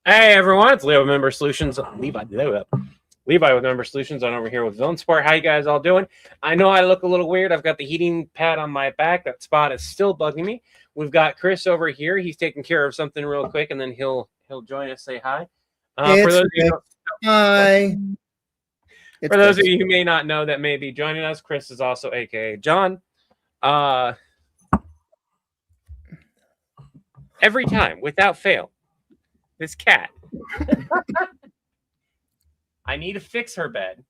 Hey everyone, it's Leo with Member Solutions. Levi with Member Solutions. I'm over here with Villain Sport. How you guys all doing? I know I look a little weird. I've got the heating pad on my back. That spot is still bugging me. We've got Chris over here. He's taking care of something real quick, and then he'll join us. Say hi. For those of you, hi. For those of you who may not know that may be joining us, Chris is also AKA John. Every time, without fail, this cat. I need to fix her bed.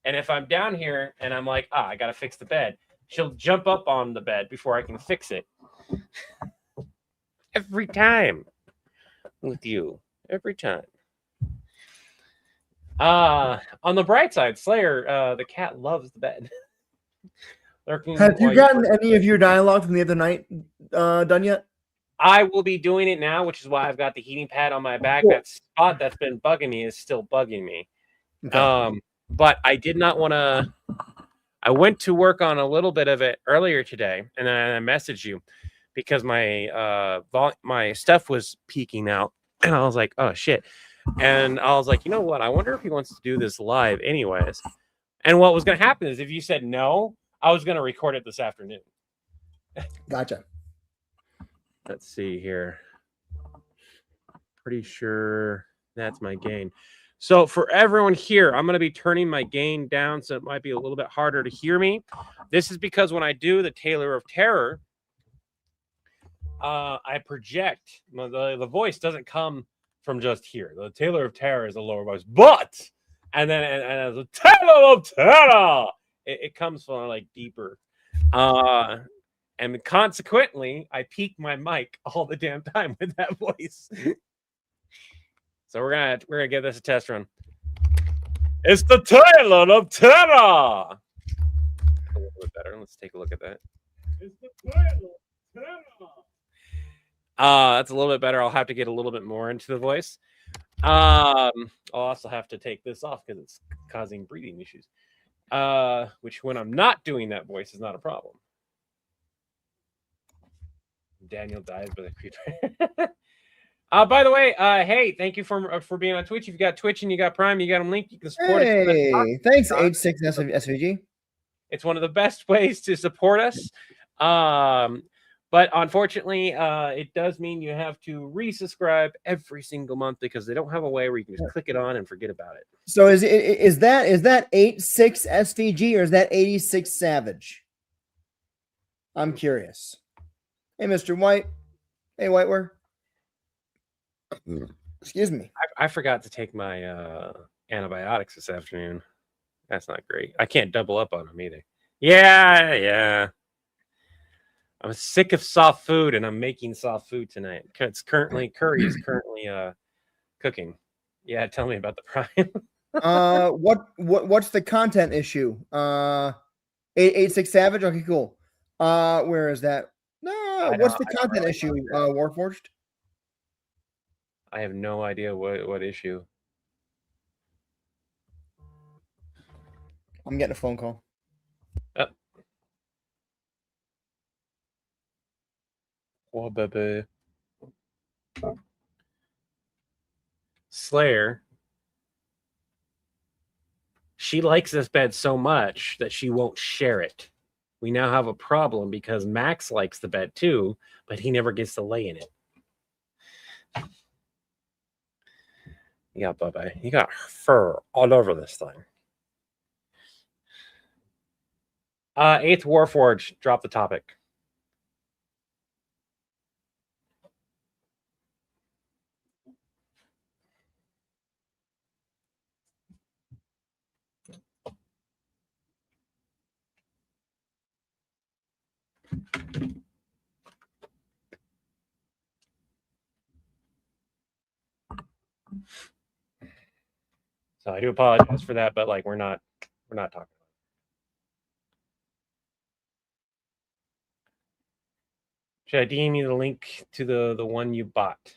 And if I'm down here and I'm like, I got to fix the bed, she'll jump up on the bed before I can fix it. Every time with you. Every time. On the bright side, Slayer, the cat loves the bed. Have you gotten any of your dialogue from the other night done yet? I will be doing it now, which is why I've got the heating pad on my back. Cool. That spot that's been bugging me is still bugging me. Okay. But I did not want to. I went to work on a little bit of it earlier today, and then I messaged you because my stuff was peaking out, and I was like, "Oh shit!" And I was like, "You know what? I wonder if he wants to do this live, anyways." And what was going to happen is, if you said no, I was going to record it this afternoon. Gotcha. Let's see here. Pretty sure that's my gain. So for everyone here, I'm going to be turning my gain down, so it might be a little bit harder to hear me. This is because when I do the Tailor of Terror, I project. The voice doesn't come from just here. The Tailor of Terror is a lower voice, but and as the Tailor of Terror, it comes from like deeper. And consequently, I peak my mic all the damn time with that voice. So we're gonna give this a test run. It's the Tailor of Terror. A little bit better. Let's take a look at that. It's the Tailor of Terror. That's a little bit better. I'll have to get a little bit more into the voice. I'll also have to take this off because it's causing breathing issues. Which when I'm not doing that voice is not a problem. Daniel dies by the creeper. By the way, hey, thank you for being on Twitch. If you got Twitch and you got Prime, you got them linked. You can support us. Hey, thanks, H6 SVG. It's one of the best ways to support us. But unfortunately, it does mean you have to resubscribe every single month because they don't have a way where you can just click it on and forget about it. So is that 86 SVG or is that 86 Savage? I'm curious. Hey, Mr. White. Hey, Whiteware. Excuse me. I forgot to take my antibiotics this afternoon. That's not great. I can't double up on them either. Yeah. I'm sick of soft food, and I'm making soft food tonight. Curry is currently cooking. Yeah, tell me about the Prime. What's the content issue? 86 Savage. Okay, cool. Where is that? No, what's the content issue? Warforged. I have no idea what issue. I'm getting a phone call. Oh, baby. Slayer. She likes this bed so much that she won't share it. We now have a problem because Max likes the bed too, but he never gets to lay in it. Yeah, Bubba. You got fur all over this thing. 8th Warforged, drop the topic. So I do apologize for that, but like we're not talking. Should I DM you the link to the one you bought?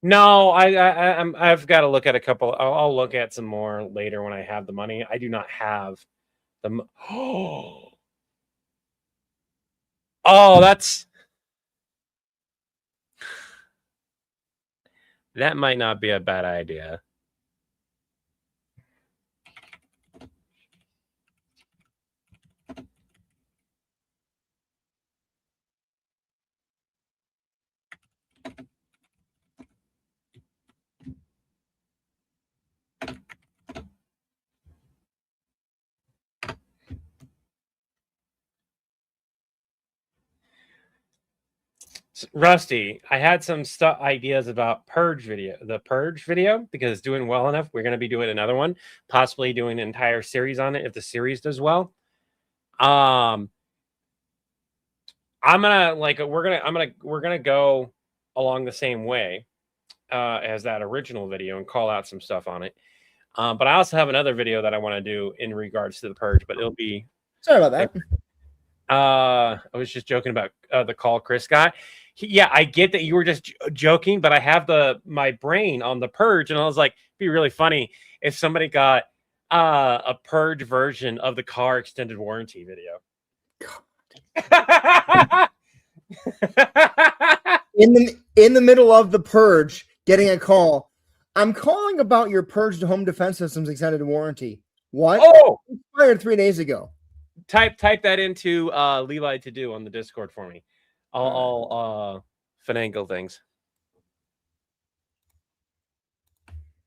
No, I've got to look at a couple. I'll look at some more later when I have the money. I do not have the. Oh, that's. That might not be a bad idea. Rusty, I had some ideas about the Purge video, because it's doing well enough. We're going to be doing another one, possibly doing an entire series on it if the series does well. I'm gonna we're gonna go along the same way as that original video and call out some stuff on it. But I also have another video that I want to do in regards to the Purge, but it'll be. Sorry about that. I was just joking about the Call Chris guy. Yeah, I get that you were just joking, but I have my brain on the Purge, and I was like, it'd be really funny if somebody got a Purge version of the car extended warranty video. in the middle of the Purge, getting a call. I'm calling about your Purge Home Defense Systems extended warranty. What? Oh, expired 3 days ago. Type that into Levi to do on the Discord for me. I'll finagle things.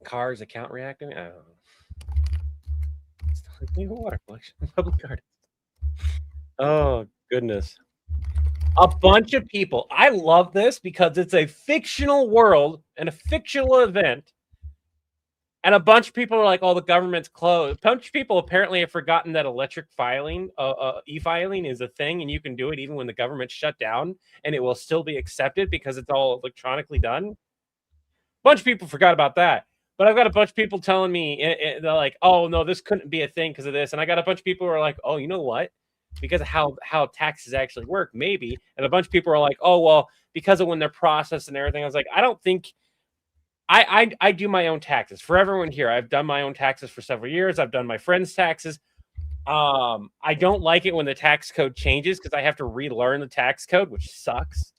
Cars account reacting. Oh, it's like water collection. Public garden. Oh goodness. A bunch of people. I love this because it's a fictional world and a fictional event. And a bunch of people are like, oh, the government's closed. A bunch of people apparently have forgotten that electric filing, e-filing is a thing, and you can do it even when the government's shut down, and it will still be accepted because it's all electronically done. A bunch of people forgot about that. But I've got a bunch of people telling me, they're like, oh, no, this couldn't be a thing because of this. And I got a bunch of people who are like, oh, you know what? Because of how taxes actually work, maybe. And a bunch of people are like, oh, well, because of when they're processed and everything. I was like, I don't think... I do my own taxes. For everyone here, I've done my own taxes for several years. I've done my friends' taxes. I don't like it when the tax code changes because I have to relearn the tax code, which sucks.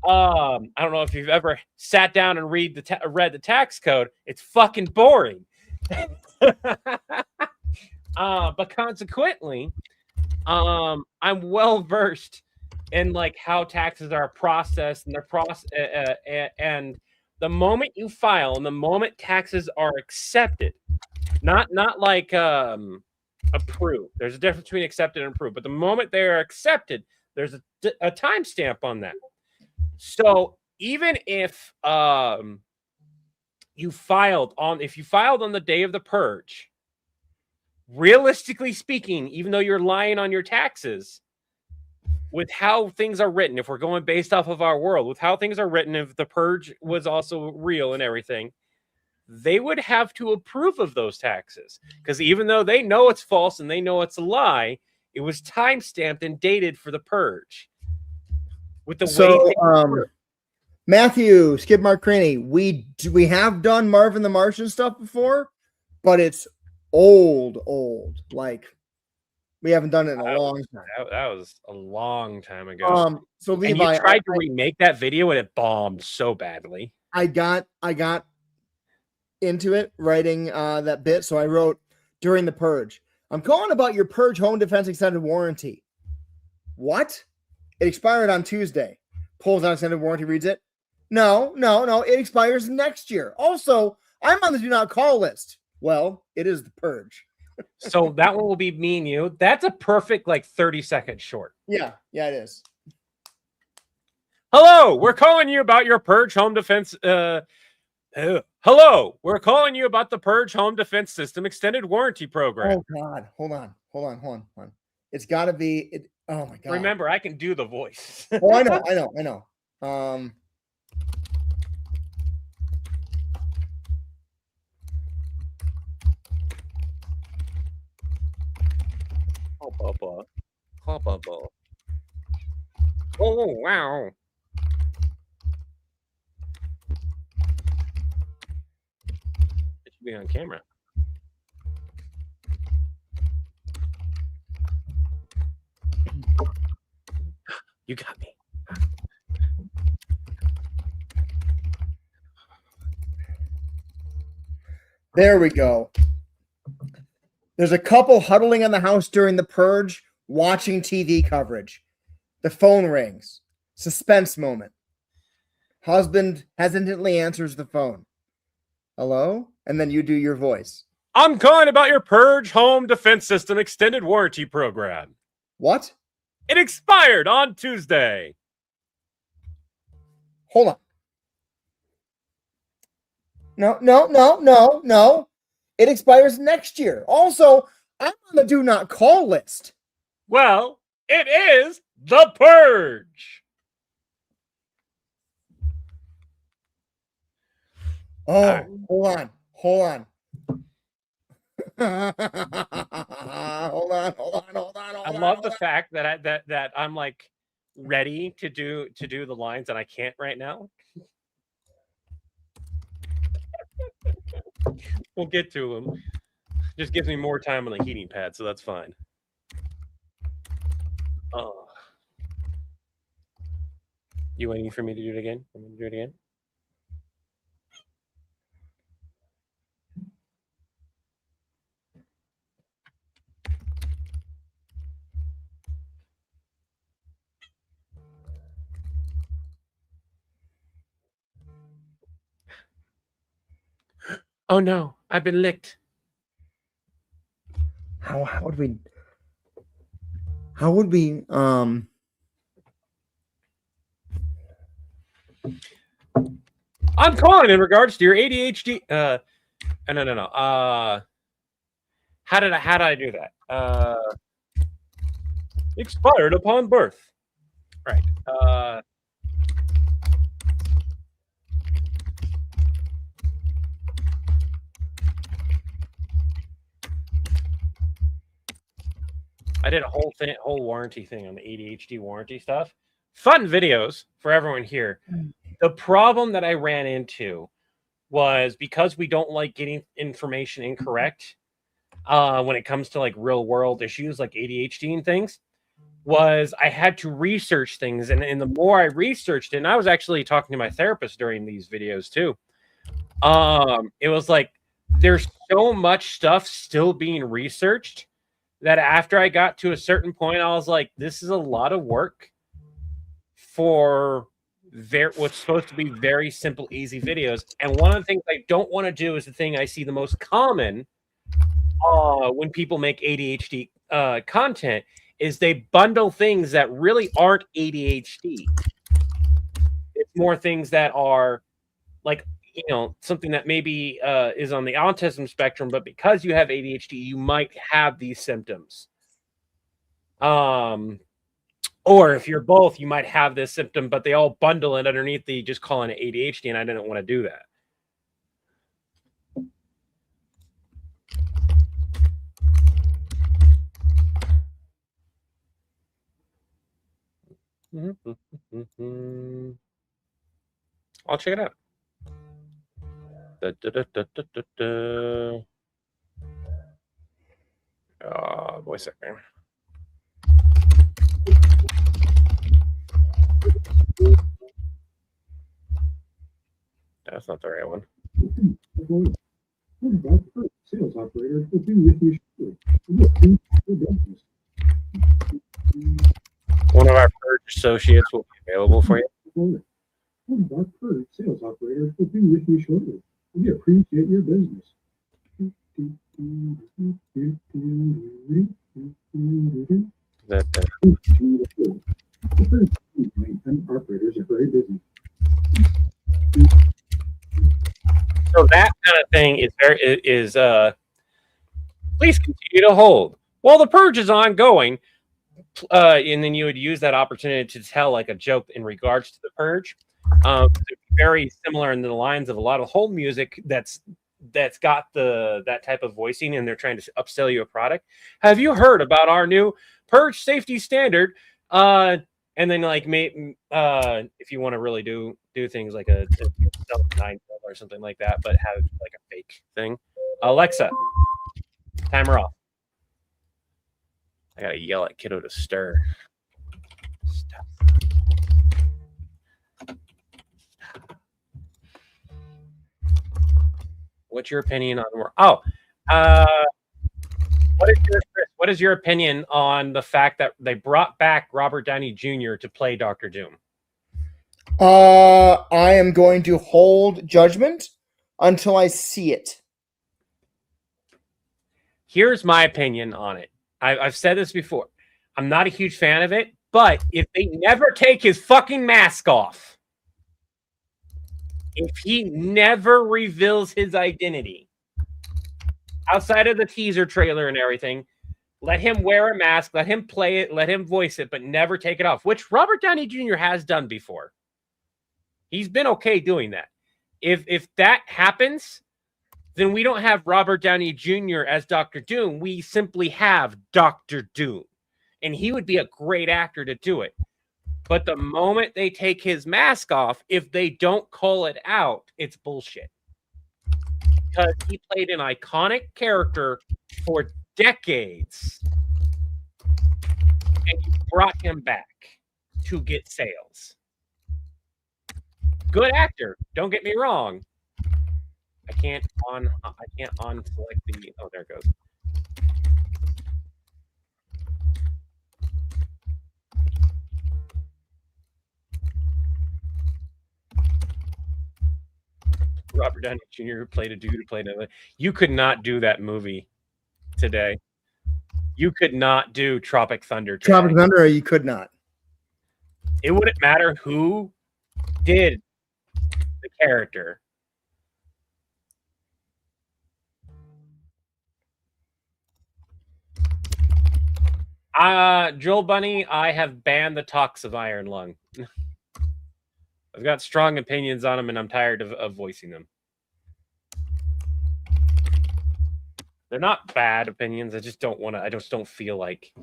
I don't know if you've ever sat down and read the tax code. It's fucking boring. But consequently, I'm well versed in like how taxes are processed and and the moment you file and the moment taxes are accepted, not like approved. There's a difference between accepted and approved, but the moment they are accepted, there's a timestamp on that. So even if you filed on the day of the Purge, realistically speaking, even though you're lying on your taxes, with how things are written, if we're going based off of our world, with how things are written, if the Purge was also real and everything, they would have to approve of those taxes. Because even though they know it's false and they know it's a lie, it was time-stamped and dated for the Purge. With the Matthew, Skip Mark Craney, we have done Marvin the Martian stuff before, but it's old. Like, we haven't done it in a long time. That was a long time ago. So Levi, and you tried to remake that video and it bombed so badly. I got into it writing that bit, so I wrote during the Purge. I'm calling about your Purge Home Defense extended warranty. What? It expired on Tuesday. Pulls out extended warranty, reads it. No. It expires next year. Also, I'm on the do not call list. Well, it is the Purge. So that one will be me and you. That's a perfect 30-second short. Yeah, it is. Hello, we're calling you about your Purge Home Defense. Hello, we're calling you about the Purge Home Defense System Extended Warranty Program. Oh God, hold on. It's got to be. Oh my God. Remember, I can do the voice. Oh, I know. Oh, wow. It should be on camera. You got me. There we go. There's a couple huddling in the house during the purge, watching TV coverage. The phone rings. Suspense moment. Husband hesitantly answers the phone. Hello? And then you do your voice. I'm calling about your Purge Home Defense System extended warranty program. What? It expired on Tuesday. Hold on. No. It expires next year. Also, I'm on the do not call list. Well, it is the Purge. Oh, right. hold on. Hold on. I love the fact that I'm like ready to do the lines and I can't right now. We'll get to them. Just gives me more time on the heating pad, so that's fine. Oh. You waiting for me to do it again? Want me to do it again? Oh no, I've been licked. How would we I'm calling in regards to your ADHD. No. How did I do that? Expired upon birth. Right. I did a whole warranty thing on the ADHD warranty stuff. Fun videos for everyone here. The problem that I ran into was because we don't like getting information incorrect when it comes to like real world issues like ADHD and things, was I had to research things. And the more I researched it, and I was actually talking to my therapist during these videos too. It was like, there's so much stuff still being researched that after I got to a certain point, I was like, this is a lot of work for what's supposed to be very simple, easy videos. And one of the things I don't want to do is the thing I see the most common when people make ADHD content is they bundle things that really aren't ADHD. It's more things that are like, you know, something that maybe is on the autism spectrum, but because you have ADHD, you might have these symptoms. Or if you're both, you might have this symptom, but they all bundle it underneath the just calling it ADHD, and I didn't want to do that. I'll check it out. Voice actor. That's not the right one. Sales operator will be with you shortly. One of our Purge associates will be available for you. One of our Purge sales operators will be with you shortly. We appreciate your business. Operators are very busy. So that kind of thing is please continue to hold while the purge is ongoing. And then you would use that opportunity to tell like a joke in regards to the purge. It's very similar in the lines of a lot of hold music that's got that type of voicing, and they're trying to upsell you a product. Have you heard about our new purge safety standard? And then like if you want to really do things like a 9 or something like that, but have like a fake thing. Alexa, timer off. I gotta yell at kiddo to stir. Stop. What's your opinion on uh, what is your opinion on the fact that they brought back Robert Downey Jr. to play Doctor Doom? I am going to hold judgment until I see it. Here's my opinion on it. I've said this before. I'm not a huge fan of it, but if they never take his fucking mask off, if he never reveals his identity outside of the teaser trailer and everything, let him wear a mask, let him play it, let him voice it, but never take it off, which Robert Downey Jr. has done before. He's been okay doing that. If that happens, then we don't have Robert Downey Jr. as Dr. Doom. We simply have Dr. Doom. And he would be a great actor to do it. But the moment they take his mask off, if they don't call it out, it's bullshit. Because he played an iconic character for decades. And you brought him back to get sales. Good actor, don't get me wrong. I can't select the. Oh, there it goes. Robert Downey Jr. who played a dude who played another. You could not do that movie today. You could not do Tropic Thunder today. Tropic Thunder, you could not. It wouldn't matter who did the character. Joel Bunny, I have banned the talks of Iron Lung. I've got strong opinions on them, and I'm tired of voicing them. They're not bad opinions. I just don't want to. I just don't feel like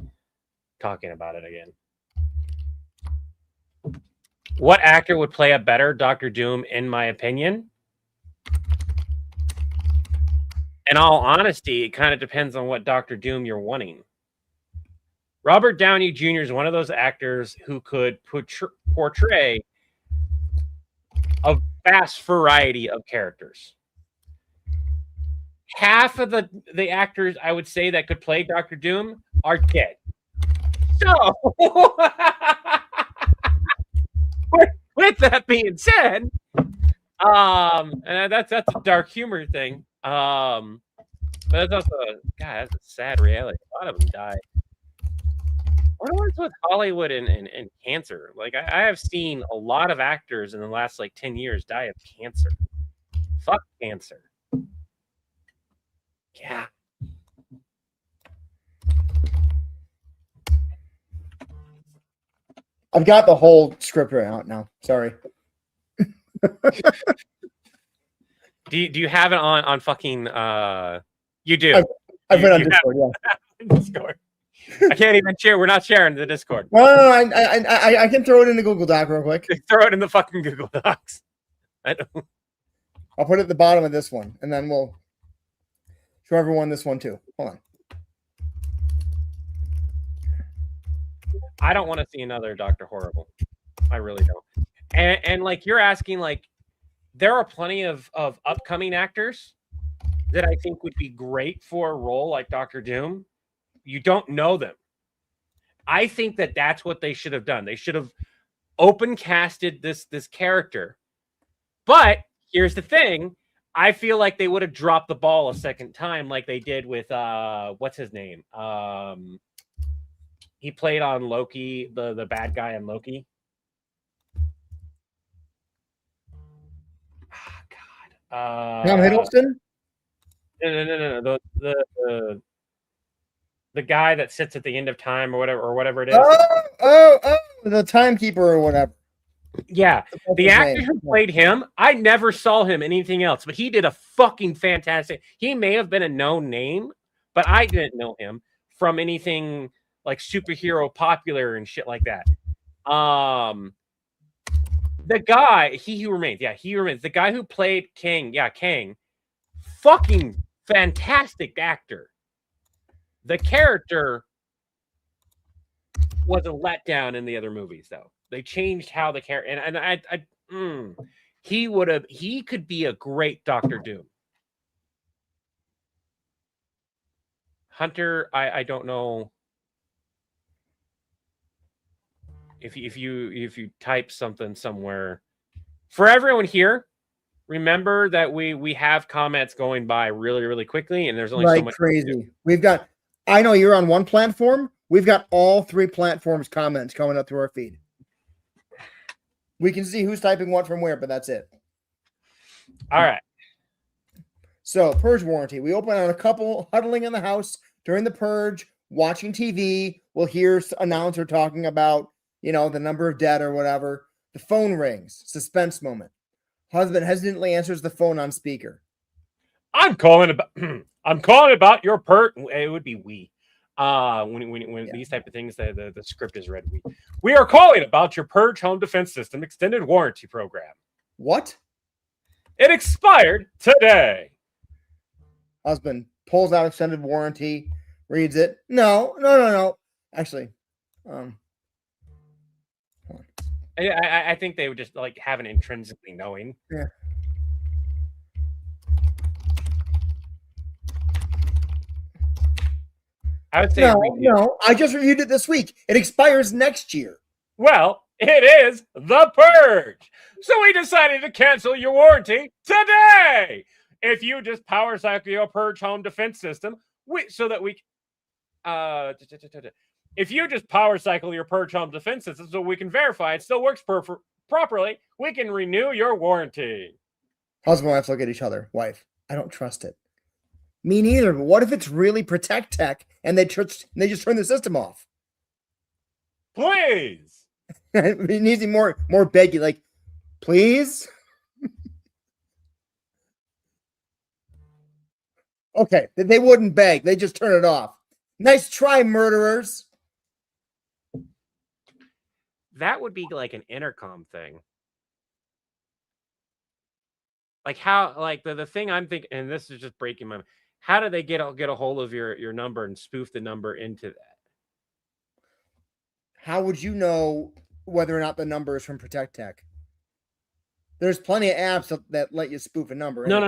talking about it again. What actor would play a better Dr. Doom, in my opinion? In all honesty, it kind of depends on what Dr. Doom you're wanting. Robert Downey Jr. is one of those actors who could portray a vast variety of characters. Half of the actors I would say that could play Dr. Doom are dead. So, with that being said, and that's a dark humor thing. But that's also that's a sad reality. A lot of them die. What was with Hollywood and cancer? Like I have seen a lot of actors in the last 10 years die of cancer. Fuck cancer. Yeah. I've got the whole script right out now. Sorry. Do you have it on fucking you do. I've been on Discord, yeah. Discord. I can't even share. We're not sharing the Discord. No, I can throw it in the Google Doc real quick. Throw it in the fucking Google Docs. I'll put it at the bottom of this one, and then we'll show everyone this one too. Hold on. I don't want to see another Dr. Horrible. I really don't. And you're asking, there are plenty of upcoming actors that I think would be great for a role like Dr. Doom. You don't know them. I think that's what they should have done. They should have open casted this character. But here's the thing. I feel like they would have dropped the ball a second time like they did with what's his name? He played on Loki, the bad guy on Loki. Oh, God. Tom Hiddleston? No. The guy that sits at the end of time or whatever it is. Oh, the timekeeper or whatever. Yeah, the actor who played him, I never saw him in anything else, but he did a fucking fantastic. He may have been a known name, but I didn't know him from anything like superhero popular and shit like that. The guy, He Who Remains. Yeah, He Who Remains. The guy who played Kang. Yeah, Kang. Fucking fantastic actor. The character was a letdown in the other movies, though. They changed how the character he could be a great Dr. Doom. Hunter, I don't know if you type something somewhere. For everyone here, remember that we have comments going by really, really quickly, and there's only so Like much. crazy. We've got, I know you're on one platform. We've got all 3 platforms comments coming up through our feed. We can see who's typing what from where, but that's it. All right. So, purge warranty. We open on a couple huddling in the house during the purge, watching TV. We'll hear announcer talking about, the number of dead or whatever. The phone rings. Suspense moment. Husband hesitantly answers the phone on speaker. I'm calling about your purge. It would be we. When these type of things, the script is read. We are calling about your Purge Home Defense System extended warranty program. What? It expired today. Husband pulls out extended warranty, reads it. No. Actually, I think they would just like have an intrinsically knowing. Yeah. I would say no. I just reviewed it this week. It expires next year. Well, it is the purge, so we decided to cancel your warranty today. If you just power cycle your Purge Home Defense System, if you just power cycle your Purge Home Defense System so we can verify it still works properly, we can renew your warranty. Husband and wife look at each other. Wife, I don't trust it. Me neither. But what if it's really Protect Tech and they just turn the system off? Please. It needs more begging, like, please. Okay, they wouldn't beg. They just turn it off. Nice try, murderers. That would be like an intercom thing. Like how, like the thing I'm thinking, and this is just breaking my mind. How do they get a hold of your number and spoof the number into that? How would you know whether or not the number is from Protect Tech? There's plenty of apps that let you spoof a number. No.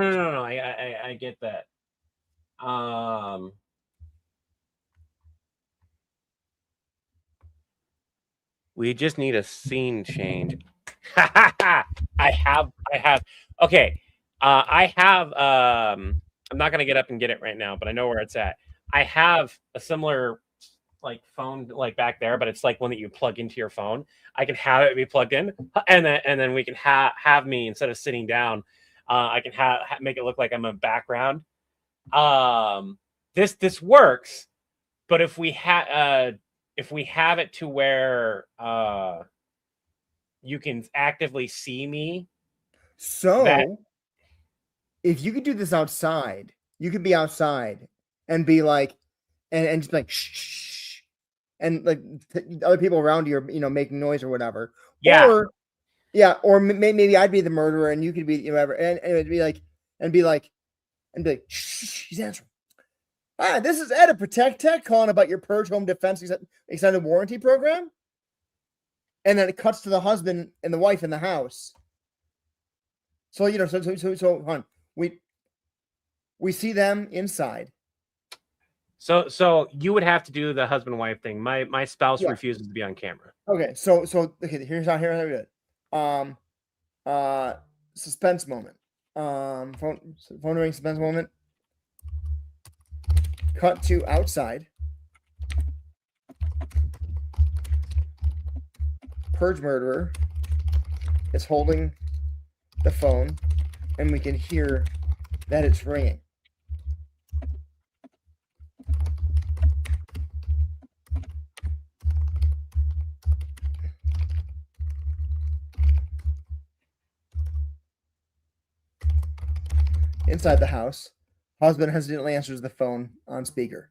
I get that. We just need a scene change. I have. Okay. I have. I'm not gonna get up and get it right now, but I know where it's at. I have a similar like phone like back there, but it's like one that you plug into your phone. I can have it be plugged in, and then we can have me, instead of sitting down, I can make it look like I'm a background. This works, but if we have it to where you can actively see me, if you could do this outside, you could be outside and be like, and just be like shh, and like other people around you are making noise or whatever. Yeah. Or maybe I'd be the murderer and you could be whatever, and it'd be like, shh, he's answering. Hi, this is Ed at Protect Tech calling about your Purge Home Defense extended warranty program. And then it cuts to the husband and the wife in the house. So hon, we see them inside. So you would have to do the husband and wife thing. My spouse refuses to be on camera. Okay, so okay, here's how we do it. Suspense moment. Phone ring, suspense moment. Cut to outside. Purge murderer is holding the phone, and we can hear that it's ringing. Inside the house, husband hesitantly answers the phone on speaker.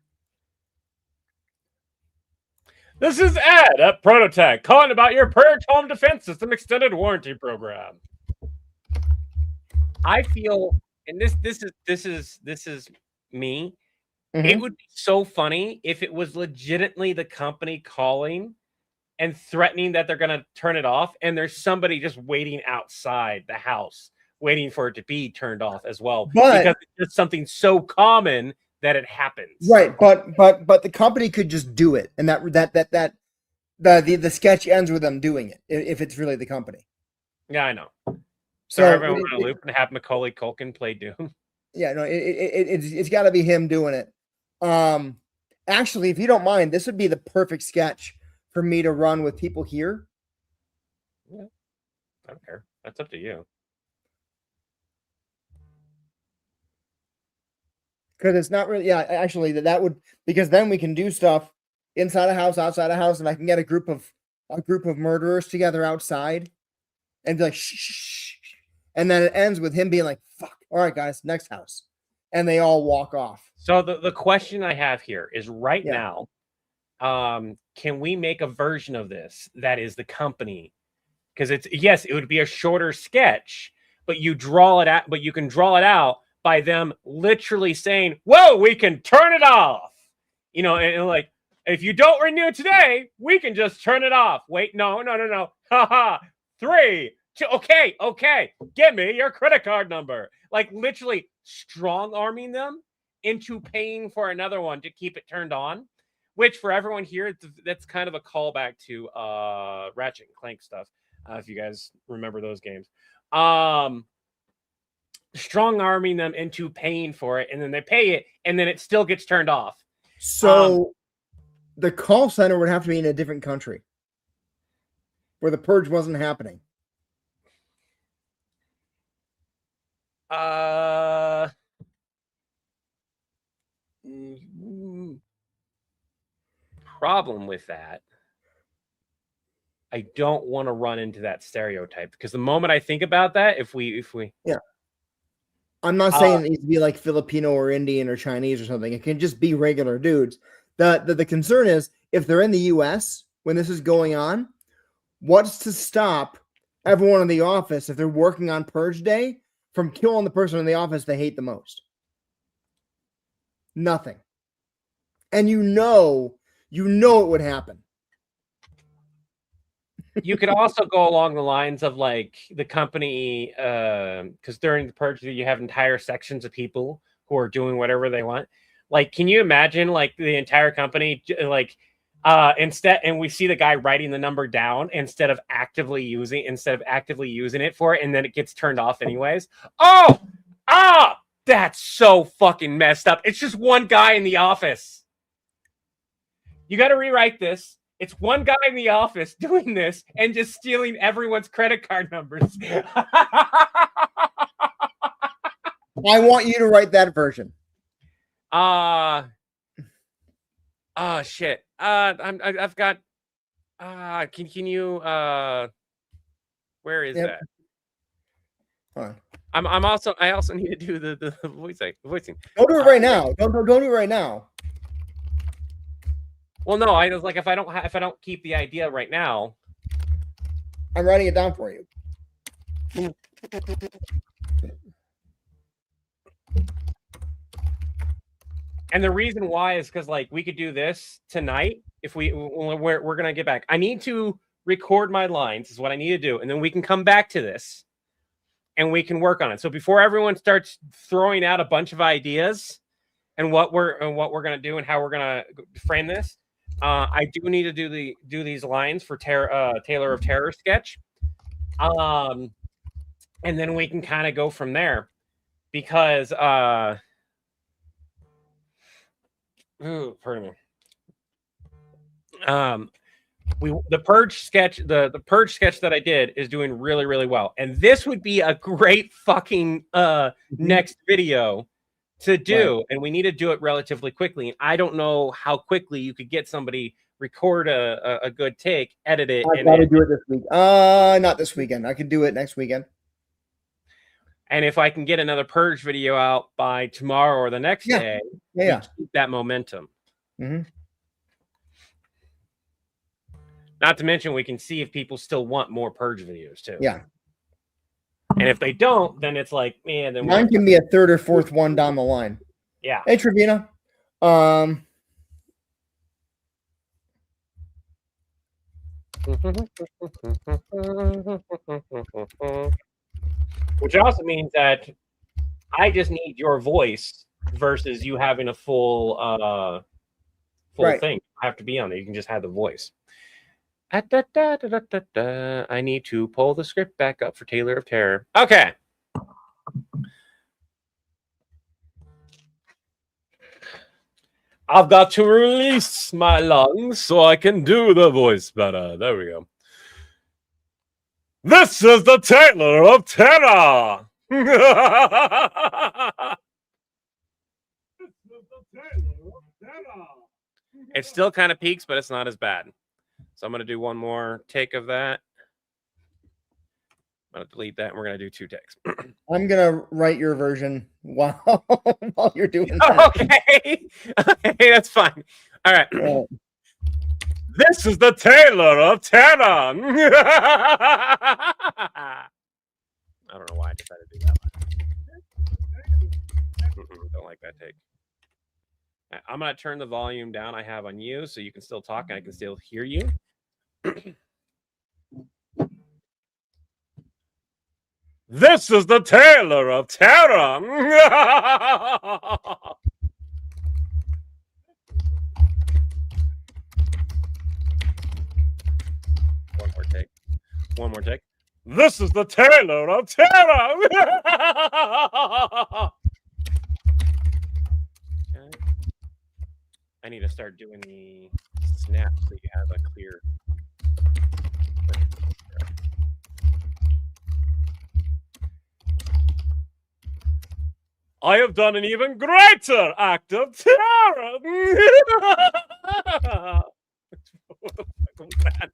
This is Ed at Prototech calling about your Purge Home Defense System extended warranty program. I feel, and this is me. Mm-hmm. It would be so funny if it was legitimately the company calling and threatening that they're going to turn it off, and there's somebody just waiting outside the house, waiting for it to be turned off as well, because it's just something so common that it happens. Right, but the company could just do it, and the sketch ends with them doing it if it's really the company. Yeah, I know. So everyone on a loop and have Macaulay Culkin play Doom. Yeah, no, it's got to be him doing it. Actually, if you don't mind, this would be the perfect sketch for me to run with people here. Yeah, I don't care. That's up to you. Because it's not really, yeah. Actually, that would, because then we can do stuff inside a house, outside a house, and I can get a group of murderers together outside, and be like, shh, and then it ends with him being like, "Fuck, all right, guys, next house," and they all walk off. So the question I have here is now, can we make a version of this that is the company? Because it would be a shorter sketch, but you draw it out, but you can draw it out by them literally saying, "Whoa, we can turn it off." And like, if you don't renew today, we can just turn it off. Wait, no. Haha. 3, 2, okay. Give me your credit card number. Like literally strong arming them into paying for another one to keep it turned on. Which for everyone here, that's kind of a callback to Ratchet and Clank stuff. If you guys remember those games. Strong arming them into paying for it, and then they pay it, and then it still gets turned off. So the call center would have to be in a different country where the purge wasn't happening. Problem with that, I don't want to run into that stereotype, because the moment I think about that, if we yeah, I'm not saying it needs to be like Filipino or Indian or Chinese or something. It can just be regular dudes. The concern is if they're in the US when this is going on, what's to stop everyone in the office, if they're working on purge day, from killing the person in the office they hate the most? Nothing. And you know it would happen. You could also go along the lines of like the company, because during the purge you have entire sections of people who are doing whatever they want. Like, can you imagine like the entire company like instead, and we see the guy writing the number down instead of actively using it for it, and then it gets turned off anyways. That's so fucking messed up. It's just one guy in the office. You got to rewrite this. It's one guy in the office doing this and just stealing everyone's credit card numbers. I want you to write that version. Shit. I've got. Can you? Where is that? Huh. I also need to do the voicing. Don't do it right now. Don't do it right now. Well, no, I was like, if I don't keep the idea right now, I'm writing it down for you. And the reason why is because like we could do this tonight if we're gonna get back. I need to record my lines is what I need to do, and then we can come back to this and we can work on it. So before everyone starts throwing out a bunch of ideas and what we're gonna do and how we're gonna frame this. I do need to do these lines for Taylor of Terror sketch, and then we can kind of go from there, because pardon me. The purge sketch that I did is doing really, really well, and this would be a great fucking next video to do, right. And we need to do it relatively quickly. I don't know how quickly you could get somebody record a good take, edit it. I gotta do it this week. Not this weekend. I could do it next weekend. And if I can get another purge video out by tomorrow or the next day, keep that momentum. Mm-hmm. Not to mention, we can see if people still want more purge videos too. Yeah. And if they don't, then it's like, man, then mine can be a third or fourth one down the line. Yeah. Hey, Trevina. Which also means that I just need your voice versus you having a full Right. thing. You have to be on there. You can just have the voice. I need to pull the script back up for Taylor of Terror. Okay. I've got to release my lungs so I can do the voice better. There we go. This is the Taylor of Terror. It still kind of peaks, but it's not as bad. So I'm going to do one more take of that. I'm going to delete that, and we're going to do 2 takes. I'm going to write your version while you're doing that. Okay. Okay, that's fine. All right. This is the Taylor of Terror. I don't know why I decided to do that. Don't like that take. I'm going to turn the volume down I have on you so you can still talk and I can still hear you. This is the Taylor of Terror. One more take. One more take. This is the Taylor of Terror. Okay. I need to start doing the snap so you have a clear. I have done an even greater act of terror. What the fuck was that?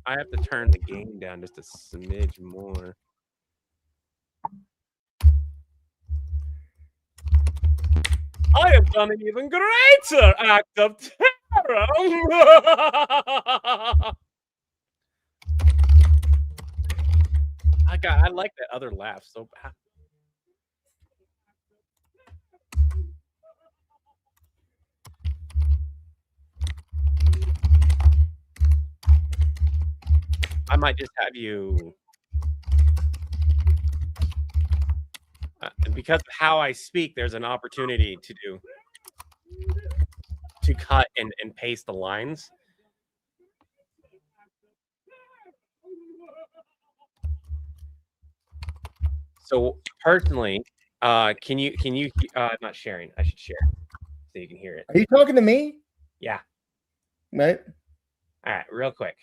I have to turn the gain down just a smidge more. I have done an even greater act of terror. I like that other laugh so bad. I might just have you, because of how I speak, there's an opportunity to cut and paste the lines. So personally, can you not sharing? I should share so you can hear it. Are you talking to me? Yeah. Right. All right, real quick.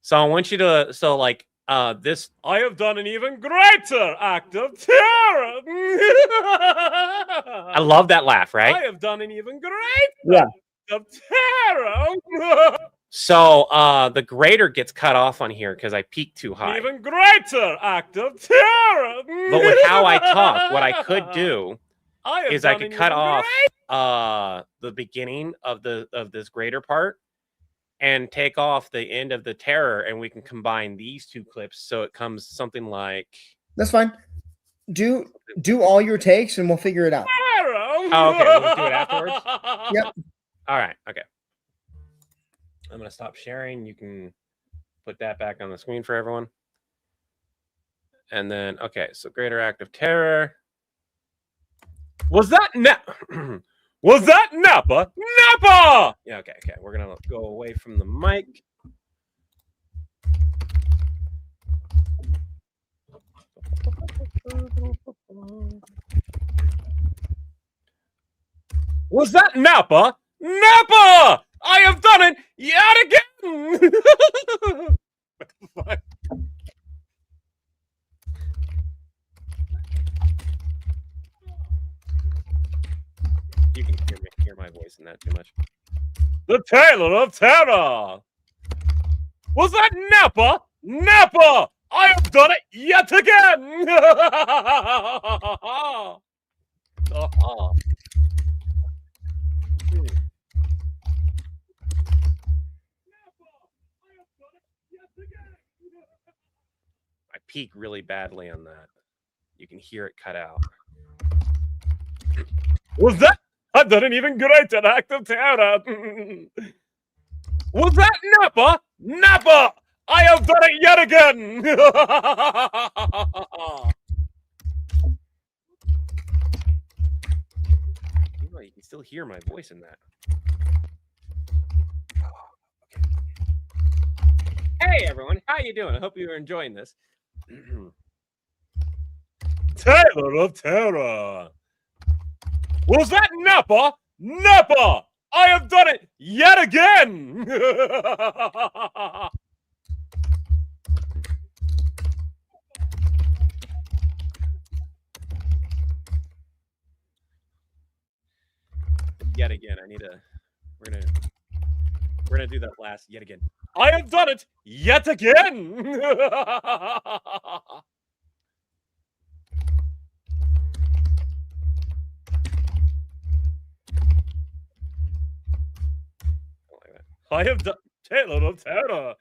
So I want you to this. I have done an even greater act of terror. I love that laugh, right? I have done an even greater act of terror. So the greater gets cut off on here because I peaked too high. An even greater act of terror. But with how I talk, what I could do is I could cut off the beginning of this greater part and take off the end of the terror, and we can combine these 2 clips so it comes something like. That's fine. Do all your takes and we'll figure it out. Oh, okay, we'll just do it afterwards. Yep. All right. Okay. I'm gonna stop sharing. You can put that back on the screen for everyone. And then, okay, so greater act of terror. Was that Was that Napa? Napa! Yeah, okay. We're going to go away from the mic. Was that Napa? Napa! I have done it yet again! What the fuck? You can hear my voice in that too much. The Taylor of Terror! Was that Napa? Napa! I have done it yet again! I peak really badly on that. You can hear it cut out. Was that? I've done an even greater act of terror. Was that Napa? Napa! I have done it yet again! You can still hear my voice in that. Hey everyone, how you doing? I hope you're enjoying this. Taylor of Terror. Was that Napa? Napa! I have done it yet again! Yet again, I need to. We're gonna do that last yet again. I have done it yet again. I have done Taylor of Terror.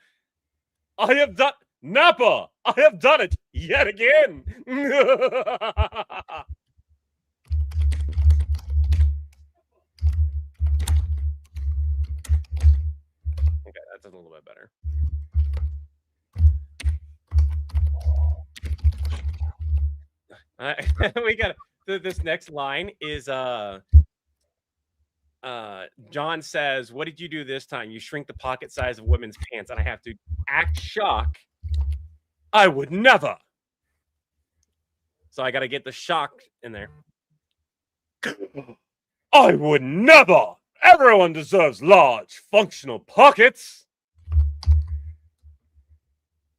I have done Napa. I have done it yet again. Okay, that's a little bit better. We got this next line is John says, "What did you do this time? You shrink the pocket size of women's pants," and I have to act shock. I would never. So I got to get the shock in there. I would never. Everyone deserves large, functional pockets.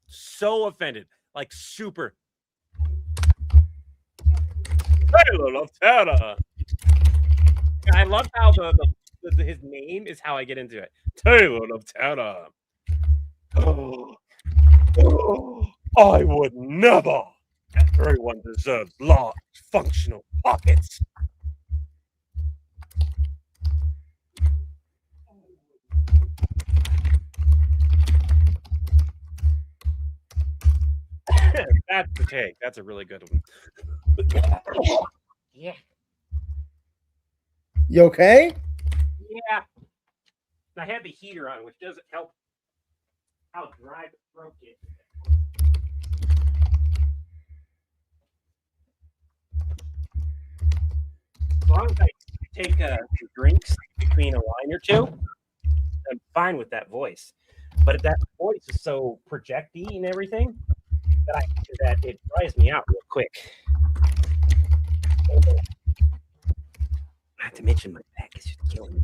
So offended, like super. Taylor of Terror. I love how his name is how I get into it. Taylor of Terror. I would never. Everyone deserves large, functional pockets. That's the take. That's a really good one. Yeah. You okay? Yeah. I had the heater on, which doesn't help how dry the throat gets. As long as I take drinks between a line or two, I'm fine with that voice. But if that voice is so projecty and everything, that it dries me out real quick. Not to mention my back is just killing me.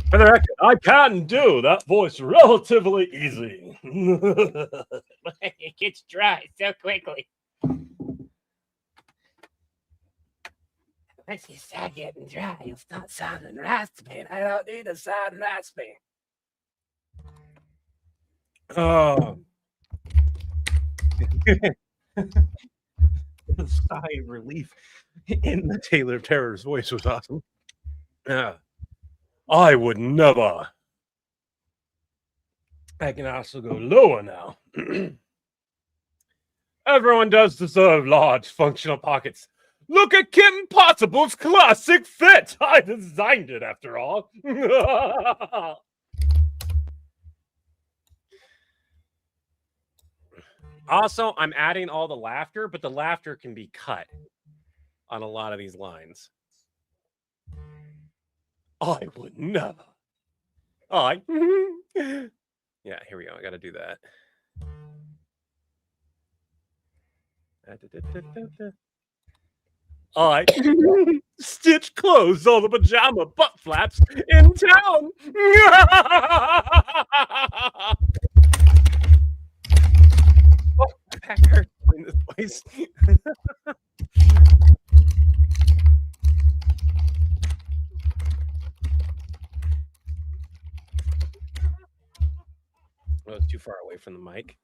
For the record, I can do that voice relatively easy. It gets dry so quickly. Once you start getting dry, you'll start sounding raspy. I don't need to sound raspy. Oh. The sigh of relief in the Taylor of Terror's voice was awesome. I would never. I can also go lower now. Everyone does deserve large, functional pockets. Look at Kim Possible's classic fit. I designed it, after all. Also, I'm adding all the laughter, but the laughter can be cut on a lot of these lines. I would never. Yeah, here we go. I got to do that. I stitch closed all the pajama butt flaps in town. Oh, my back hurts in this place. Oh, it's too far away from the mic.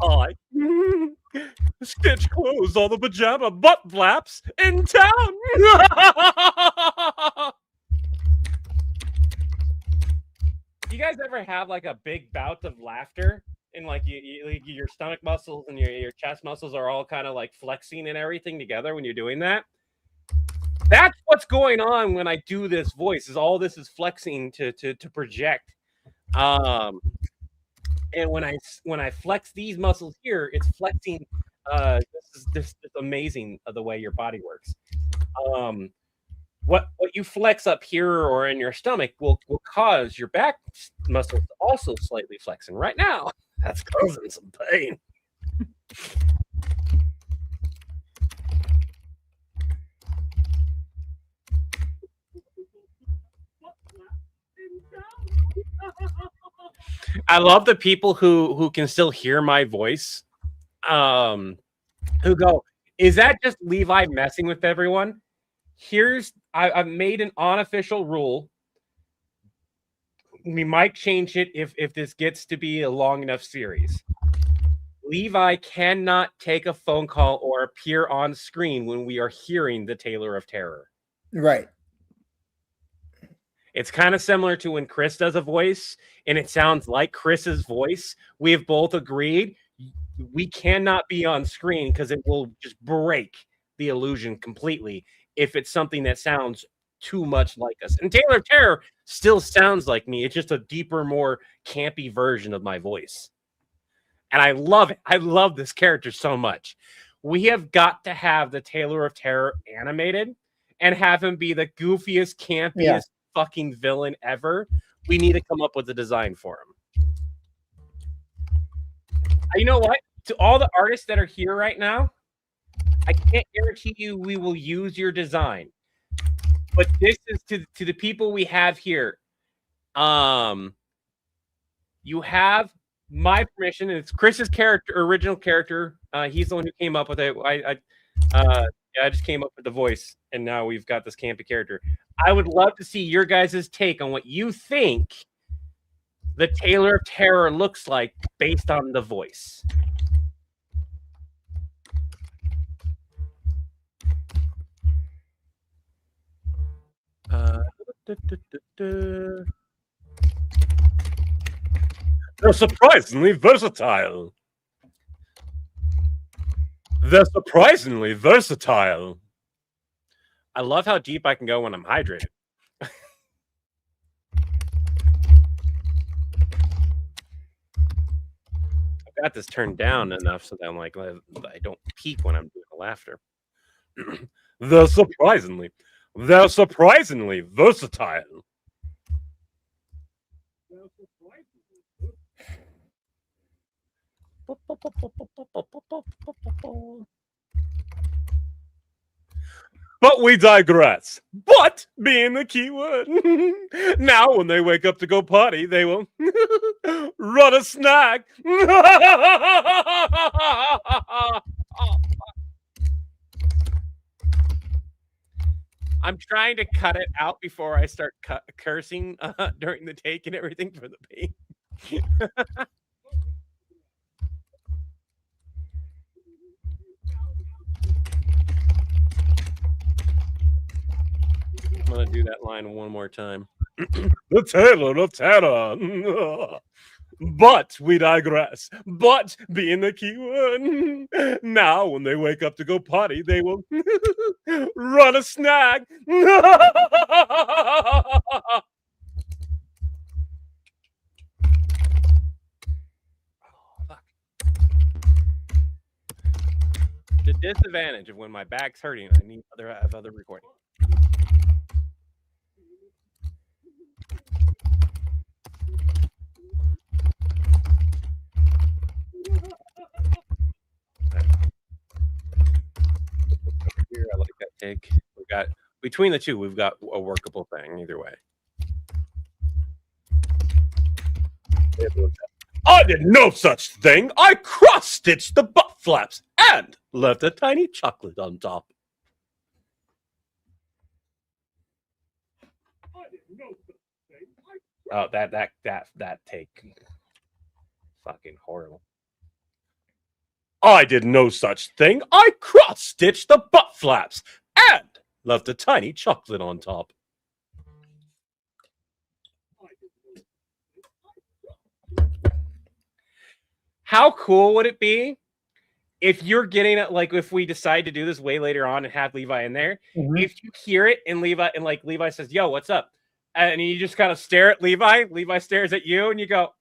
I stitch closed all the pajama butt flaps in town. You guys ever have like a big bout of laughter and like your stomach muscles and your chest muscles are all kind of like flexing and everything together when you're doing that. That's what's going on when I do this voice. Is all this is flexing to project. And when I flex these muscles here, it's flexing. This is amazing the way your body works. What you flex up here or in your stomach will cause your back muscles to also slightly flexing. Right now, that's causing some pain. I love the people who can still hear my voice, who go, is that just Levi messing with everyone? I've made an unofficial rule. We might change it if this gets to be a long enough series. Levi cannot take a phone call or appear on screen when we are hearing the Taylor of Terror. Right. It's kind of similar to when Chris does a voice and it sounds like Chris's voice. We have both agreed we cannot be on screen because it will just break the illusion completely if it's something that sounds too much like us. And Taylor of Terror still sounds like me. It's just a deeper, more campy version of my voice. And I love it. I love this character so much. We have got to have the Taylor of Terror animated and have him be the goofiest, campiest fucking villain ever. We need to come up with a design for him. You know what? To all the artists that are here right now, I can't guarantee you we will use your design. But this is to the people we have here. You have my permission. It's Chris's character, original character. He's the one who came up with it. I just came up with the voice, and now we've got this campy character. I would love to see your guys' take on what you think the Taylor of Terror looks like based on the voice. They're surprisingly versatile. They're surprisingly versatile. I love how deep I can go when I'm hydrated. I've got this turned down enough so that I'm like, I don't peak when I'm doing the laughter. They're surprisingly versatile. But we digress. But being the key word. Now, when they wake up to go potty, they will run a snack. I'm trying to cut it out before I start cursing during the take and everything for the pain. I'm going to do that line one more time. The Taylor of Terror. But we digress. But being the key word. Now, when they wake up to go potty, they will run a snack. The disadvantage of when my back's hurting, I need other recording. Here, I like that take. We got between the two, we've got a workable thing either way. I did no such thing. I cross-stitched the butt flaps and left a tiny chocolate on top. Oh, that take, fucking horrible. I did no such thing. I cross-stitched the butt flaps and left a tiny chocolate on top. How cool would it be if you're getting it, like if we decide to do this way later on and have Levi in there, if you hear it and Levi says, "Yo, what's up?" And you just kind of stare at Levi. Levi stares at you, and you go,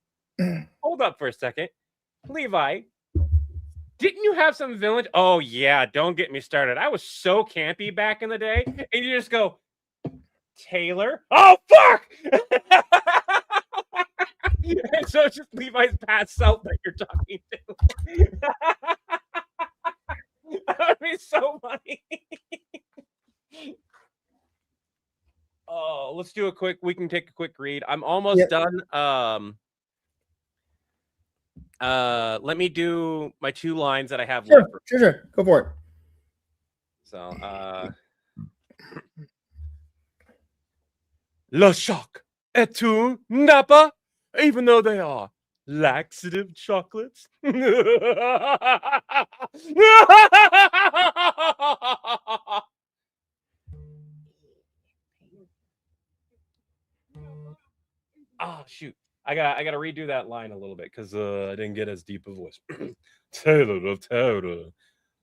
"Hold up for a second, Levi. Didn't you have some villain? Oh yeah, don't get me started. I was so campy back in the day." And you just go, "Taylor, oh fuck!" And so it's just Levi's past self that you're talking to. That would be so funny. Oh, let's do a quick. We can take a quick read. I'm almost done. Let me do my 2 lines that I have left. Sure. Go for it. So, Le choc est tout Napa, even though they are laxative chocolates. Oh shoot. I gotta redo that line a little bit because I didn't get as deep a voice. Taylor of Terror.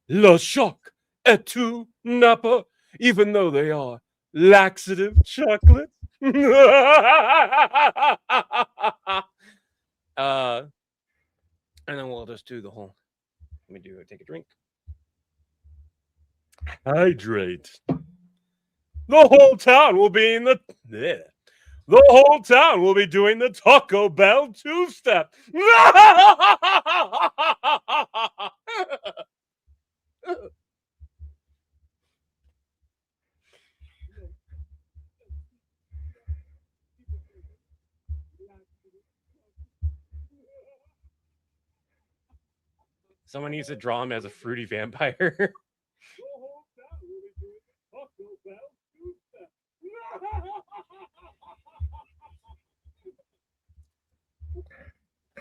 Le choc est tout Napa, even though they are laxative chocolate. And then we'll just do the whole. Let me take a drink. Hydrate. The whole town will be in the. Yeah. The whole town will be doing the Taco Bell two-step. Someone needs to draw him as a fruity vampire.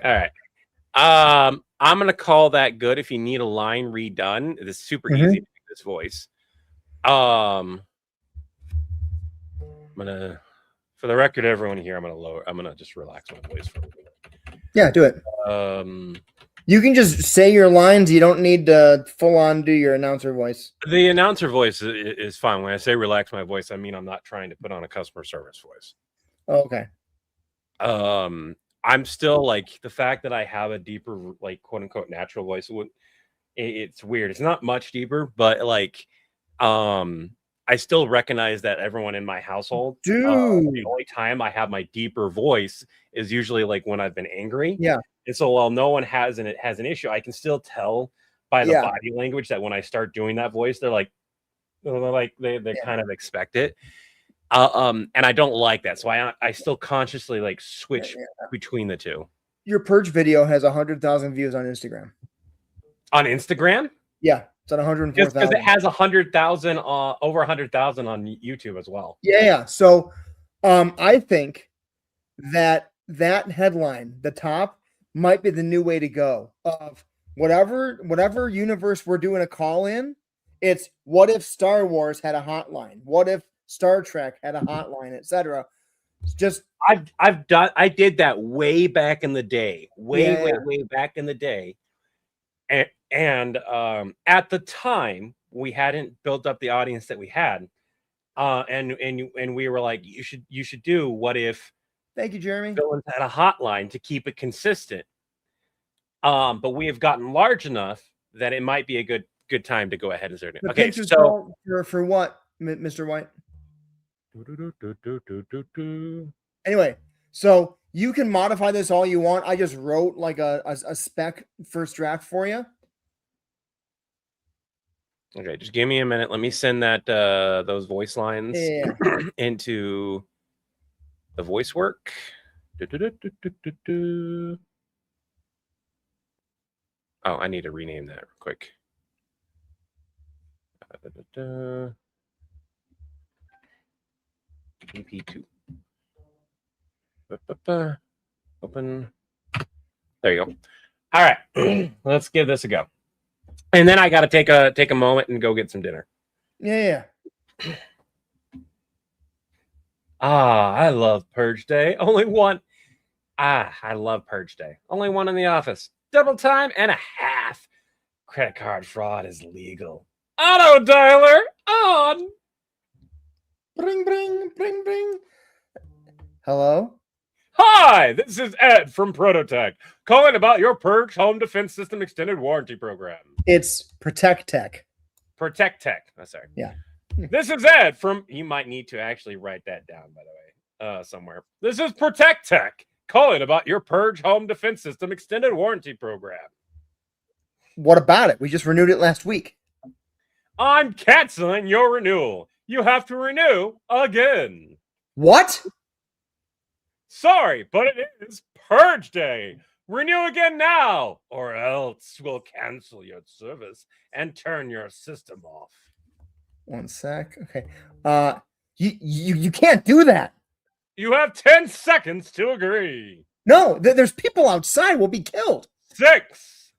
All right. I'm gonna call that good. If you need a line redone, it's super easy to do this voice. I'm gonna, for the record, everyone here, I'm gonna just relax my voice for a minute. Yeah, do it. You can just say your lines. You don't need to full on do your announcer voice. The announcer voice is fine. When I say relax my voice, I mean I'm not trying to put on a customer service voice. Oh, okay. I'm still like the fact that I have a deeper, like quote unquote natural voice. It's weird. It's not much deeper, but like, I still recognize that everyone in my household, the only time I have my deeper voice is usually like when I've been angry. Yeah. And so while no one has an issue, I can still tell by the body language that when I start doing that voice, they kind of expect it. And I don't like that. So I still consciously like switch between the two. Your purge video has 100,000 views on Instagram. On Instagram? Yeah. It's at 104,000. Because it has 100,000, over 100,000 on YouTube as well. Yeah. So, I think that headline, the top, might be the new way to go. Of whatever universe we're doing a call in, it's what if Star Wars had a hotline? What if Star Trek had a hotline, etc. Just I did that way back in the day, way back in the day, and at the time we hadn't built up the audience that we had, and we were like, you should do what if. Thank you, Jeremy. Villains had a hotline to keep it consistent, but we have gotten large enough that it might be a good time to go ahead and start it. Okay, so for what, Mr. White? Anyway, so you can modify this all you want. I just wrote like a spec first draft for you. Okay, just give me a minute. Let me send that those voice lines into the voice work. Oh, I need to rename that real quick. EP2. Open. There you go. All right, let's give this a go. And then I got to take a moment and go get some dinner. Yeah. I love Purge Day. Only one. I love Purge Day. Only one in the office. double time and a half. Credit card fraud is legal. Auto dialer on. Bring, bring, bring, bring. Hello? Hi, this is Ed from Prototech, calling about your Purge Home Defense System Extended Warranty Program. It's Protect Tech. Protect Tech. Oh, sorry. Yeah. This is Ed from, you might need to actually write that down, by the way, somewhere. This is Protect Tech, calling about your Purge Home Defense System Extended Warranty Program. What about it? We just renewed it last week. I'm canceling your renewal. You have to renew again. What? Sorry, but it is Purge Day. Renew again now, or else we'll cancel your service and turn your system off. One sec. Okay. You can't do that. You have 10 seconds to agree. No, there's people outside. We'll be killed. 6,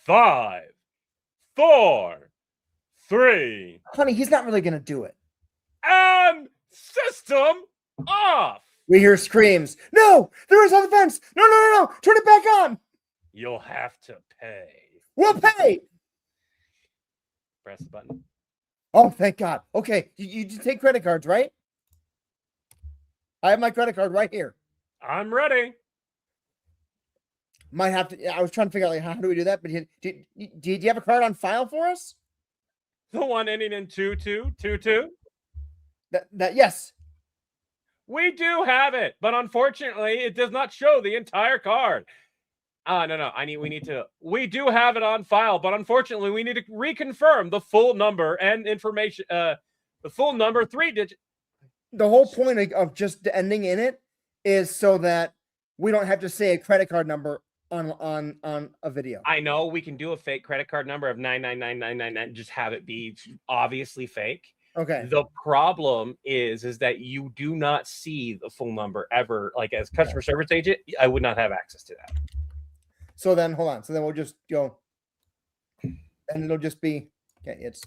5, 4, 3. Honey, he's not really going to do it. And system off. We hear screams. No, there is on the fence. No, no, no, no. Turn it back on. You'll have to pay. We'll pay. Press the button. Oh, thank God. Okay, you take credit cards, right? I have my credit card right here. I'm ready. Might have to. I was trying to figure out like how do we do that, but do you have a card on file for us? The one ending in 2222. That yes. We do have it, but unfortunately, it does not show the entire card. No. We do have it on file, but unfortunately, we need to reconfirm the full number and information. The full number, 3-digit. The whole point of just ending in it is so that we don't have to say a credit card number on a video. I know we can do a fake credit card number of 99999, just have it be obviously fake. Okay. The problem is that you do not see the full number ever. Like as customer service agent, I would not have access to that. So then, hold on. So then we'll just go, and it'll just be okay. It's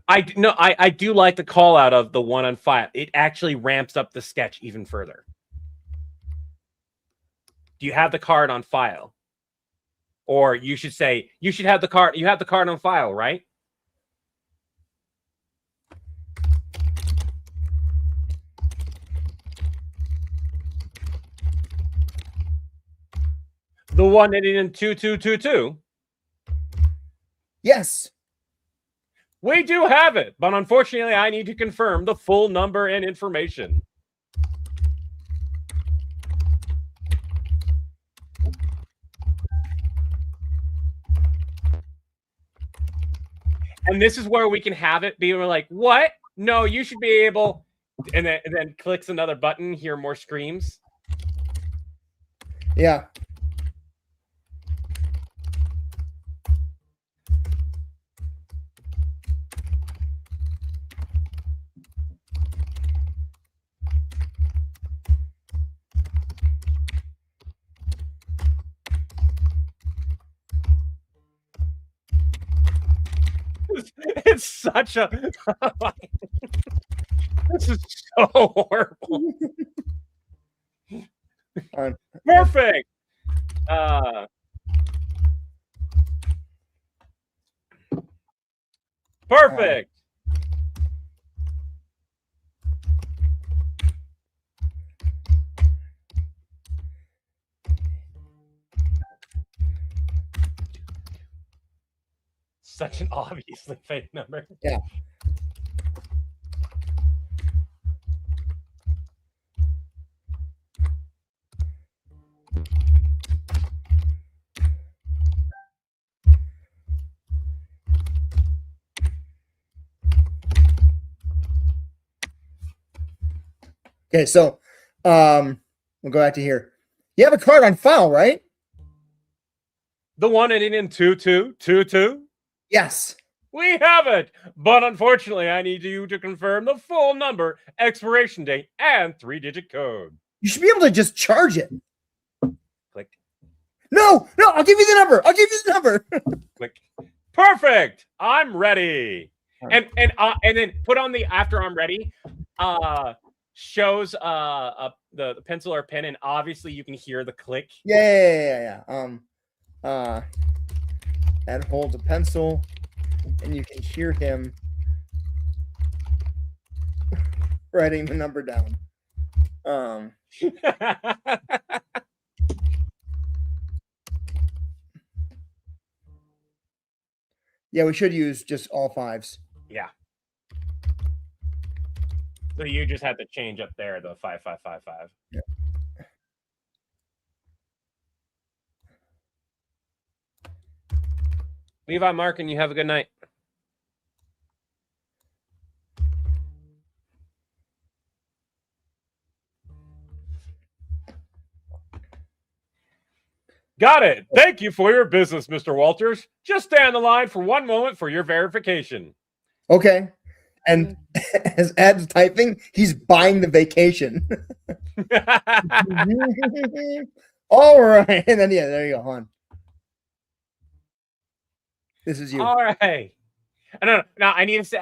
I do like the call out of the one on file. It actually ramps up the sketch even further. Do you have the card on file? Or you should say, you should have the card. You have the card on file, right? The one ending in 2222. yes. We do have it, but unfortunately, I need to confirm the full number and information. And this is where we can have it be like, what? No, you should be able, and then clicks another button, hear more screams. Yeah. It's such a this is so horrible. Perfect. Perfect. Such an obviously fake number. Yeah. Okay, so we'll go back to here. You have a card on file, right? The one ending in 2222? Yes. We have it, but unfortunately, I need you to confirm the full number, expiration date, and 3-digit code. You should be able to just charge it. Click. No, I'll give you the number. I'll give you the number. Click. Perfect. I'm ready. And then put on the after I'm ready. shows the pencil or pen, and obviously you can hear the click. Yeah. Ed holds a pencil, and you can hear him writing the number down. Yeah, we should use just all fives. Yeah. So you just have to change up there the 5555. Yeah. Levi, Mark, and you have a good night. Got it. Thank you for your business, Mr. Walters. Just stay on the line for one moment for your verification. Okay. And as Ed's typing, he's buying the vacation. All right. And then, yeah, there you go. Hold on. This is you. All right. No, I need to say,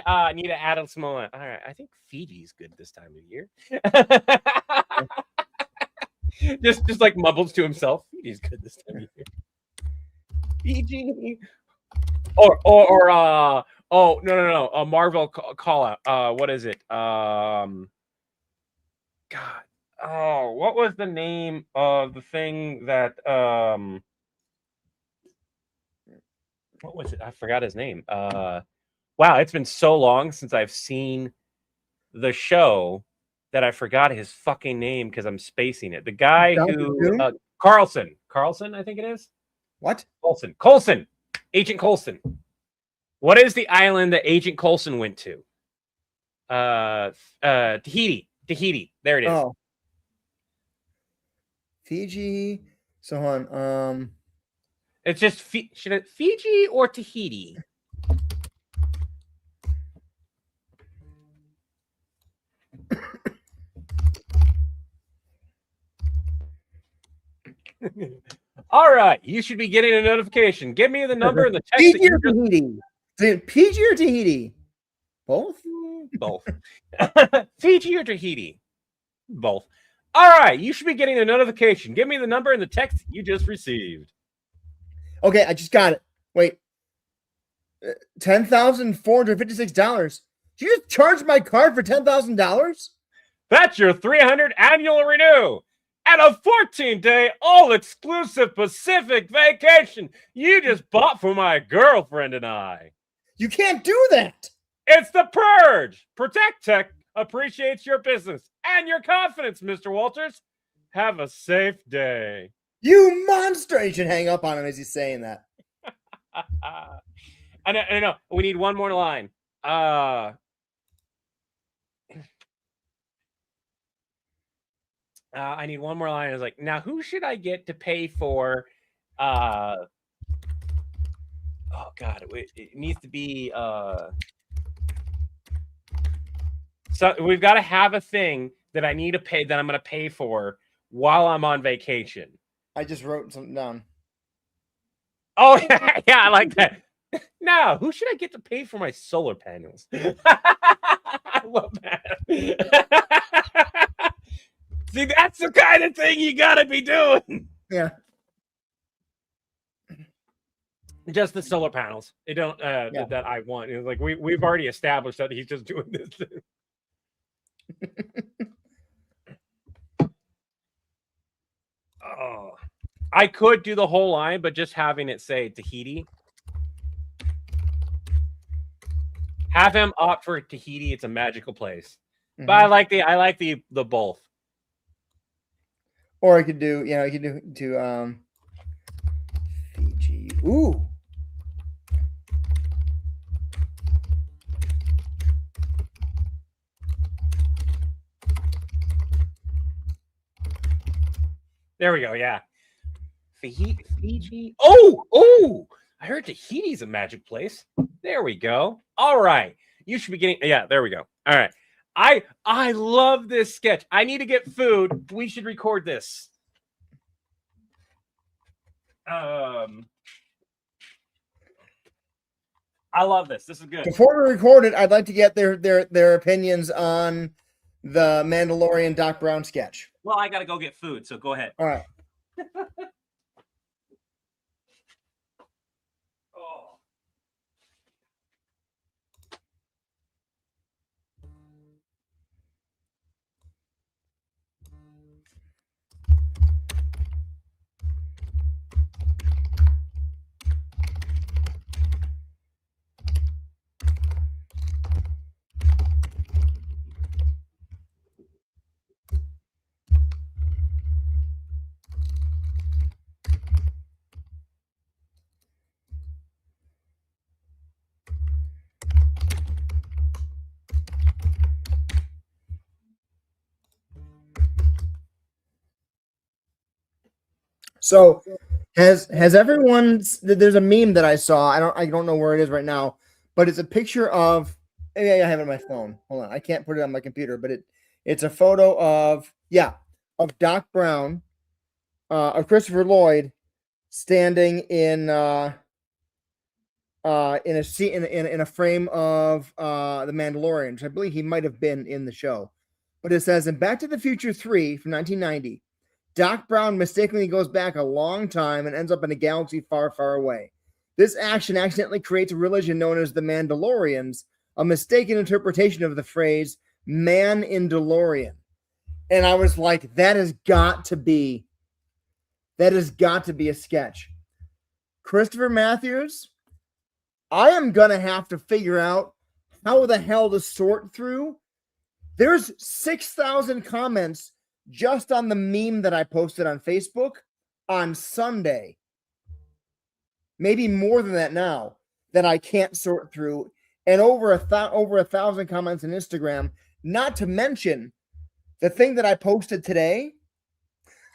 I need to add a small one. All right. I think Fiji's good this time of year. just like mumbles to himself. Fiji's good this time of year. Fiji. Oh, no. A Marvel call out. What is it? God. Oh, what was the name of the thing that what was it? I forgot his name. Wow, it's been so long since I've seen the show that I forgot his fucking name because I'm spacing it. The guy who Carlson, I think it is. What? Coulson. Agent Coulson. What is the island that Agent Coulson went to? Tahiti. There it is. Oh. Fiji. So hold on. It's just should it Fiji or Tahiti? All right, you should be getting a notification. Give me the number and the text. Fiji or Tahiti? Fiji or Tahiti? Both? Both. Fiji or Tahiti? Both. All right, you should be getting a notification. Give me the number and the text you just received. Okay, I just got it. Wait. $10,456. You just charged my card for $10,000? That's your 300 annual renew and a 14-day all-exclusive Pacific vacation you just bought for my girlfriend and I. You can't do that. It's the Purge. Protect Tech appreciates your business and your confidence, Mr. Walters. Have a safe day. You monster! You should hang up on him as he's saying that. I know. We need one more line. I need one more line. I was like, now who should I get to pay for? Oh God, it needs to be. So we've got to have a thing that I need to pay that I'm going to pay for while I'm on vacation. I just wrote something down. Oh yeah, I like that. Now, who should I get to pay for my solar panels? I love that. See, that's the kind of thing you gotta be doing. Yeah. Just the solar panels. They don't that I want. It's like we've already established that he's just doing this thing. Oh, I could do the whole line, but just having it say Tahiti. Have him opt for Tahiti. It's a magical place. Mm-hmm. But I like the both. Or I could do, Fiji. Ooh. There we go. Yeah. Fiji. Oh! I heard Tahiti's a magic place. There we go. All right. You should be getting. Yeah, there we go. All right. I love this sketch. I need to get food. We should record this. I love this. This is good. Before we record it, I'd like to get their opinions on the Mandalorian Doc Brown sketch. Well, I got to go get food, so go ahead. All right. Oh. So has everyone? There's a meme that I saw. I don't know where it is right now, but it's a picture of. Maybe I have it on my phone. Hold on, I can't put it on my computer, but it's a photo of Doc Brown, of Christopher Lloyd, standing in a seat in a frame of the Mandalorian, which I believe he might have been in the show. But it says in Back to the Future 3 from 1990. Doc Brown mistakenly goes back a long time and ends up in a galaxy far, far away. This action accidentally creates a religion known as the Mandalorians, a mistaken interpretation of the phrase "man in DeLorean." And I was like, that has got to be a sketch. Christopher Matthews, I am going to have to figure out how the hell to sort through. There's 6,000 comments just on the meme that I posted on Facebook on Sunday. Maybe more than that now that I can't sort through, and over 1,000 comments on Instagram. Not to mention the thing that I posted today.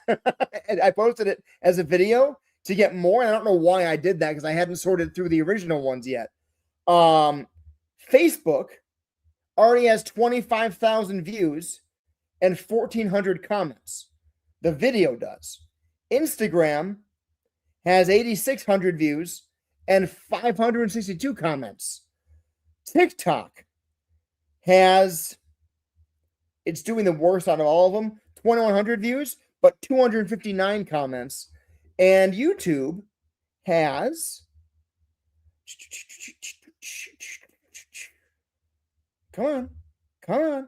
I posted it as a video to get more. I don't know why I did that because I hadn't sorted through the original ones yet. Facebook already has 25,000 views and 1,400 comments. The video does. Instagram has 8,600 views and 562 comments. TikTok it's doing the worst out of all of them, 2,100 views, but 259 comments. And YouTube has, come on,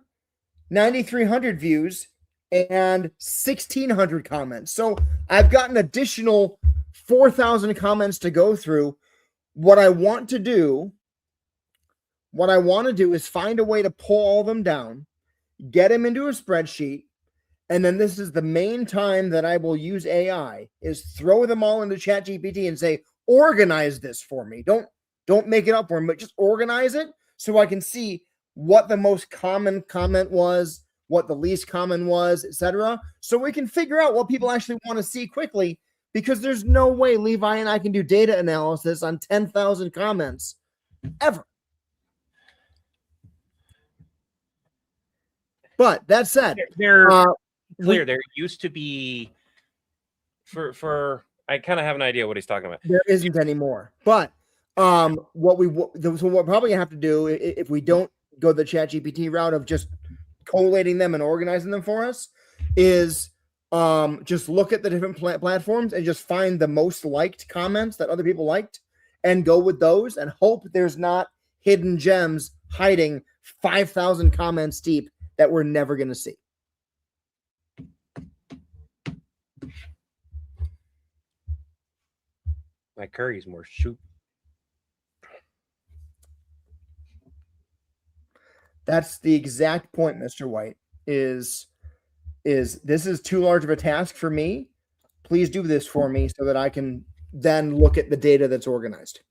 9,300 views and 1,600 comments. So I've got an additional 4,000 comments to go through. What I want to do is find a way to pull all of them down, get them into a spreadsheet, and then this is the main time that I will use AI, is throw them all into ChatGPT and say, organize this for me. Don't make it up for me, but just organize it so I can see what the most common comment was, what the least common was, etc. So we can figure out what people actually want to see quickly, because there's no way Levi and I can do data analysis on 10,000 comments ever. But that said, There used to be for I kind of have an idea what he's talking about. There isn't anymore. But what we're probably gonna have to do, if we don't go the ChatGPT route of just collating them and organizing them for us, is just look at the different platforms and just find the most liked comments that other people liked and go with those and hope there's not hidden gems hiding 5,000 comments deep that we're never going to see. My curry's more soup. That's the exact point, Mr. White, is this is too large of a task for me. Please do this for me so that I can then look at the data that's organized.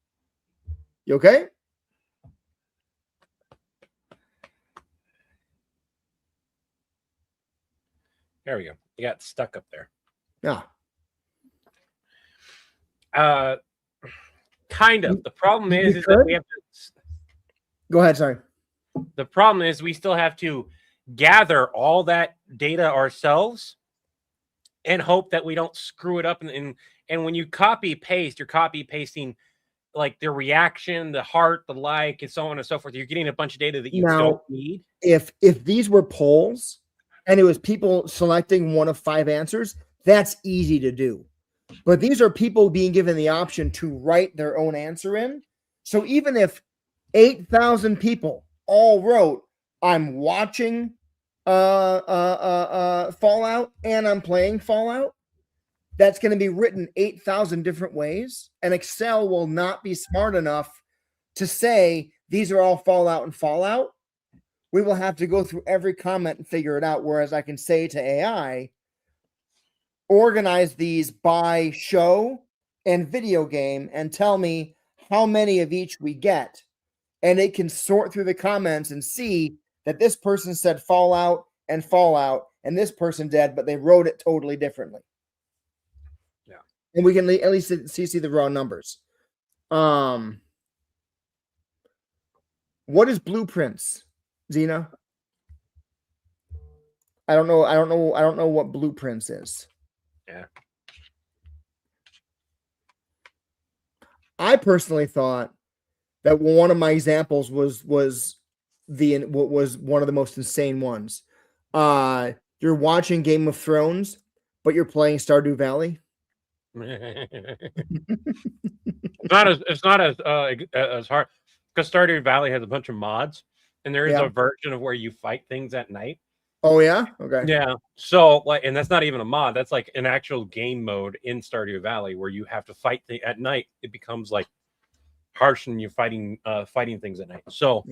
You okay? There we go. You got stuck up there. Yeah. Kind of. The problem is that we have to. Go ahead. Sorry. The problem is we still have to gather all that data ourselves and hope that we don't screw it up. And when you copy paste, you're copy pasting like the reaction, the heart, the like, and so on and so forth. You're getting a bunch of data that you Now, don't need. If these were polls and it was people selecting one of 5 answers, that's easy to do. But these are people being given the option to write their own answer in. So even if 8,000 people all wrote, I'm watching Fallout and I'm playing Fallout, that's going to be written 8,000 different ways. And Excel will not be smart enough to say these are all Fallout and Fallout. We will have to go through every comment and figure it out. Whereas I can say to AI, organize these by show and video game and tell me how many of each we get. And it can sort through the comments and see that this person said Fallout and Fallout and this person did, but they wrote it totally differently. Yeah. And we can at least see the raw numbers. What is Blueprints, Zena? I don't know what Blueprints is. Yeah. I personally thought that one of my examples was one of the most insane ones. You're watching Game of Thrones, but you're playing Stardew Valley. It's not as hard because Stardew Valley has a bunch of mods, and there is a version of where you fight things at night. Oh yeah, okay. Yeah. So like, and that's not even a mod. That's like an actual game mode in Stardew Valley where you have to fight at night. It becomes like harsh, and you're fighting things at night. So,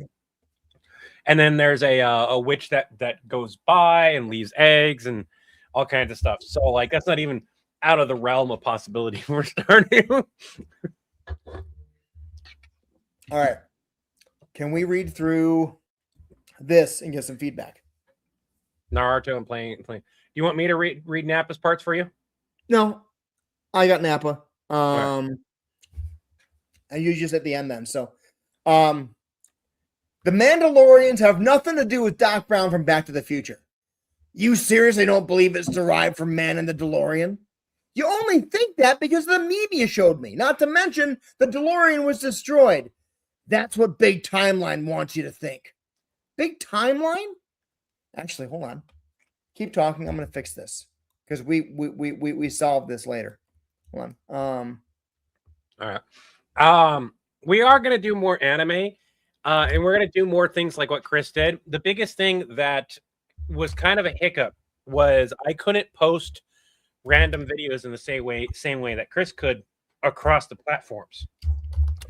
and then there's a witch that goes by and leaves eggs and all kinds of stuff. So like, that's not even out of the realm of possibility for Stardew. All right. Can we read through this and get some feedback? Naruto and playing. Do you want me to read Nappa's parts for you? No, I got Nappa. Right. I use just at the end then. So, the Mandalorians have nothing to do with Doc Brown from Back to the Future. You seriously don't believe it's derived from Man in the DeLorean? You only think that because the meme you showed me. Not to mention the DeLorean was destroyed. That's what Big Timeline wants you to think. Big Timeline? Actually, hold on. Keep talking. I'm going to fix this because we solved this later. Hold on. All right. We are going to do more anime, and we're going to do more things like what Chris did. The biggest thing that was kind of a hiccup was I couldn't post random videos in the same way that Chris could across the platforms.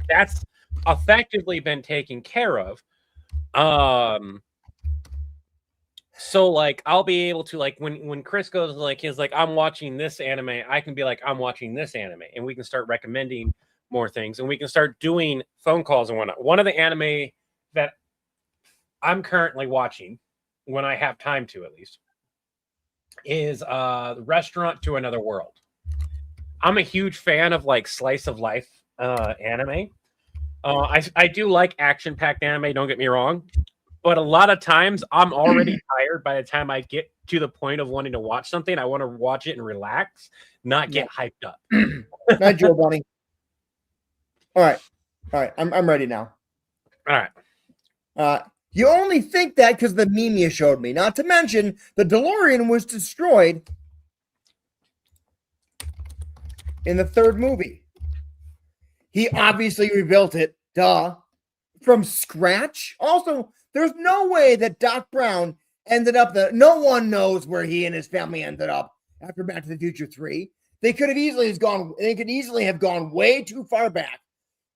That's effectively been taken care of. So like I'll be able to like when Chris goes like he's like I'm watching this anime, I can be like I'm watching this anime, and we can start recommending more things, and we can start doing phone calls and whatnot. One of the anime that I'm currently watching, when I have time to at least, is the Restaurant to Another World. I'm a huge fan of like slice of life anime. I do like action-packed anime, don't get me wrong. But a lot of times I'm already tired by the time I get to the point of wanting to watch something. I want to watch it and relax, not get hyped up. Not Joe Bunny. All right. I'm ready now. All right. You only think that because the meme you showed me. Not to mention the DeLorean was destroyed in the 3rd movie. He obviously rebuilt it, from scratch. Also, there's no way that Doc Brown ended up no one knows where he and his family ended up after Back to the Future 3. They could easily have gone way too far back.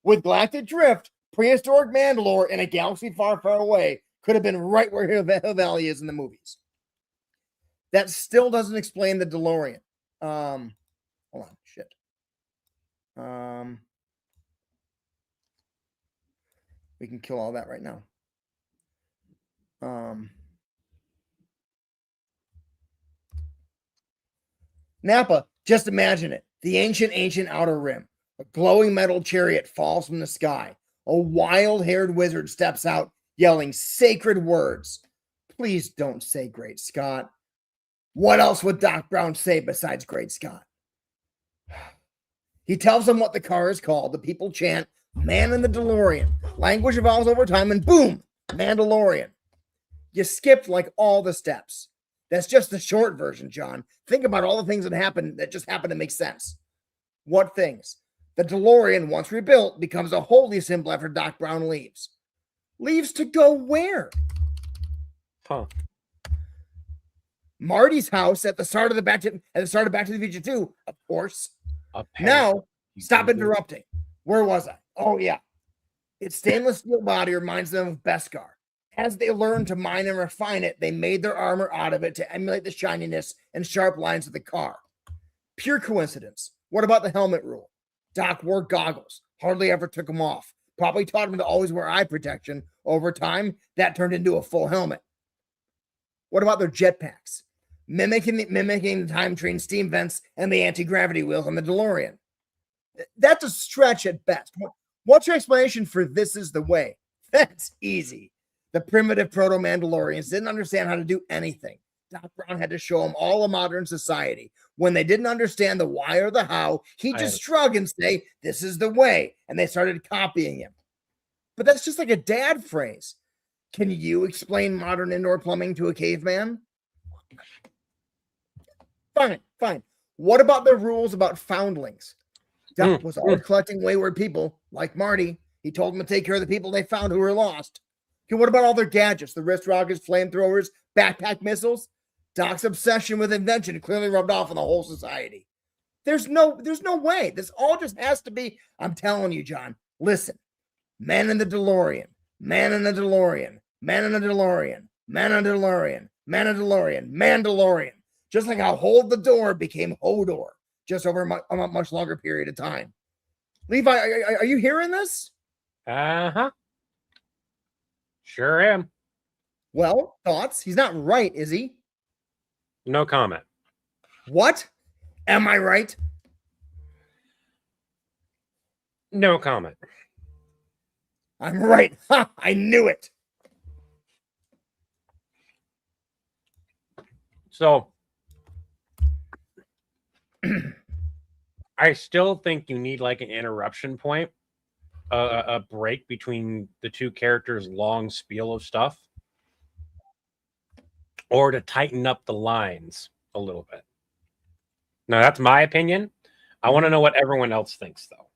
With Galactic Drift, prehistoric Mandalore, and a galaxy far, far away could have been right where Hill Valley is in the movies. That still doesn't explain the DeLorean. Hold on, shit. We can kill all that right now. Nappa, just imagine it. The ancient outer rim. A glowing metal chariot falls from the sky. A wild-haired wizard steps out, yelling sacred words. Please don't say Great Scott. What else would Doc Brown say besides Great Scott? He tells them what the car is called. The people chant, Man in the DeLorean. Language evolves over time, and boom, Mandalorian. You skipped like all the steps. That's just the short version, John. Think about all the things that happened that just happened to make sense. What things? The DeLorean, once rebuilt, becomes a holy symbol after Doc Brown leaves. Leaves to go where? Huh. Marty's house at the start of Back to the Future 2, of course. Now, stop interrupting. Where was I? Oh, yeah. Its stainless steel body reminds them of Beskar. As they learned to mine and refine it, they made their armor out of it to emulate the shininess and sharp lines of the car. Pure coincidence. What about the helmet rule? Doc wore goggles, hardly ever took them off. Probably taught him to always wear eye protection. Over time, that turned into a full helmet. What about their jetpacks? Mimicking the time train steam vents and the anti-gravity wheels on the DeLorean. That's a stretch at best. What's your explanation for this is the way? That's easy. The primitive proto-Mandalorians didn't understand how to do anything. Doc Brown had to show them all of modern society. When they didn't understand the why or the how, he'd just shrug and say, this is the way. And they started copying him. But that's just like a dad phrase. Can you explain modern indoor plumbing to a caveman? Fine. What about the rules about foundlings? Doc was always collecting wayward people like Marty. He told them to take care of the people they found who were lost. Okay, what about all their gadgets? The wrist rockets, flamethrowers, backpack missiles? Doc's obsession with invention clearly rubbed off on the whole society. There's no way. This all just has to be. I'm telling you, John. Listen. Man in the DeLorean. Man in the DeLorean. Man in the DeLorean. Man in the DeLorean. Man in the DeLorean. Mandalorian. Just like how Hold the Door became Hodor, just over a much longer period of time. Levi, are you hearing this? Uh-huh. Sure am. Well, thoughts? He's not right, is he? No comment. What? Am I right? No comment. I'm right. Ha! I knew it. So, I still think you need like an interruption point, a break between the two characters' long spiel of stuff, or to tighten up the lines a little bit. Now, that's my opinion. I want to know what everyone else thinks, though.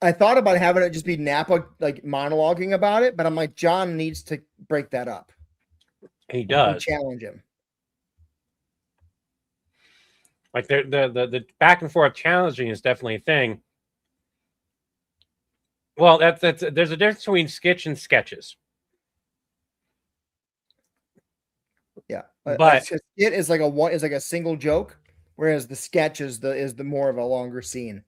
I thought about having it just be Nappa like monologuing about it, but I'm like, John needs to break that up. He does. Challenge him. Like the back and forth challenging is definitely a thing. Well, that's there's a difference between sketch and sketches. Yeah, but it is like a single joke, whereas the sketch is the more of a longer scene.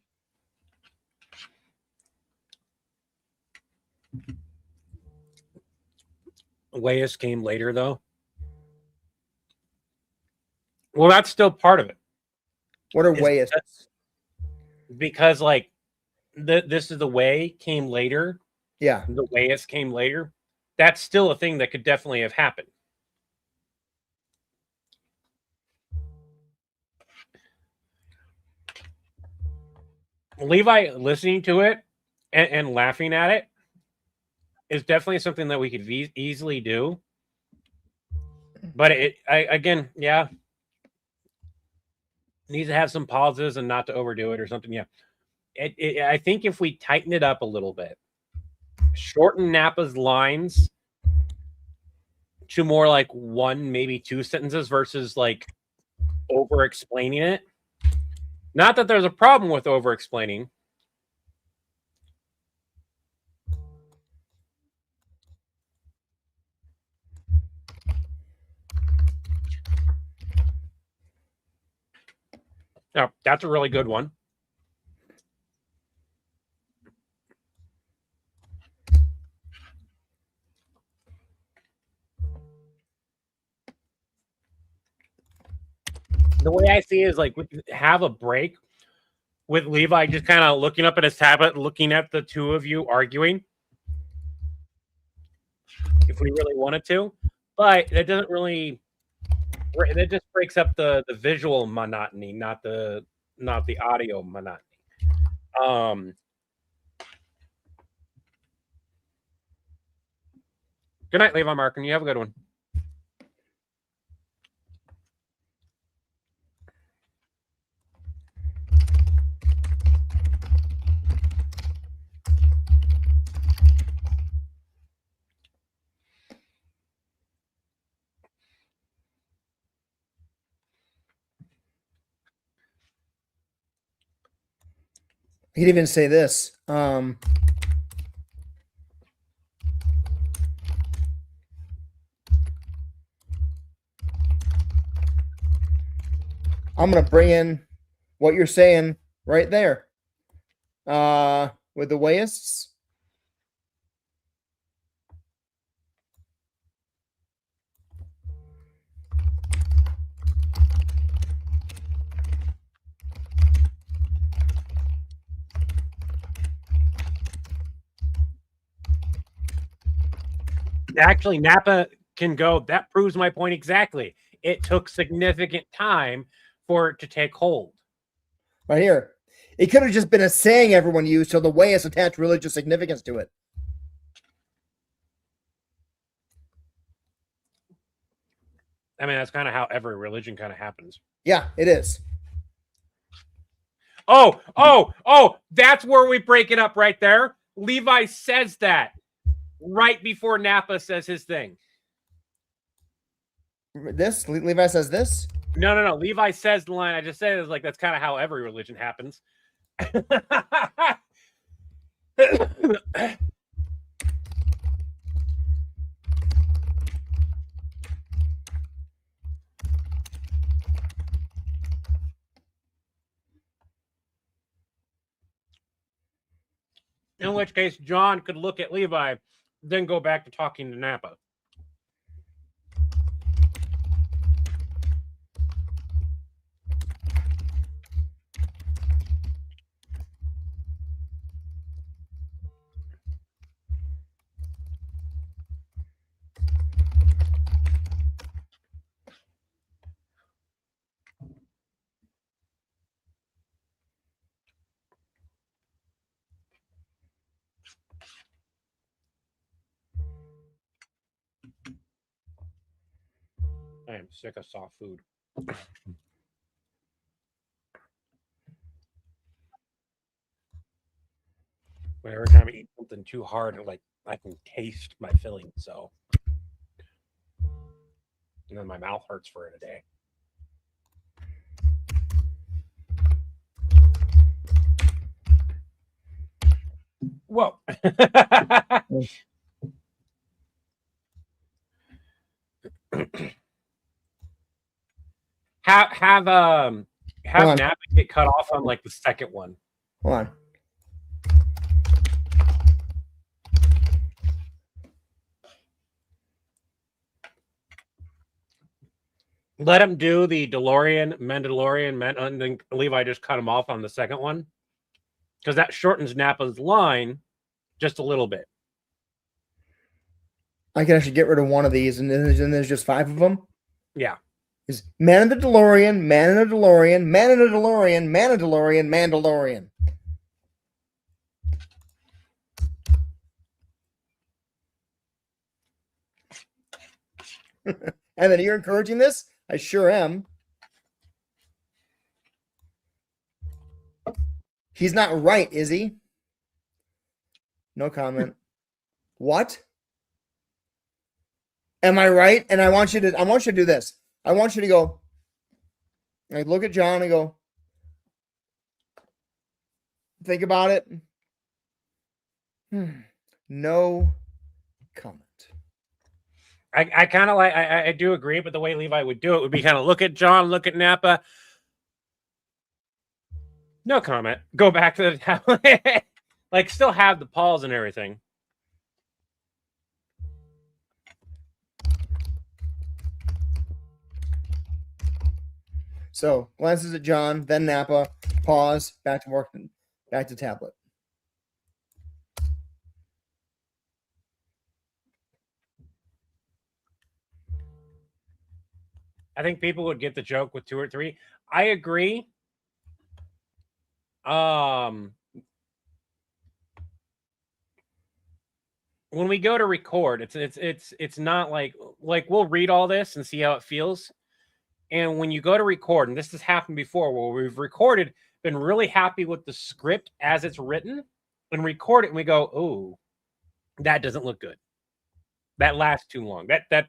Wayus came later, though. Well, that's still part of it. What are Wayus? Because like this is the way came later. Yeah, the Wayus came later. That's still a thing that could definitely have happened. Levi listening to it and laughing at it is definitely something that we could easily do. But again, yeah, needs to have some pauses and not to overdo it or something. Yeah, I think if we tighten it up a little bit, shorten Nappa's lines to more like one, maybe two sentences versus like over explaining it. Not that there's a problem with over explaining. Now, that's a really good one. The way I see it is like we have a break with Levi just kind of looking up at his tablet, looking at the two of you arguing. If we really wanted to, but it doesn't really. It just breaks up the visual monotony, not the not the audio monotony. Good night, Levi Markin. You have a good one. He'd even say this. I'm going to bring in what you're saying right there. With the weights. Actually, Napa can go. That proves my point exactly. It took significant time for it to take hold. Right here. It could have just been a saying everyone used, so the way it's attached religious significance to it. I mean, that's kind of how every religion kind of happens. Yeah, it is. Oh, that's where we break it up right there. Levi says that right before Napa says his thing. This? Levi says this? No. Levi says the line I just said is like, that's kind of how every religion happens. In which case, John could look at Levi, then go back to talking to Napa. I am sick of soft food. But every time I eat something too hard, like I can taste my filling. So, and then my mouth hurts for it a day. Whoa. have Napa get cut off on like the second one. Hold on. Let him do the Mandalorian, and then Levi just cut him off on the second one. Because that shortens Napa's line just a little bit. I can actually get rid of one of these, and then there's just 5 of them. Yeah. Is man in the DeLorean, man in a DeLorean, man in a DeLorean, man in a DeLorean, Mandalorian. And then you're encouraging this? I sure am. He's not right, is he? No comment. What? Am I right? And I want you to do this. I want you to go. I look at John and go. Think about it. No comment. I kind of like, I do agree, but the way Levi would do it would be kind of look at John, look at Napa. No comment. Go back to the tablet. Like, still have the pause and everything. So glances at John, then Napa, pause, back to work, back to tablet. I think people would get the joke with 2 or 3. I agree. when we go to record, it's not like we'll read all this and see how it feels. And when you go to record, and this has happened before where we've recorded, been really happy with the script as it's written, and record it and we go, oh, that doesn't look good. That lasts too long.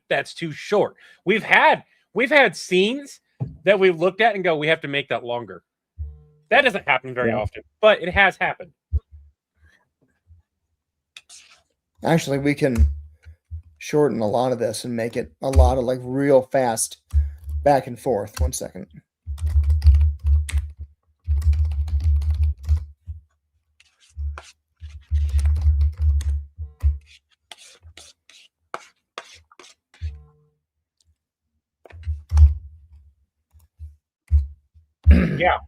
That's too short. We've had scenes that we've looked at and go, we have to make that longer. That doesn't happen very often, but it has happened. Actually, we can shorten a lot of this and make it a lot of like real fast back and forth. 1 second. Yeah.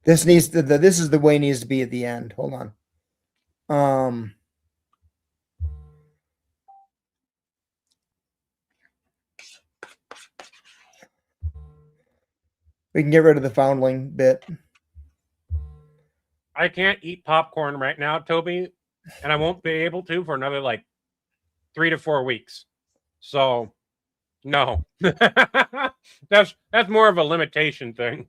This needs to, this is the way it needs to be at the end. Hold on. We can get rid of the foundling bit. I can't eat popcorn right now, Toby, and I won't be able to for another like 3 to 4 weeks. So, no. that's more of a limitation thing.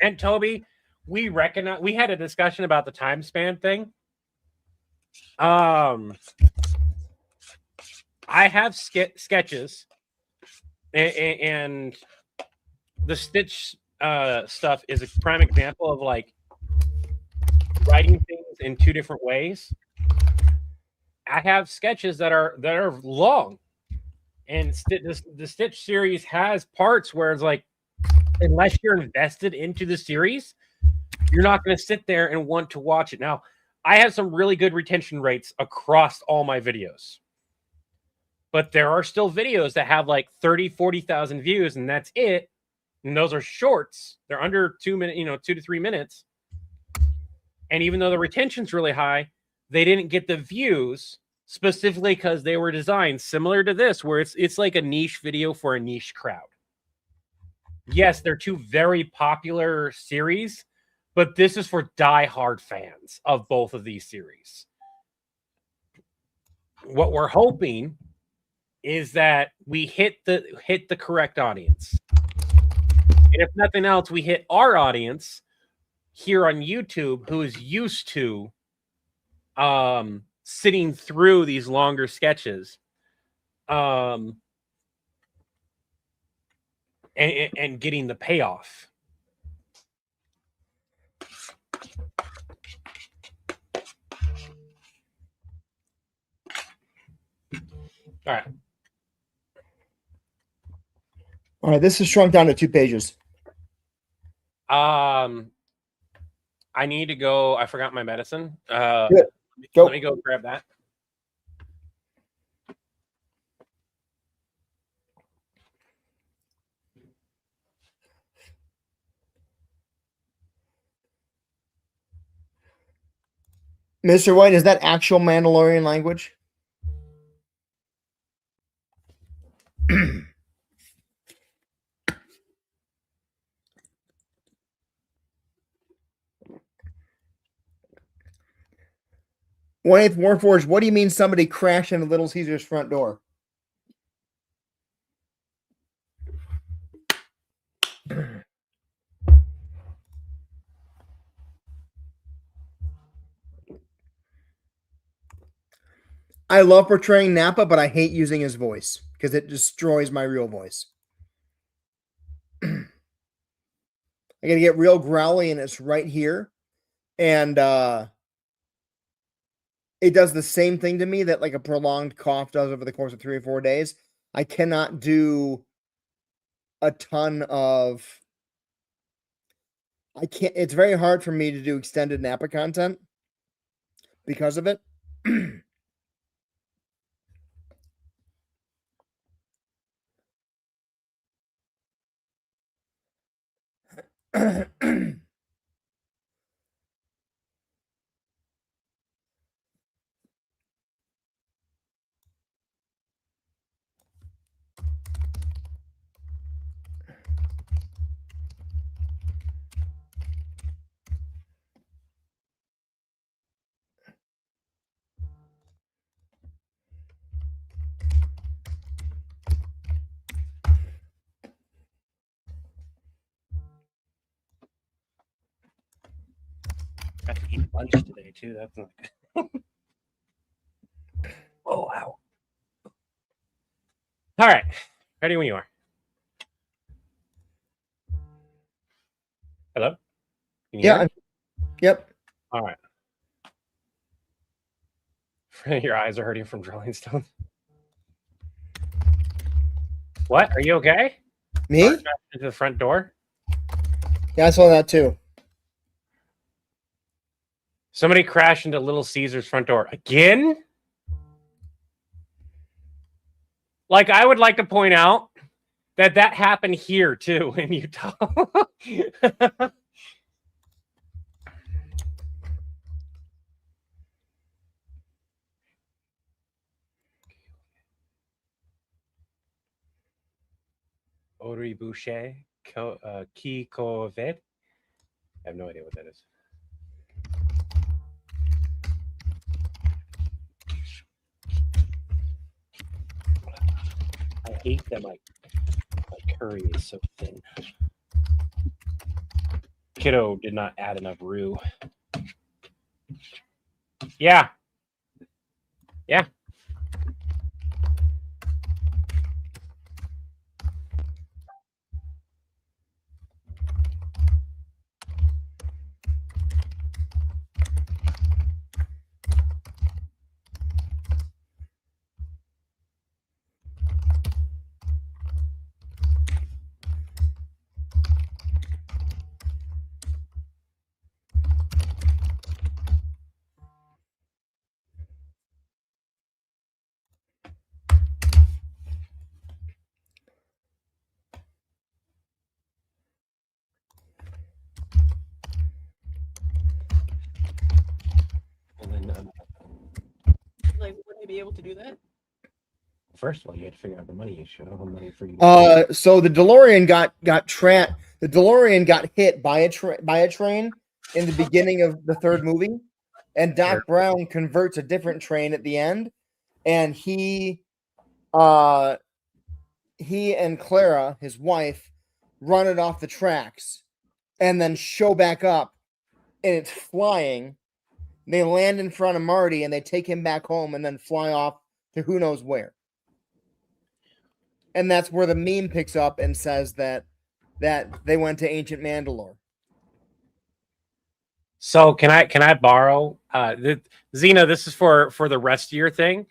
And Toby, we had a discussion about the time span thing. I have sketches, and the Stitch stuff is a prime example of like writing things in 2 different ways. I have sketches that are long, and the Stitch series has parts where it's like, unless you're invested into the series, you're not going to sit there and want to watch it. Now, I have some really good retention rates across all my videos, but there are still videos that have like 30, 40,000 views, and that's it. And those are shorts. They're under 2 minutes, 2 to 3 minutes. And even though the retention's really high, they didn't get the views specifically because they were designed similar to this, where it's like a niche video for a niche crowd. Yes, they're 2 very popular series, but this is for die-hard fans of both of these series. What we're hoping is that we hit the correct audience. And if nothing else, we hit our audience here on YouTube who is used to sitting through these longer sketches. And getting the payoff. All right. All right, this is shrunk down to 2 pages. I need to go. I forgot my medicine. Go. Let me go grab that. Mr. White, is that actual Mandalorian language? One-eighth Warforged, what do you mean somebody crashed into Little Caesar's front door? I love portraying Nappa, but I hate using his voice because it destroys my real voice. I got to get real growly, and it's right here. And it does the same thing to me that like a prolonged cough does over the course of 3 or 4 days. I cannot do a ton of... It's very hard for me to do extended Nappa content because of it. lunch today too. That's not good. Oh wow. All right. Ready when you are. Hello? Can you hear Yeah. me? Yep. All right. Your eyes are hurting from drawing stones. What? Are you okay? Me? Into the front door? Yeah, I saw that too. Somebody crashed into Little Caesar's front door again? Like, I would like to point out that happened here too in Utah. Audrey Boucher, Qui Covet. I have no idea what that is. I hate that my curry is so thin. Kiddo did not add enough roux. Yeah. Yeah. And then, Like, would I be able to do that? first of all, you had to figure out the money issue. I don't have money for you. So the DeLorean the DeLorean got hit by a train in the beginning of the third movie, and Doc Brown converts a different train at the end, and he and Clara, his wife, run it off the tracks, and then show back up, and it's flying. They land in front of Marty, and they take him back home, and then fly off to who knows where. And that's where the meme picks up and says that they went to ancient Mandalore. So can I borrow Xena, this is for the rest of your thing.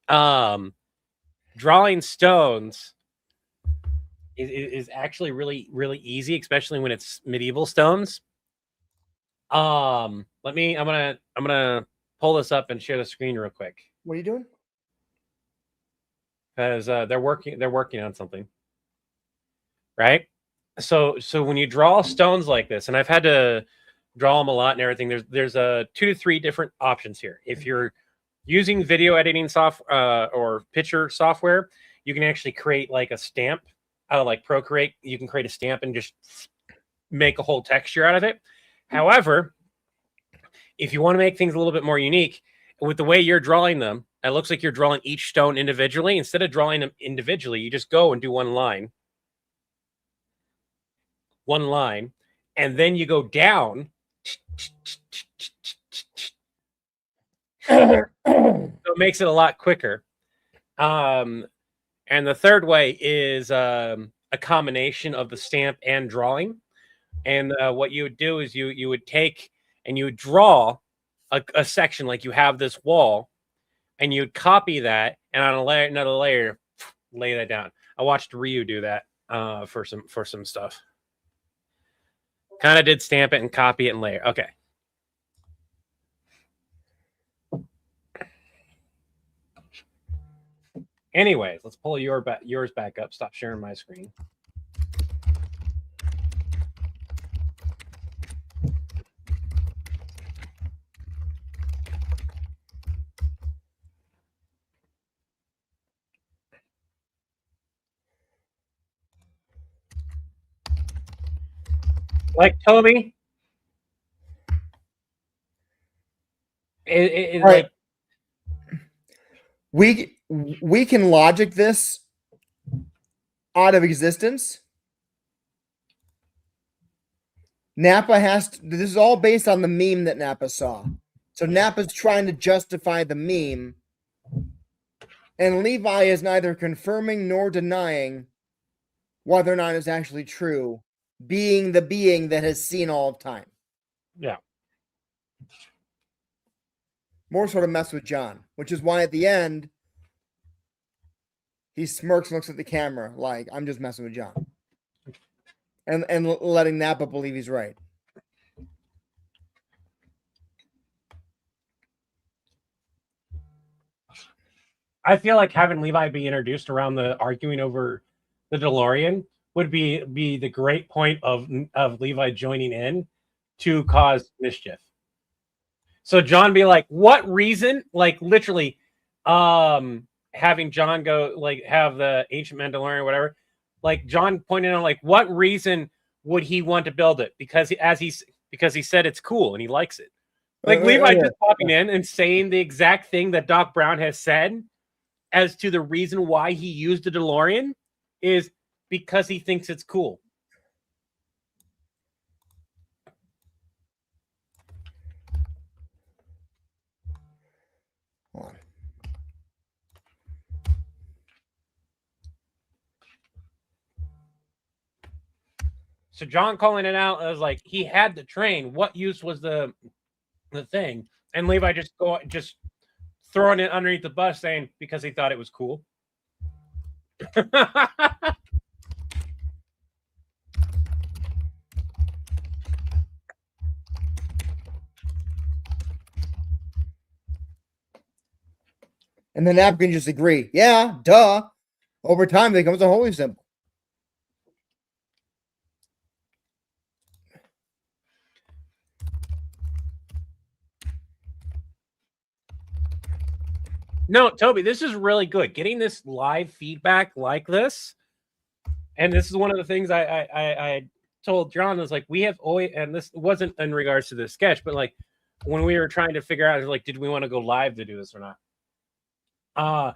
Drawing stones is actually really, really easy, especially when it's medieval stones. I'm gonna pull this up and share the screen real quick. What are you doing? Because they're working on something, right? So when you draw stones like this, and I've had to draw them a lot and everything, there's 2 to 3 different options here. If you're using video editing software or picture software, you can actually create like a stamp out of like Procreate. You can create a stamp and just make a whole texture out of it. However, if you want to make things a little bit more unique, with the way you're drawing them, it looks like you're drawing each stone individually. Instead of drawing them individually, you just go and do one line, and then you go down. So it makes it a lot quicker. And the third way is a combination of the stamp and drawing. And what you would do is you would take and you would draw a section like you have this wall, and you'd copy that, and on another layer, lay that down. I watched Ryu do that for some stuff. Kind of did stamp it and copy it and layer. Okay. Anyways, let's pull yours back up. Stop sharing my screen. Like Toby, it Right. like We can logic this out of existence. Nappa this is all based on the meme that Nappa saw. So Nappa's trying to justify the meme. And Levi is neither confirming nor denying whether or not it's actually true, being the being that has seen all of time. Yeah. More sort of mess with John, which is why at the end, he smirks and looks at the camera like, I'm just messing with John. And letting Nappa believe he's right. I feel like having Levi be introduced around the arguing over the DeLorean would be the great point of Levi joining in to cause mischief. So John be like, what reason? Like literally, having John go like have the ancient man DeLorean or whatever. Like John pointed out, like, what reason would he want to build it? Because he said it's cool and he likes it. Like Levi just popping in and saying the exact thing that Doc Brown has said as to the reason why he used the DeLorean is because he thinks it's cool. Hold on. So John calling it out as like he had the train. What use was the thing? And Levi just throwing it underneath the bus, saying because he thought it was cool. And the napkin just agree. Yeah, duh. Over time, it becomes a holy symbol. No, Toby, this is really good. Getting this live feedback like this, and this is one of the things I told John was like, we have always, and this wasn't in regards to the sketch, but like when we were trying to figure out, like, did we want to go live to do this or not?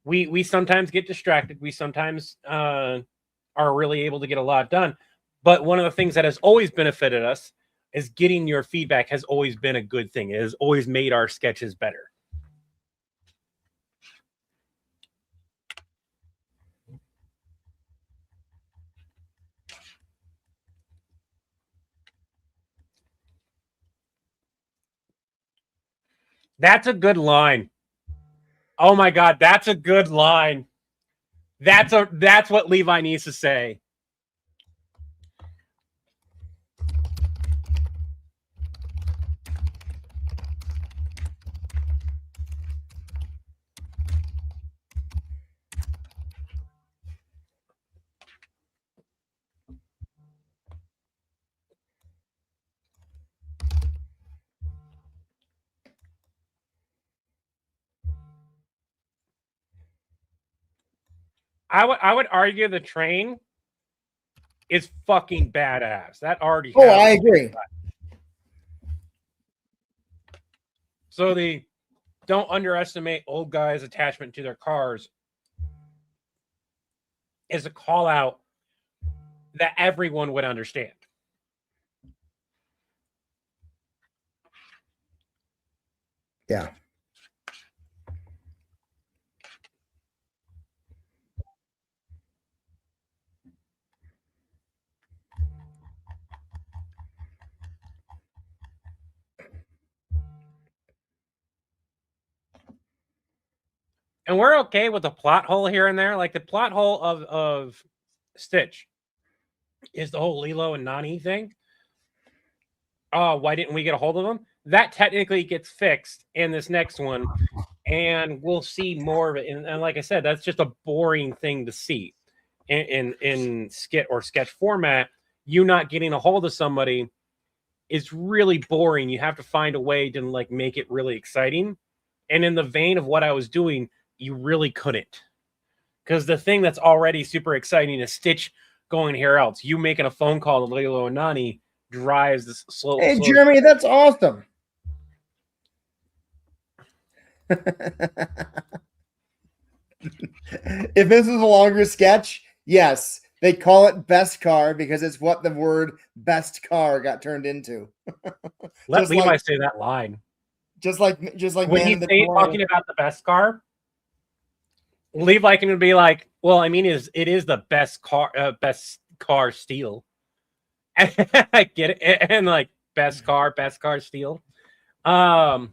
We sometimes get distracted. We sometimes are really able to get a lot done. But one of the things that has always benefited us is getting your feedback has always been a good thing. It has always made our sketches better. That's a good line. Oh my God, that's a good line. That's what Levi needs to say. I would argue the train is fucking badass. That already. Oh, I agree. So the don't underestimate old guys' attachment to their cars is a call out that everyone would understand. Yeah. And we're okay with the plot hole here and there. Like the plot hole of Stitch is the whole Lilo and Nani thing. Oh, why didn't we get a hold of them? That technically gets fixed in this next one, and we'll see more of it. And like I said, that's just a boring thing to see in skit or sketch format. You not getting a hold of somebody is really boring. You have to find a way to like make it really exciting. And in the vein of what I was doing, you really couldn't. Because the thing that's already super exciting is Stitch going here else. You making a phone call to Lilo and Nani drives this slow. Hey, Jeremy, that's awesome. If this is a longer sketch, yes, They call it best car because it's what the word best car got turned into. Let Just Levi like- say that line. Just like When Man he's in the Toronto. talking about the best car, Levi can be like, "Well, I mean, it is the best car steal." I get it, and like best car steal. Do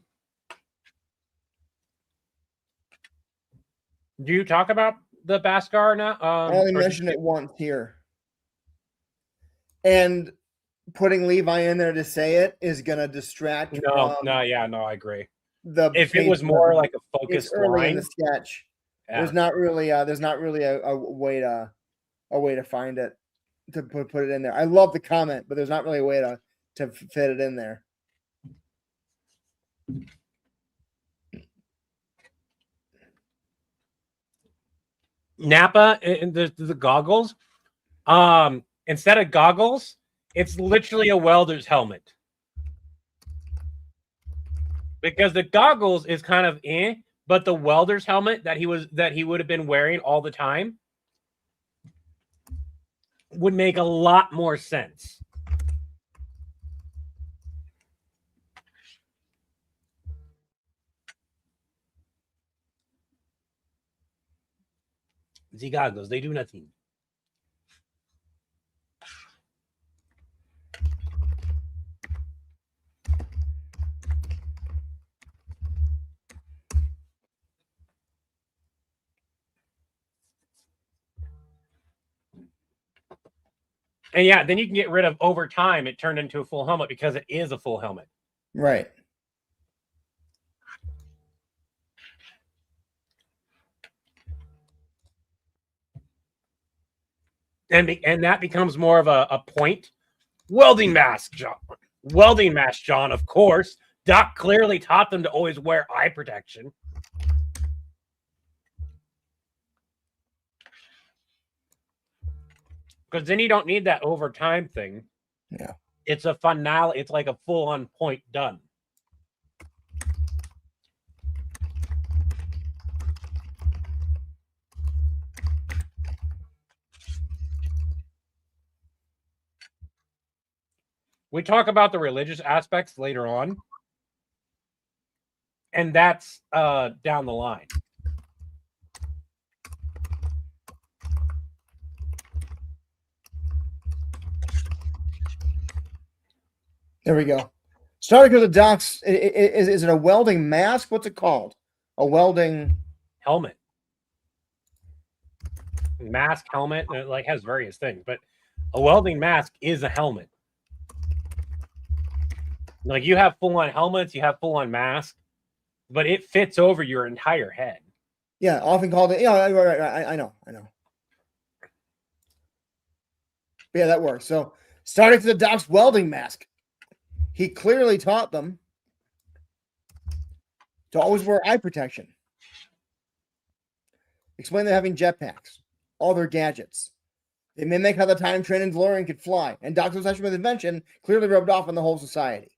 you talk about the best car now? I only mentioned it once here. And putting Levi in there to say it is going to distract No, from I agree. the If it was pace more of- like a it's focused early in line, the sketch. yeah. There's not really a way to find it to put it in there. I love the comment, but there's not really a way to fit it in there. Napa and the goggles. Instead of goggles, it's literally a welder's helmet. Because the goggles is kind of but the welder's helmet that he would have been wearing all the time would make a lot more sense. The goggles, they do nothing. And yeah, then you can get rid of over time. It turned into a full helmet because it is a full helmet. Right. And that becomes more of a point. Welding mask, John. Welding mask, John, of course. Doc clearly taught them to always wear eye protection. Because then you don't need that overtime thing. Yeah. It's a finale. It's like a full-on point done. We talk about the religious aspects later on. And that's down the line. There we go. Starting with the docs, is it a welding mask? What's it called? A welding helmet. Mask, helmet, it like has various things, but a welding mask is a helmet. Like you have full-on helmets, you have full-on masks, but it fits over your entire head. Yeah, often called it. Yeah, right. I know. But yeah, that works. So, starting to the doc's welding mask. He clearly taught them to always wear eye protection. Explain they're having jetpacks, all their gadgets. They mimic how the time train and DeLorean could fly, and Doc's obsession with invention clearly rubbed off on the whole society.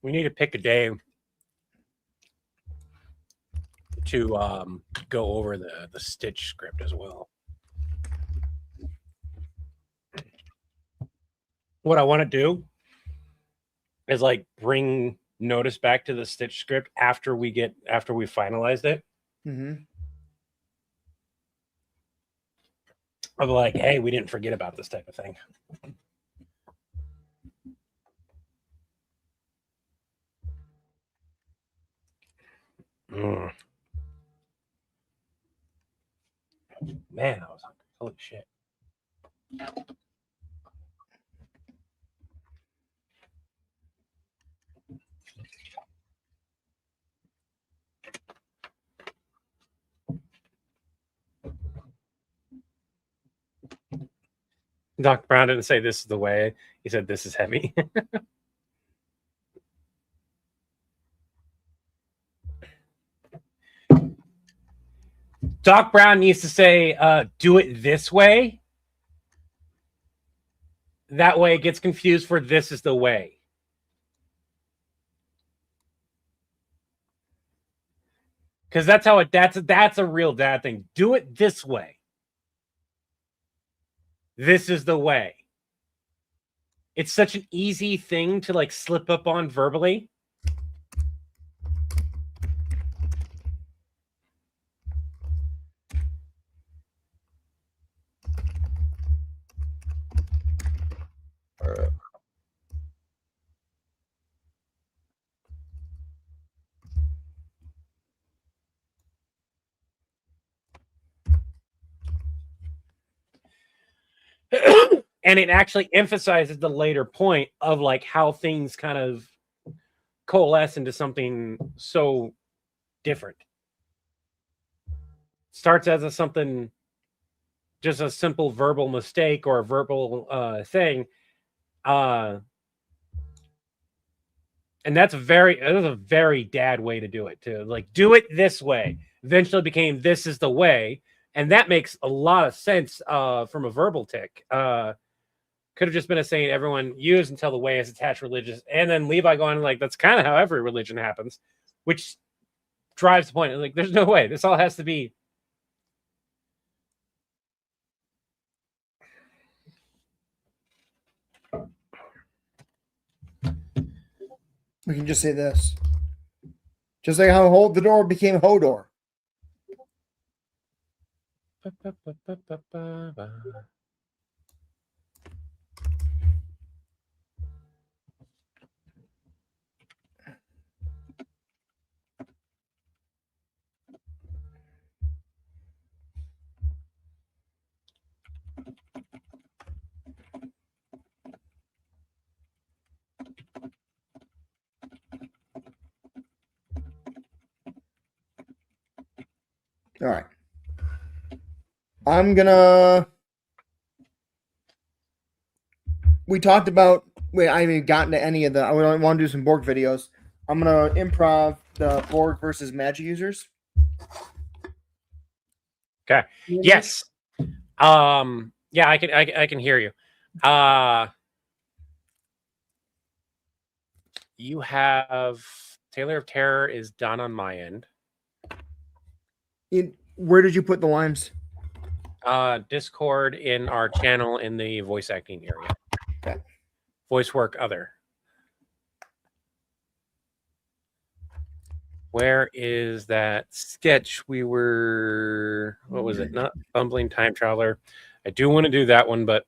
We need to pick a day to go over the Stitch script as well. What I want to do is like bring notice back to the Stitch script after we finalized it. Mm-hmm. Of like, hey, we didn't forget about this type of thing. Man, I was hungry. Holy shit. Dr. Brown didn't say this is the way. He said this is heavy. Doc Brown needs to say, do it this way. That way it gets confused for this is the way. Because that's how that's a real dad thing. Do it this way. This is the way. It's such an easy thing to like slip up on verbally. And it actually emphasizes the later point of like how things kind of coalesce into something so different. Starts as a something, just a simple verbal mistake or a verbal thing. And that's a very dad way to do it, to like do it this way. Eventually became this is the way. And that makes a lot of sense from a verbal tick. Could have just been a saying everyone use until the way is attached religious. And then Levi going like, that's kind of how every religion happens, which drives the point. Like, there's no way. This all has to be. We can just say this. Just like how hold the door became Hodor. All right. We talked about, I haven't even gotten to any of the, I want to do some Borg videos. I'm going to improv the Borg versus magic users. Okay. Yes. Yeah, I can hear you. You have Taylor of Terror is done on my end. Where did you put the lines? Discord in our channel in the voice acting area. Okay. Voice work other. Where is that sketch we were? What was it? Not Bumbling Time Traveler. I do want to do that one, but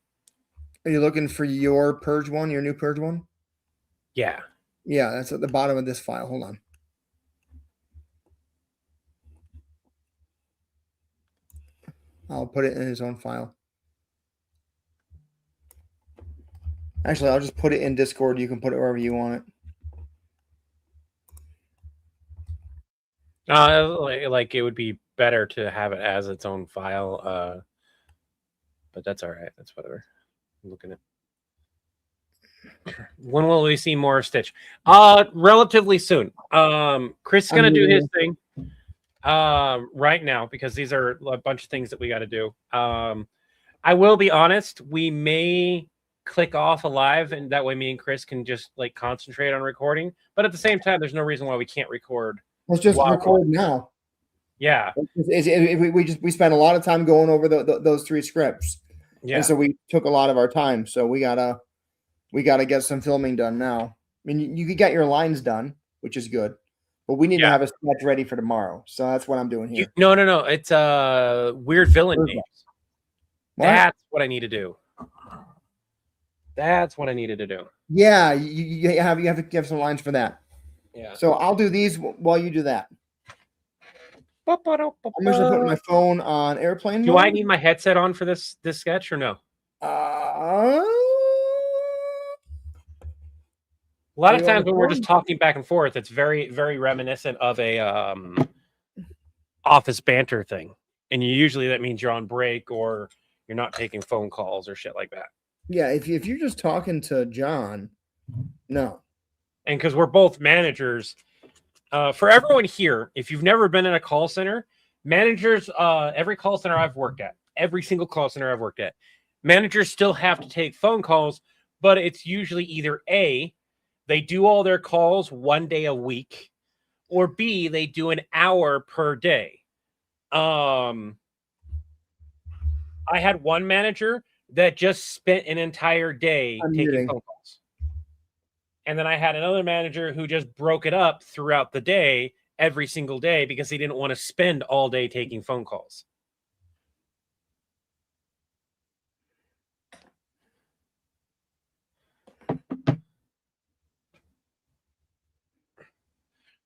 are you looking for your purge one, your new purge one? Yeah. Yeah, that's at the bottom of this file. Hold on. I'll put it in his own file. Actually, I'll just put it in Discord. You can put it wherever you want it. Like it would be better to have it as its own file. But that's all right. That's whatever. I'm looking at. When will we see more of Stitch? Relatively soon. Chris is gonna do his thing right now because these are a bunch of things that we got to do. I will be honest, we may click off a live, and that way me and Chris can just like concentrate on recording. But at the same time, there's no reason why we can't record. Let's just record now. Yeah, we spent a lot of time going over those three scripts. Yeah, and so we took a lot of our time. So we gotta get some filming done now. I mean, you could get your lines done, which is good, but we need to have a sketch ready for tomorrow. So that's what I'm doing here. No. It's weird villain names. What? That's what I need to do. That's what I needed to do. Yeah, you have to give some lines for that. Yeah. So I'll do these while you do that. I'm just gonna put my phone on airplane Do mode. I need my headset on for this sketch or no? A lot of times when we're just talking back and forth, it's very, very reminiscent of a office banter thing. And usually that means you're on break or you're not taking phone calls or shit like that. Yeah, if you're just talking to John, no. And because we're both managers, for everyone here, if you've never been in a call center, Managers, every call center I've worked at, every single call center I've worked at, managers still have to take phone calls, but it's usually either A, they do all their calls 1 day a week, or B, they do an hour per day. I had one manager that just spent an entire day taking phone calls. And then I had another manager who just broke it up throughout the day, every single day, because he didn't want to spend all day taking phone calls.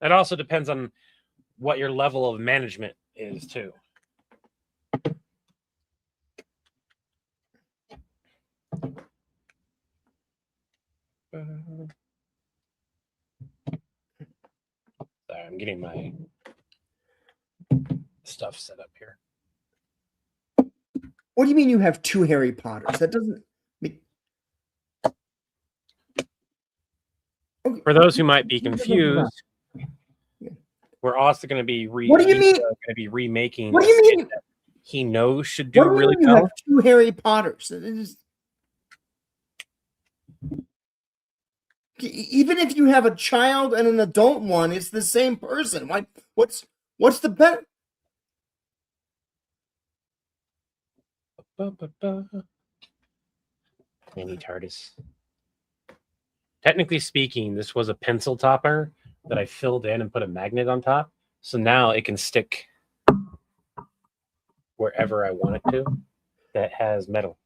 That also depends on what your level of management is, too. Sorry, I'm getting my stuff set up here. What do you mean you have 2 Harry Potters? That doesn't make... Okay. For those who might be confused, we're also going to be What do you mean? Going to be remaking. What do you mean? He knows should do What do you really mean well. you have 2 Harry Potters? It is... Even if you have a child and an adult one, it's the same person. Why? What's the bet? Mini TARDIS. Technically speaking, this was a pencil topper that I filled in and put a magnet on top. So now it can stick wherever I want it to. That has metal.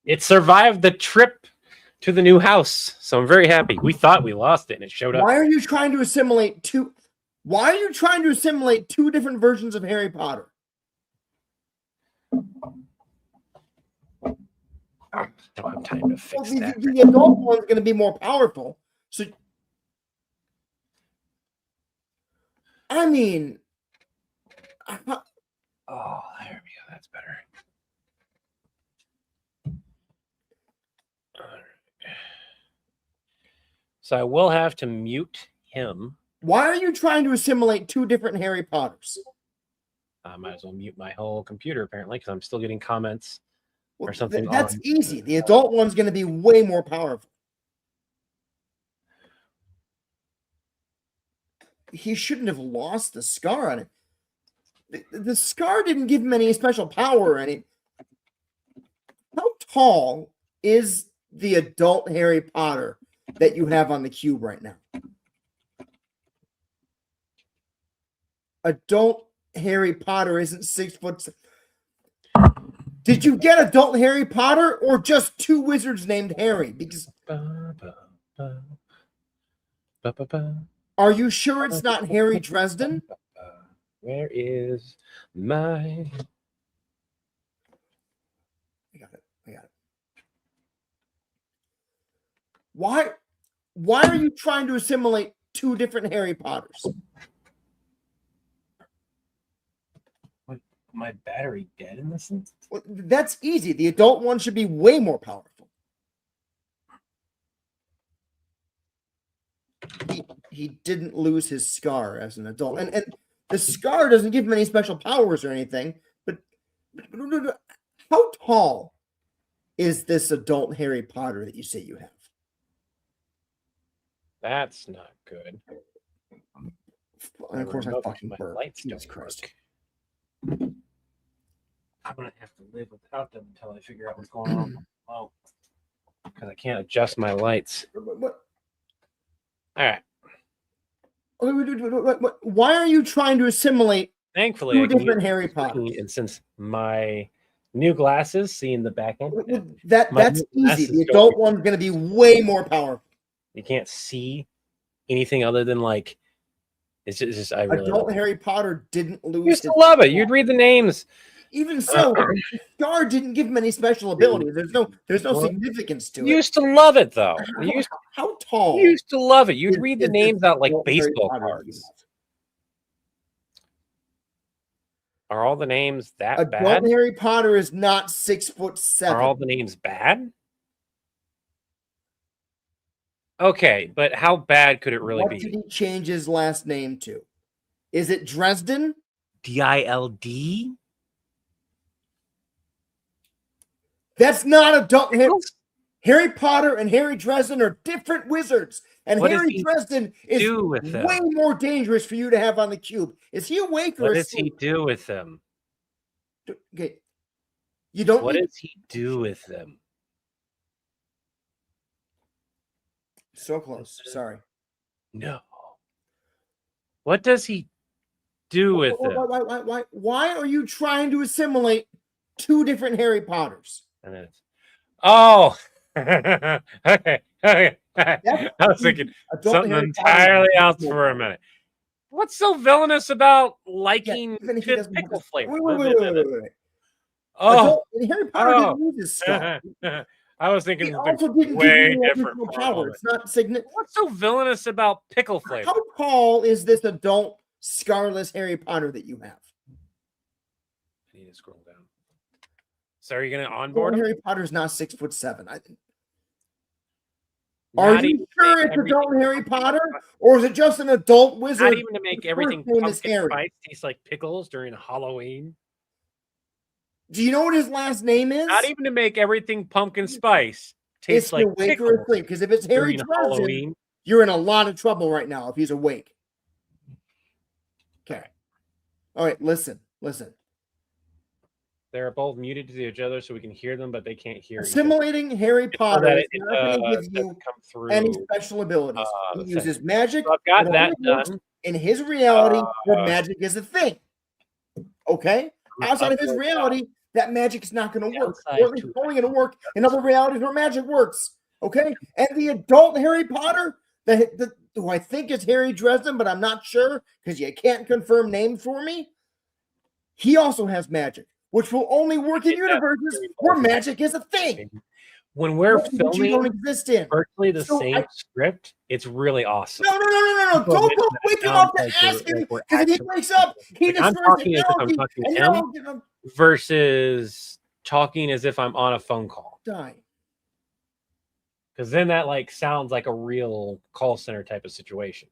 It survived the trip to the new house. So I'm very happy. We thought we lost it and it showed up. Why are you trying to assimilate 2? Why are you trying to assimilate 2 different versions of Harry Potter? I don't have time to fix that. The adult one's going to be more powerful. So, I mean, Oh, there we go. That's better. All right. So I will have to mute him. why are you trying to assimilate 2 different Harry Potters? I might as well mute my whole computer, apparently, because I'm still getting comments Well, or something. that's easy. The adult one's going to be way more powerful. He shouldn't have lost the scar on it. The scar didn't give him any special power or anything. How tall is the adult Harry Potter that you have on the cube right now? Adult Harry Potter isn't 6 foot. Did you get adult Harry Potter or just 2 wizards named Harry? Because are you sure it's not Harry Dresden? Where is my... I got it. Why are you trying to assimilate 2 different Harry Potters? My battery dead in this instance? Well, that's easy. The adult one should be way more powerful. He didn't lose his scar as an adult. And the scar doesn't give him any special powers or anything. But how tall is this adult Harry Potter that you say you have? That's not good. And of course, I fucking my burped. lights Jesus don't Christ. work. I'm gonna have to live without them until I figure out what's going on. Oh, because I can't adjust my lights. What? All right. Why are you trying to assimilate Thankfully, 2 I can different use Harry the screen, Potters? and since my new glasses see in the back end, That's easy. The adult one's going to be way more powerful. you can't see anything other than like it's just I really Adult Harry Potter didn't lose. used to love it. You'd read the names. Even so, the scar didn't give him any special ability. There's no significance to it. Used to love it though. How tall? You used to love it. You'd is- read the is names this out like adult Harry baseball Potter cards. Are all the names that Adult bad? Harry Potter is not 6'7". Are all the names bad? Okay, but how bad could it really What be? did he change his last name to? Is it Dresden? D-I-L-D? That's not adult. Harry Potter and Harry Dresden are different wizards. And What does Harry he Dresden is do with them? way more dangerous for you to have on the cube. Is he awake or What does he asleep? do with them? Okay. You don't What need- does he do with them? So close. Sorry. No. What does he do with them? Why are you trying to assimilate two different Harry Potters? And then it's, oh, okay. I was thinking Adult something Harry entirely Potter- else for a minute. What's so villainous about liking even if he doesn't have pickle the- flavor? Wait. Oh, Harry Potter didn't lose his skull. I was thinking He something also didn't give way you different additional for a power. moment. It's not significant. What's so villainous about pickle flavor? How tall is this adult scarless Harry Potter that you have? I need to scroll down. So are you going to onboard him? Harry Potter's not 7'7". Are Not you even to sure make it's everything- adult Harry Potter, or is it just an adult wizard? Not even to make whose everything first name is pumpkin Harry? spice taste like pickles during Halloween. Do you know what his last name is? Not even to make everything pumpkin spice It's taste like awake or pickles asleep. Because if it's Harry during Dresden, Halloween. you're in a lot of trouble right now if he's awake. Okay. All right, listen. They're both muted to each other so we can hear them, but they can't hear each other. Assimilating Harry Potter that is not going to give doesn't you come through. any special abilities. He the uses thing. magic. So I've got and that only works done. in his reality where magic is a thing. Okay? I'm Outside of his uploading reality, that magic is not going to work. Downside Or at least to it's only going to work in other realities where magic works. Okay? And the adult Harry Potter, who I think is Harry Dresden, but I'm not sure because you can't confirm names for me, he also has magic, which will only work in Yeah, universes very where possible. magic is a thing. When we're Which you don't filming exist in. virtually the So same script, it's really awesome. No. People Don't mention go that wake it him up sounds to like ask we're- him like we're because if he actually- wakes up, he Like, I'm destroys talking as if I'm technology talking and to you're him. all gonna Versus talking as if I'm on a phone call. die. Because then that like sounds like a real call center type of situation.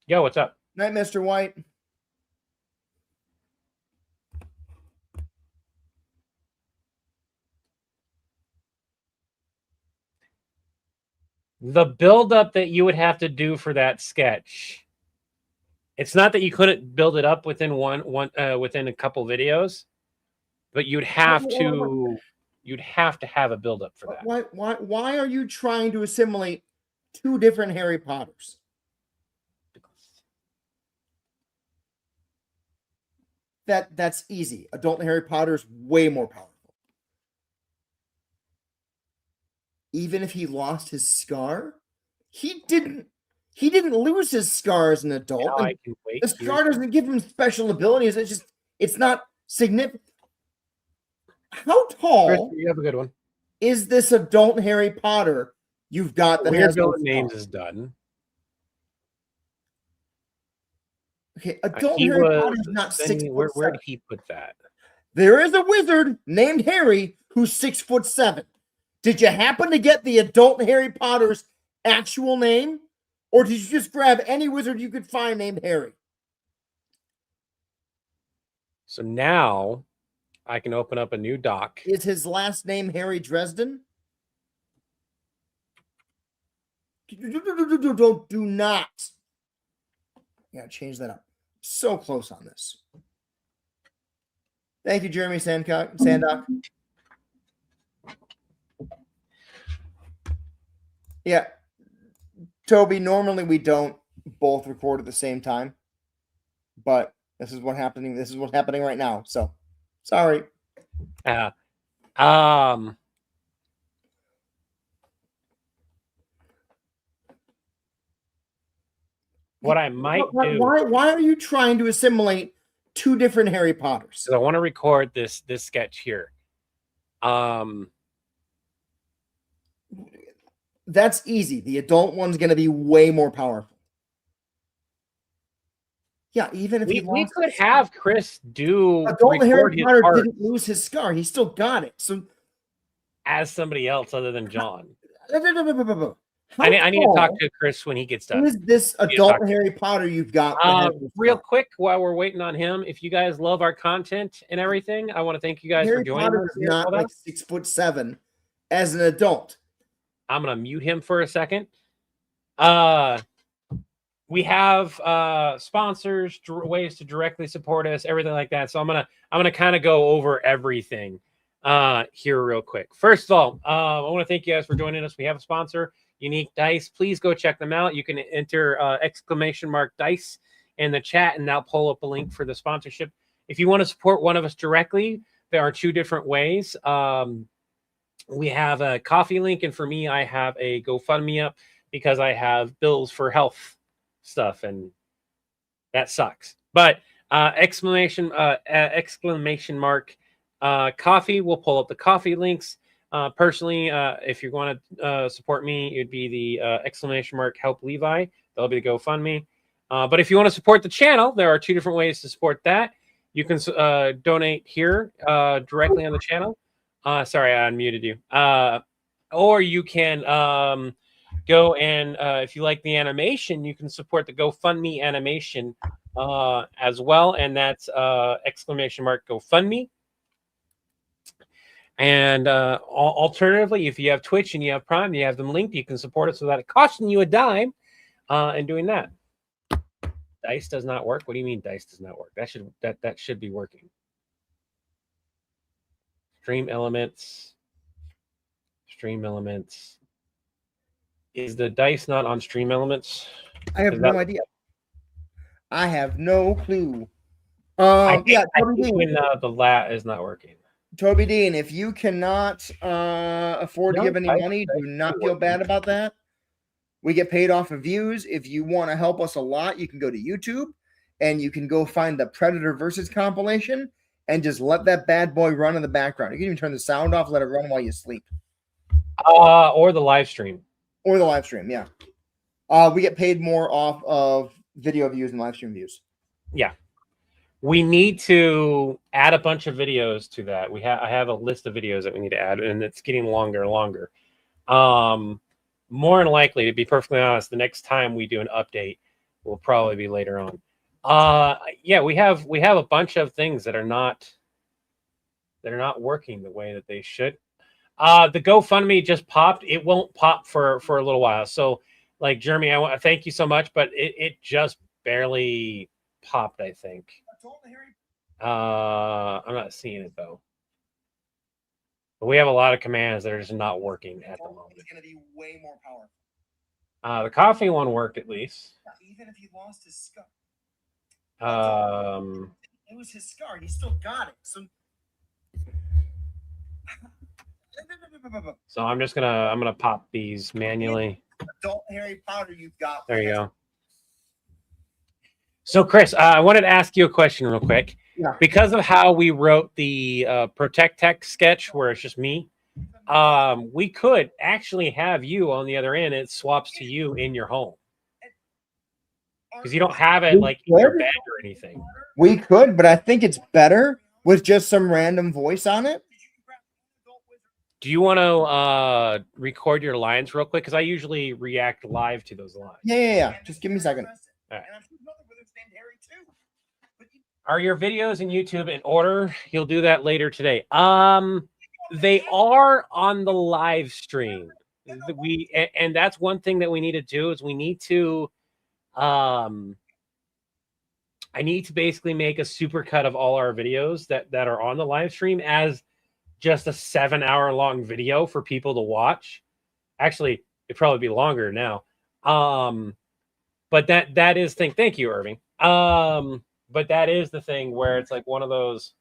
Yo, what's up? Night, Mr. White. The buildup that you would have to do for that sketch. It's not that you couldn't build it up within within a couple videos, but you'd have to have a buildup for that. Why are you trying to assimilate two different Harry Potters? That's easy. Adult Harry Potter's way more powerful. Even if he lost his scar, he didn't lose his scar as an adult. Now and I can wait. the scar doesn't give him special abilities. It's not significant. How Chris, tall you have a good one. is this adult Harry Potter you've got that Weird has no villain names scar? is done. Okay, adult He Harry Potter was is not sending- 6'7". where did he put that? There is a wizard named Harry who's 6'7". Did you happen to get the adult Harry Potter's actual name? Or did you just grab any wizard you could find named Harry? So now I can open up a new doc. Is his last name Harry Dresden? Do not. Yeah, change that up. So close on this. Thank you, Jeremy Sandock. Yeah. Toby, normally we don't both record at the same time, but this is what's happening right now. So sorry. What I might do, Why are you trying to assimilate two different Harry Potters? so I want to record this sketch here. That's easy. The adult one's going to be way more powerful. Yeah, even if We lost could his have Chris do adult Harry record his Potter part didn't lose his scar. He still got it. So as somebody else other than John. How I need to talk tall to Chris when he gets Who done. is this adult Harry Potter you've got? that has this Real stuff? quick, while we're waiting on him, if you guys love our content and everything, I want to thank you guys for Harry joining Potter us is here. not Hold on. like 6'7" as an adult. I'm gonna mute him for a second. We have sponsors, ways to directly support us, everything like that. So I'm gonna kind of go over everything here real quick. First of all, I want to thank you guys for joining us. We have a sponsor, Unique Dice. Please go check them out. You can enter !dice in the chat, and that'll pull up a link for the sponsorship. If you want to support one of us directly, there are two different ways. We have a coffee link, and for me, I have a GoFundMe up because I have bills for health stuff, and that sucks. But exclamation mark coffee, will pull up the coffee links. Personally, if you want to support me, it'd be the exclamation mark help Levi. That'll be the GoFundMe. But if you want to support the channel, there are two different ways to support that. You can donate here directly on the channel. Sorry, I unmuted you. Or you can go and if you like the animation, you can support the GoFundMe animation as well, and that's exclamation mark GoFundMe. And alternatively, if you have Twitch and you have Prime, you have them linked, you can support us without it costing you a dime in doing that. Dice does not work. What do you mean dice does not work? That should be working. Stream elements. Stream elements. Is the dice not on stream elements? I have no idea. I have no clue. I think Toby Dean. when the lat is not working. Toby Dean, if you cannot afford to give any money, do not feel bad about that. We get paid off of views. If you want to help us a lot, you can go to YouTube and you can go find the Predator versus compilation and just let that bad boy run in the background. You can even turn the sound off, let it run while you sleep. Or the live stream. Or the live stream, yeah. We get paid more off of video views and live stream views. Yeah. We need to add a bunch of videos to that. I have a list of videos that we need to add, and it's getting longer and longer. More than likely, to be perfectly honest, the next time we do an update will probably be later on. Yeah, we have a bunch of things that are not working the way that they should. The GoFundMe just popped. It won't pop for a little while. So, like Jeremy, I want to thank you so much, but it just barely popped, I think. I'm not seeing it though. But we have a lot of commands that are just not working at the moment. It's going to be way more powerful. The coffee one worked at least. Even if he lost his scar. It was his scar. He still got it. So I'm gonna pop these manually. Adult Harry Potter you've got. There you go. So Chris, I wanted to ask you a question real quick. Yeah. Because of how we wrote the Protect Tech sketch where it's just me, we could actually have you on the other end. It swaps to you in your home. Because you don't have it like in your bed or anything. We could, but I think it's better with just some random voice on it. Do you want to record your lines real quick? Because I usually react live to those lines. Yeah. Just give me a second. All right. Are your videos in YouTube in order? You'll do that later today. They are on the live stream. And that's one thing that we need to do is we need to I need to basically make a supercut of all our videos that are on the live stream as just a 7-hour-long video for people to watch. Actually, it'd probably be longer now. But that is thing. Thank you, Irving. But that is the thing where it's like one of those.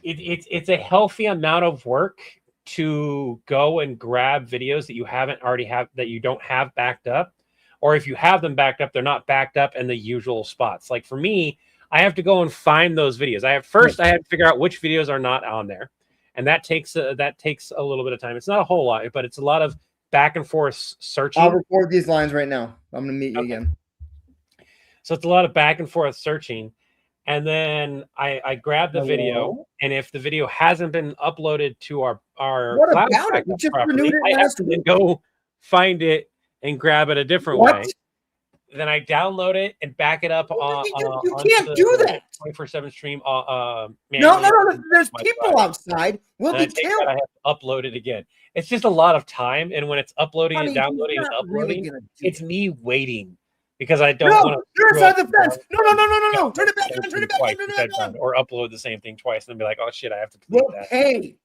It's a healthy amount of work to go and grab videos that you don't have backed up, or if you have them backed up, they're not backed up in the usual spots. Like for me, I have to go and find those videos. I have to figure out which videos are not on there, and that takes a little bit of time. It's not a whole lot, but it's a lot of back and forth searching. I'll record these lines right now. I'm going to meet you again. So it's a lot of back and forth searching. And then I grab the video, and if the video hasn't been uploaded to our what cloud about it? We just renewed it I have last to week. go find it and grab it a different What? way. Then I download it and back it up on. You can't do that. 24/7 stream. No. Manually There's my people drive. outside. We'll And I be take killed. that, I have to upload it again. It's just a lot of time, and when it's uploading Honey, and downloading he's and not really uploading, gonna do it's it. me waiting because I don't No, want to. you're inside the fence. No. Turn it back on. Turn it back twice, on. Turn which it I've back on. done, or upload the same thing twice, and then be like, "Oh shit, I have to delete that." Okay.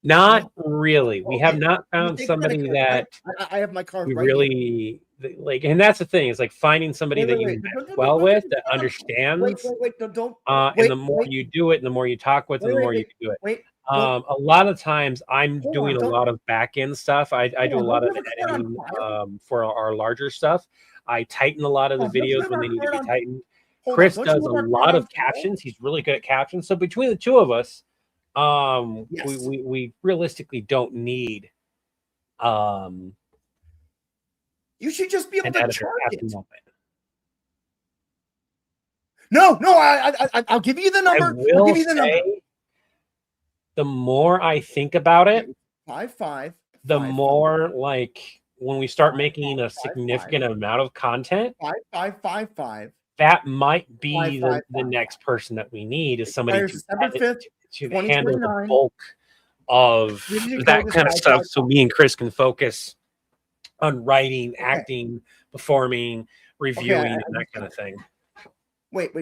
Not really. We have Okay. not You found take somebody credit card, that right? I have my card we right here. really like, and that's the thing. It's like finding somebody that you Wait. mesh well with, that understands. Wait. Don't. And the more you do it, and the more you talk with, and the more you can do it. Wait. A lot of times I'm Hold doing on, a lot of back end stuff. I do a lot of don't you have a card on editing file? for our larger stuff. I tighten a lot of the Don't you videos have when our they need to card be on- tightened. Hold on, Chris don't you does a have our card lot on of file? captions. He's really good at captions. So between the two of us, Yes. we realistically don't need You should just be able an to editor charge at it. the moment. No, I'll give you the number. I will I'll give you the number. say, the more I think about it, 5 the 5 more like when we start making a 5 significant amount of content, 5 that might be 5 5 the 5. next person that we need is somebody Expires to, December 5th, to handle the 2029. bulk of Ready to that go, kind of just stuff, 5 so me and Chris can focus on writing, Okay. acting, performing, reviewing, I and that kind of thing. Wait.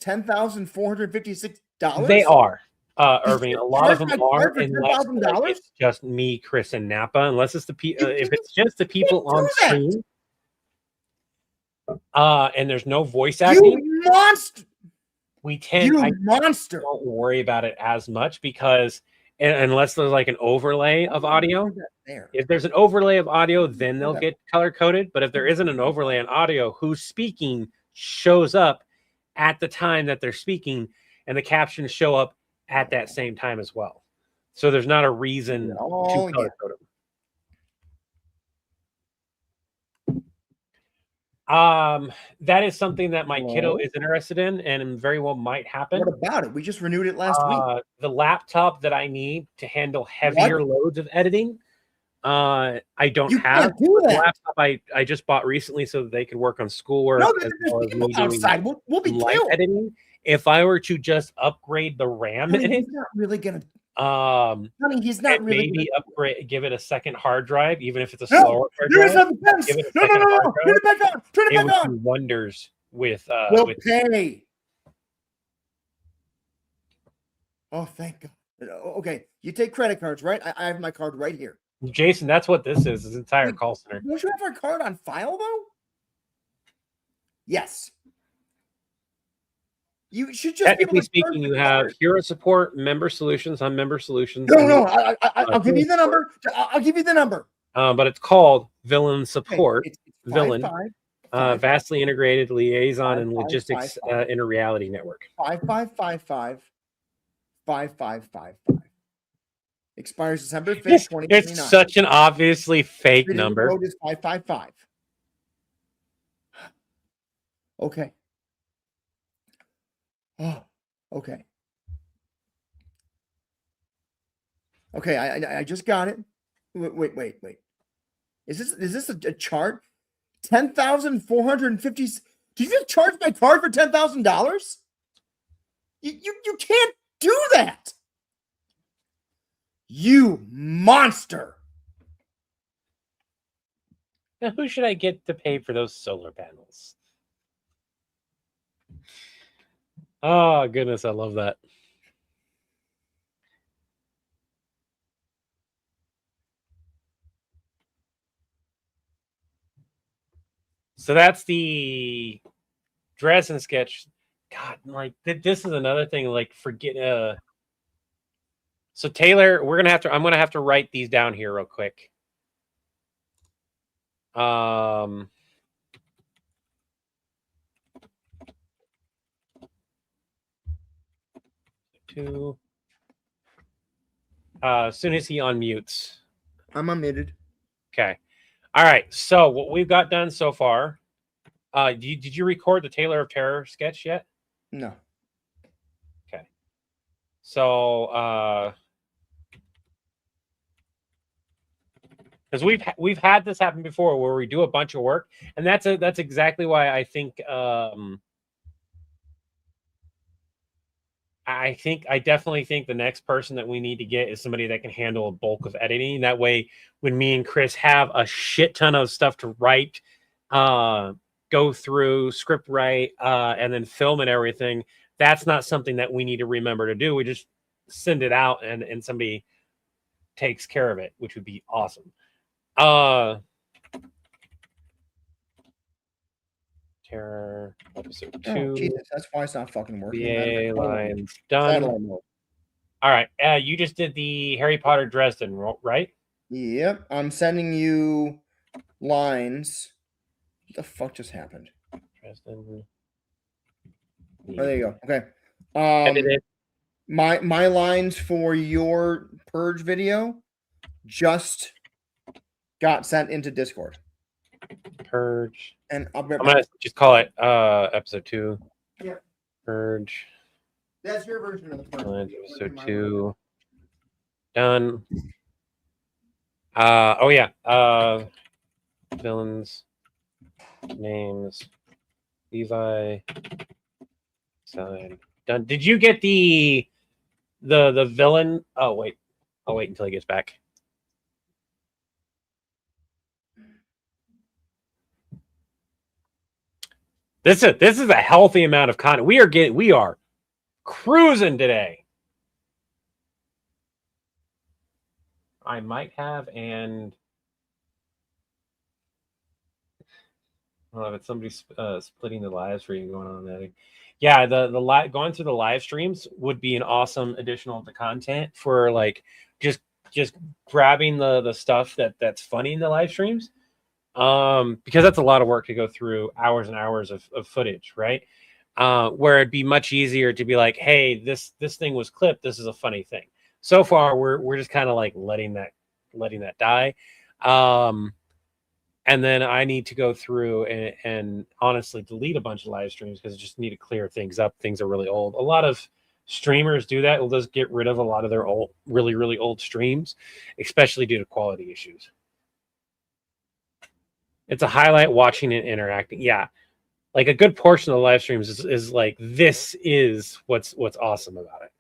$10,456. They are. Irving, a lot of charge them my are, card for unless $10,000? it's just me, Chris, and Napa. Unless it's the if can't- it's just the people on do that. screen, and there's no voice acting, You monster! we tend. I monster! don't worry about it as much because unless there's like an overlay of audio. There. If there's an overlay of audio, then they'll get color coded. But if there isn't an overlay on audio, who's speaking shows up at the time that they're speaking, and the captions show up at that same time as well. So there's not a reason to color code them. That is something that my kiddo is interested in, and very well might happen. What about it? We just renewed it last week. The laptop that I need to handle heavier loads of editing, I don't have. Can't do that. The laptop I just bought recently so that they could work on schoolwork. No, as there's well as people me doing outside. We'll be live killed. editing. If I were to just upgrade the RAM in it, He's not really gonna. He's not and really. maybe upgrade, give it a second hard drive, even if it's a No, slower hard You're drive. inside the fence. Give it a No. second hard Turn it back on. Turn it It back would on. do wonders with. We'll with pay. Oh, thank God. Okay, you take credit cards, right? I have my card right here. Jason, that's what this is. This entire Wait, call center. Don't you have our card on file though? Yes. You should just. Technically speaking, you have Hero Support, Member Solutions. I'm Member Solutions. No. I'll give you the number. I'll give you the number. But it's called Villain Support. It's Villain. 5 Vastly integrated liaison and 5 logistics 5 interreality network. 5555 5555. Expires December 5th, It's 2029. such an obviously fake number. Code is 555. Okay. Oh, okay. Okay, I just got it. Wait. Is this a chart? 10,450. Did you just charge my card for $10,000? You can't do that. You monster. Now, who should I get to pay for those solar panels? Oh, goodness, I love that. So that's the Dresden sketch. God, like this is another thing. Like, forget. So Taylor, I'm gonna have to write these down here real quick. As soon as he unmutes. I'm unmuted. Okay. All right. So what we've got done so far. Did you record the Taylor of Terror sketch yet? No. Okay. So because we've had this happen before where we do a bunch of work, and that's exactly why I think I definitely think the next person that we need to get is somebody that can handle a bulk of editing. That way, when me and Chris have a shit ton of stuff to write, go through, script write, and then film and everything, that's not something that we need to remember to do. We just send it out and somebody takes care of it, which would be awesome. Terror episode 2. Oh, Jesus, that's why it's not fucking working. VA lines done. All right. You just did the Harry Potter Dresden, right? Yep. I'm sending you lines. What the fuck just happened? Dresden. Oh, there you go. Okay. Edited. My lines for your purge video just got sent into Discord. Purge. And I'm gonna just call it episode 2. Yeah. Purge. That's your version of the purge. Episode 2. Done. Oh yeah. Villains. Names. Levi. Sign. Done. Did you get the villain? Oh wait. I'll wait until he gets back. This is a healthy amount of content. We are cruising today. I might have, and I don't know if it's somebody splitting the live stream going on that. Yeah, the going through the live streams would be an awesome additional to content for like just grabbing the stuff that's funny in the live streams. Because that's a lot of work to go through hours and hours of footage, right? Where it'd be much easier to be like, hey, this thing was clipped. This is a funny thing. So far, we're just kind of like letting that die. And then I need to go through and honestly delete a bunch of live streams because I just need to clear things up. Things are really old. A lot of streamers do that. They'll just get rid of a lot of their old, really, really old streams, especially due to quality issues. It's a highlight watching and interacting. Yeah. Like a good portion of the live streams is like, this is what's awesome about it.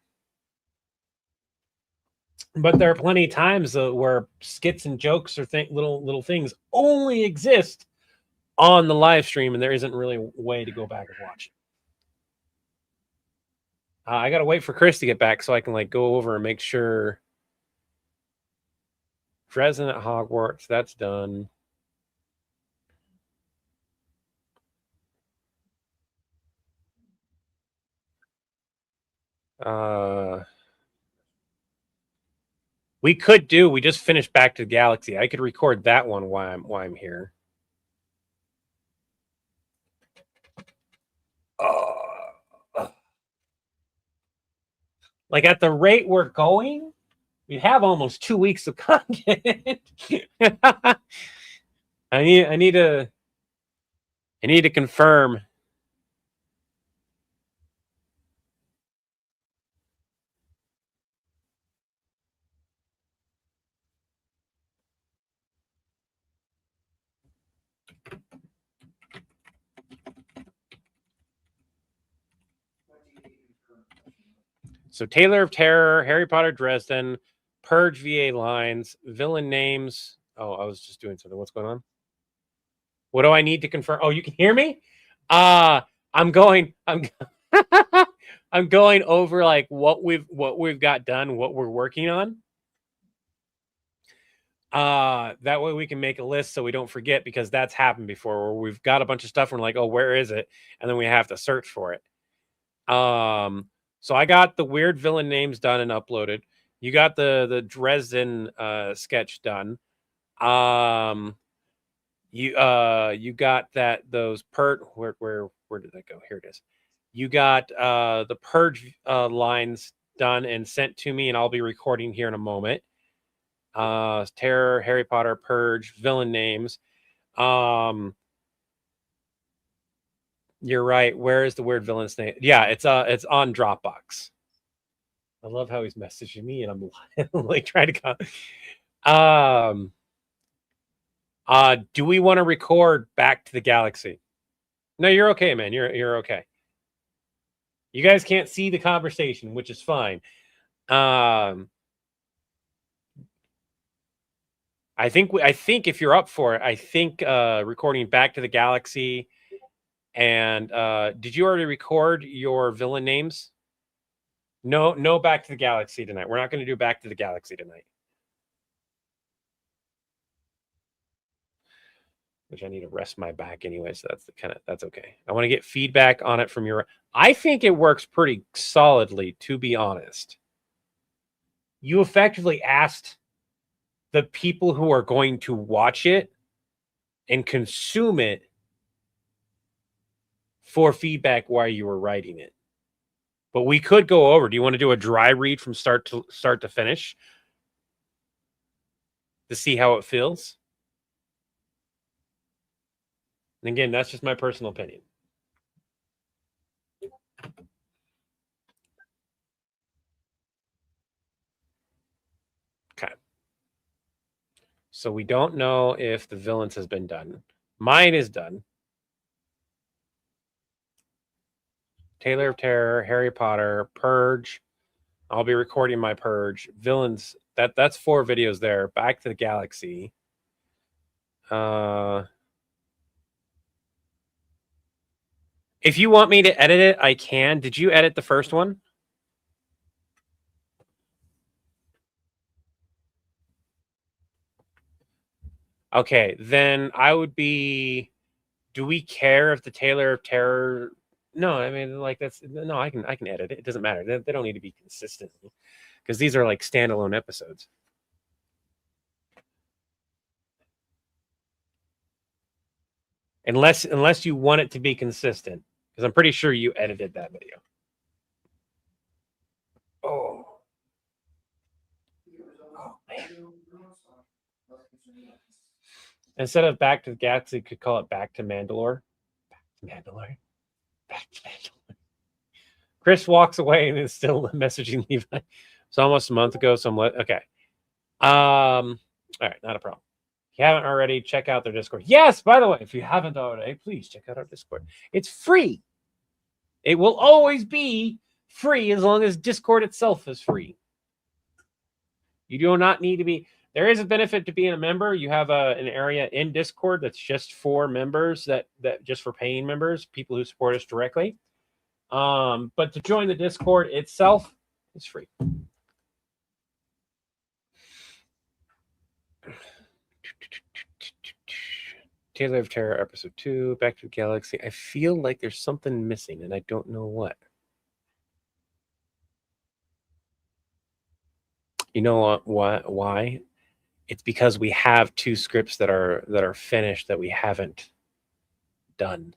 But there are plenty of times where skits and jokes or little things only exist on the live stream, and there isn't really a way to go back and watch it. I got to wait for Chris to get back so I can like go over and make sure. Dresden at Hogwarts, that's done. We just finished Back to the Galaxy. I could record that one while I'm here. Like at the rate we're going, we have almost 2 weeks of content. I need to confirm. So Taylor of Terror, Harry Potter Dresden, Purge VA lines, villain names. Oh, I was just doing something. What's going on? What do I need to confirm? Oh, you can hear me? I'm going I'm going over like what we've got done, what we're working on. That way we can make a list so we don't forget, because that's happened before where we've got a bunch of stuff and we're like, oh, where is it? And then we have to search for it. So I got the weird villain names done and uploaded. You got the Dresden sketch done. You got those where did that go? Here it is. You got the Purge lines done and sent to me, and I'll be recording here in a moment. Terror, Harry Potter, Purge, villain names. You're right. Where is the weird villain's name? Yeah, it's on Dropbox. I love how he's messaging me, and I'm like trying to come. Do we want to record Back to the Galaxy? No, you're okay, man. You're okay. You guys can't see the conversation, which is fine. I think if you're up for it, I think recording Back to the Galaxy. And did you already record your villain names? No, Back to the Galaxy tonight. We're not going to do Back to the Galaxy tonight. Which I need to rest my back anyway, so that's okay. I want to get feedback on it from your. I think it works pretty solidly, to be honest. You effectively asked the people who are going to watch it and consume it for feedback while you were writing it. But we could go over. Do you want to do a dry read from start to finish to see how it feels? And again, that's just my personal opinion. Okay. So we don't know if the villains has been done. Mine is done. Taylor of Terror, Harry Potter, Purge. I'll be recording my Purge. Villains, that's 4 videos there. Back to the Galaxy. If you want me to edit it, I can. Did you edit the first one? Okay, then I would be. Do we care if the Taylor of Terror? No, I mean, like that's no. I can edit it. It doesn't matter. They don't need to be consistent because these are like standalone episodes. Unless you want it to be consistent, because I'm pretty sure you edited that video. Oh man. Instead of Back to the Galaxy, you could call it Back to Mandalore. Back to Mandalore. Back to Mandalore. Chris walks away and is still messaging Levi. It's almost a month ago, so I'm okay. All right, not a problem. If you haven't already, check out their Discord. Yes, by the way, if you haven't already, please check out our Discord. It's free. It will always be free as long as Discord itself is free. You do not need to be. There is a benefit to being a member. You have an area in Discord that's just for members, that just for paying members, people who support us directly. But to join the Discord itself, it's free. Taylor of Terror, Episode 2, Back to the Galaxy. I feel like there's something missing, and I don't know what. You know what? Why? It's because we have 2 scripts that are finished that we haven't done.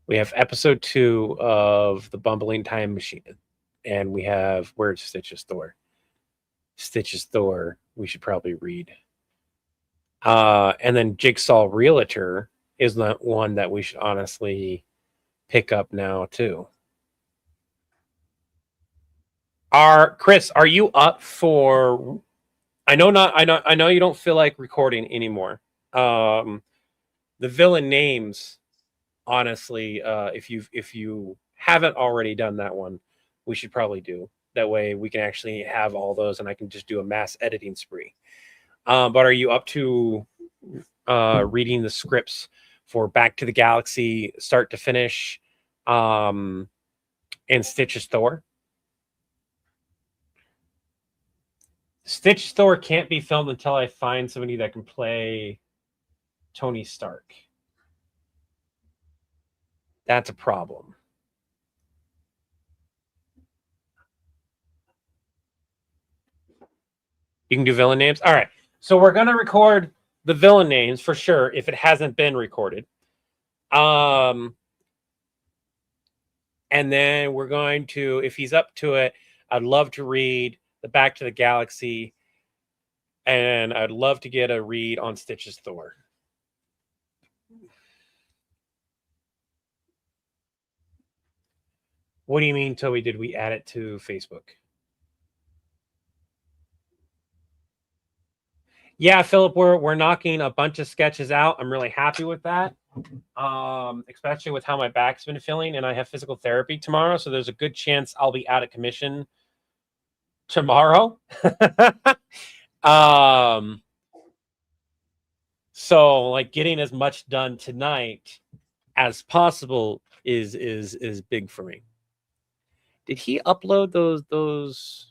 We have Episode 2 of The Bumbling Time Machine, and we have Where's Stitch's Thor? Stitch's Thor. We should probably read. And then Jigsaw Realtor is the one that we should honestly pick up now too. Chris, are you up for? I know you don't feel like recording anymore. The villain names, honestly, if you haven't already done that one, we should probably do. That way we can actually have all those, and I can just do a mass editing spree. But are you up to reading the scripts for Back to the Galaxy, start to finish, and Stitch's Thor? Stitch's Thor can't be filmed until I find somebody that can play Tony Stark. That's a problem. You can do villain names? All right. So we're going to record the villain names for sure if it hasn't been recorded. And then we're going to, if he's up to it, I'd love to read the Back to the Galaxy, and I'd love to get a read on Stitch's Thor. What do you mean, Toby? Did we add it to Facebook? Yeah, Philip, we're knocking a bunch of sketches out. I'm really happy with that. Especially with how my back's been feeling, and I have physical therapy tomorrow, so there's a good chance I'll be out of commission tomorrow. So like getting as much done tonight as possible is big for me. Did he upload those?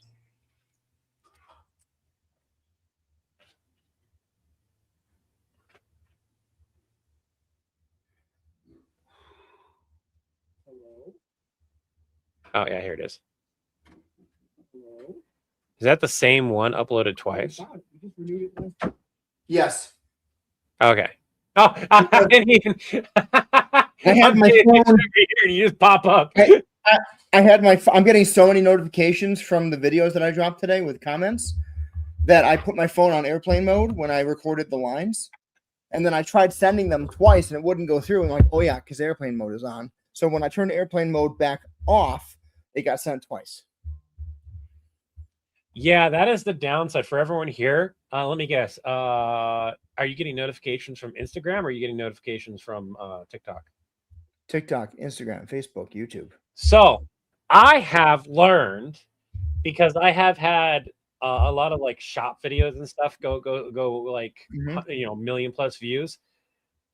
Oh yeah, here it is. Is that the same one uploaded twice? Yes. Okay. Oh, I didn't even. I had I'm my getting phone. over here and you just pop up. I had my. I'm getting so many notifications from the videos that I dropped today with comments that I put my phone on airplane mode when I recorded the lines, and then I tried sending them twice and it wouldn't go through. And like, oh yeah, because airplane mode is on. So when I turned airplane mode back off, it got sent twice. Yeah, that is the downside for everyone here. Let me guess. Are you getting notifications from Instagram or are you getting notifications from TikTok? TikTok, Instagram, Facebook, YouTube. So I have learned because I have had a lot of like shop videos and stuff go like million plus views.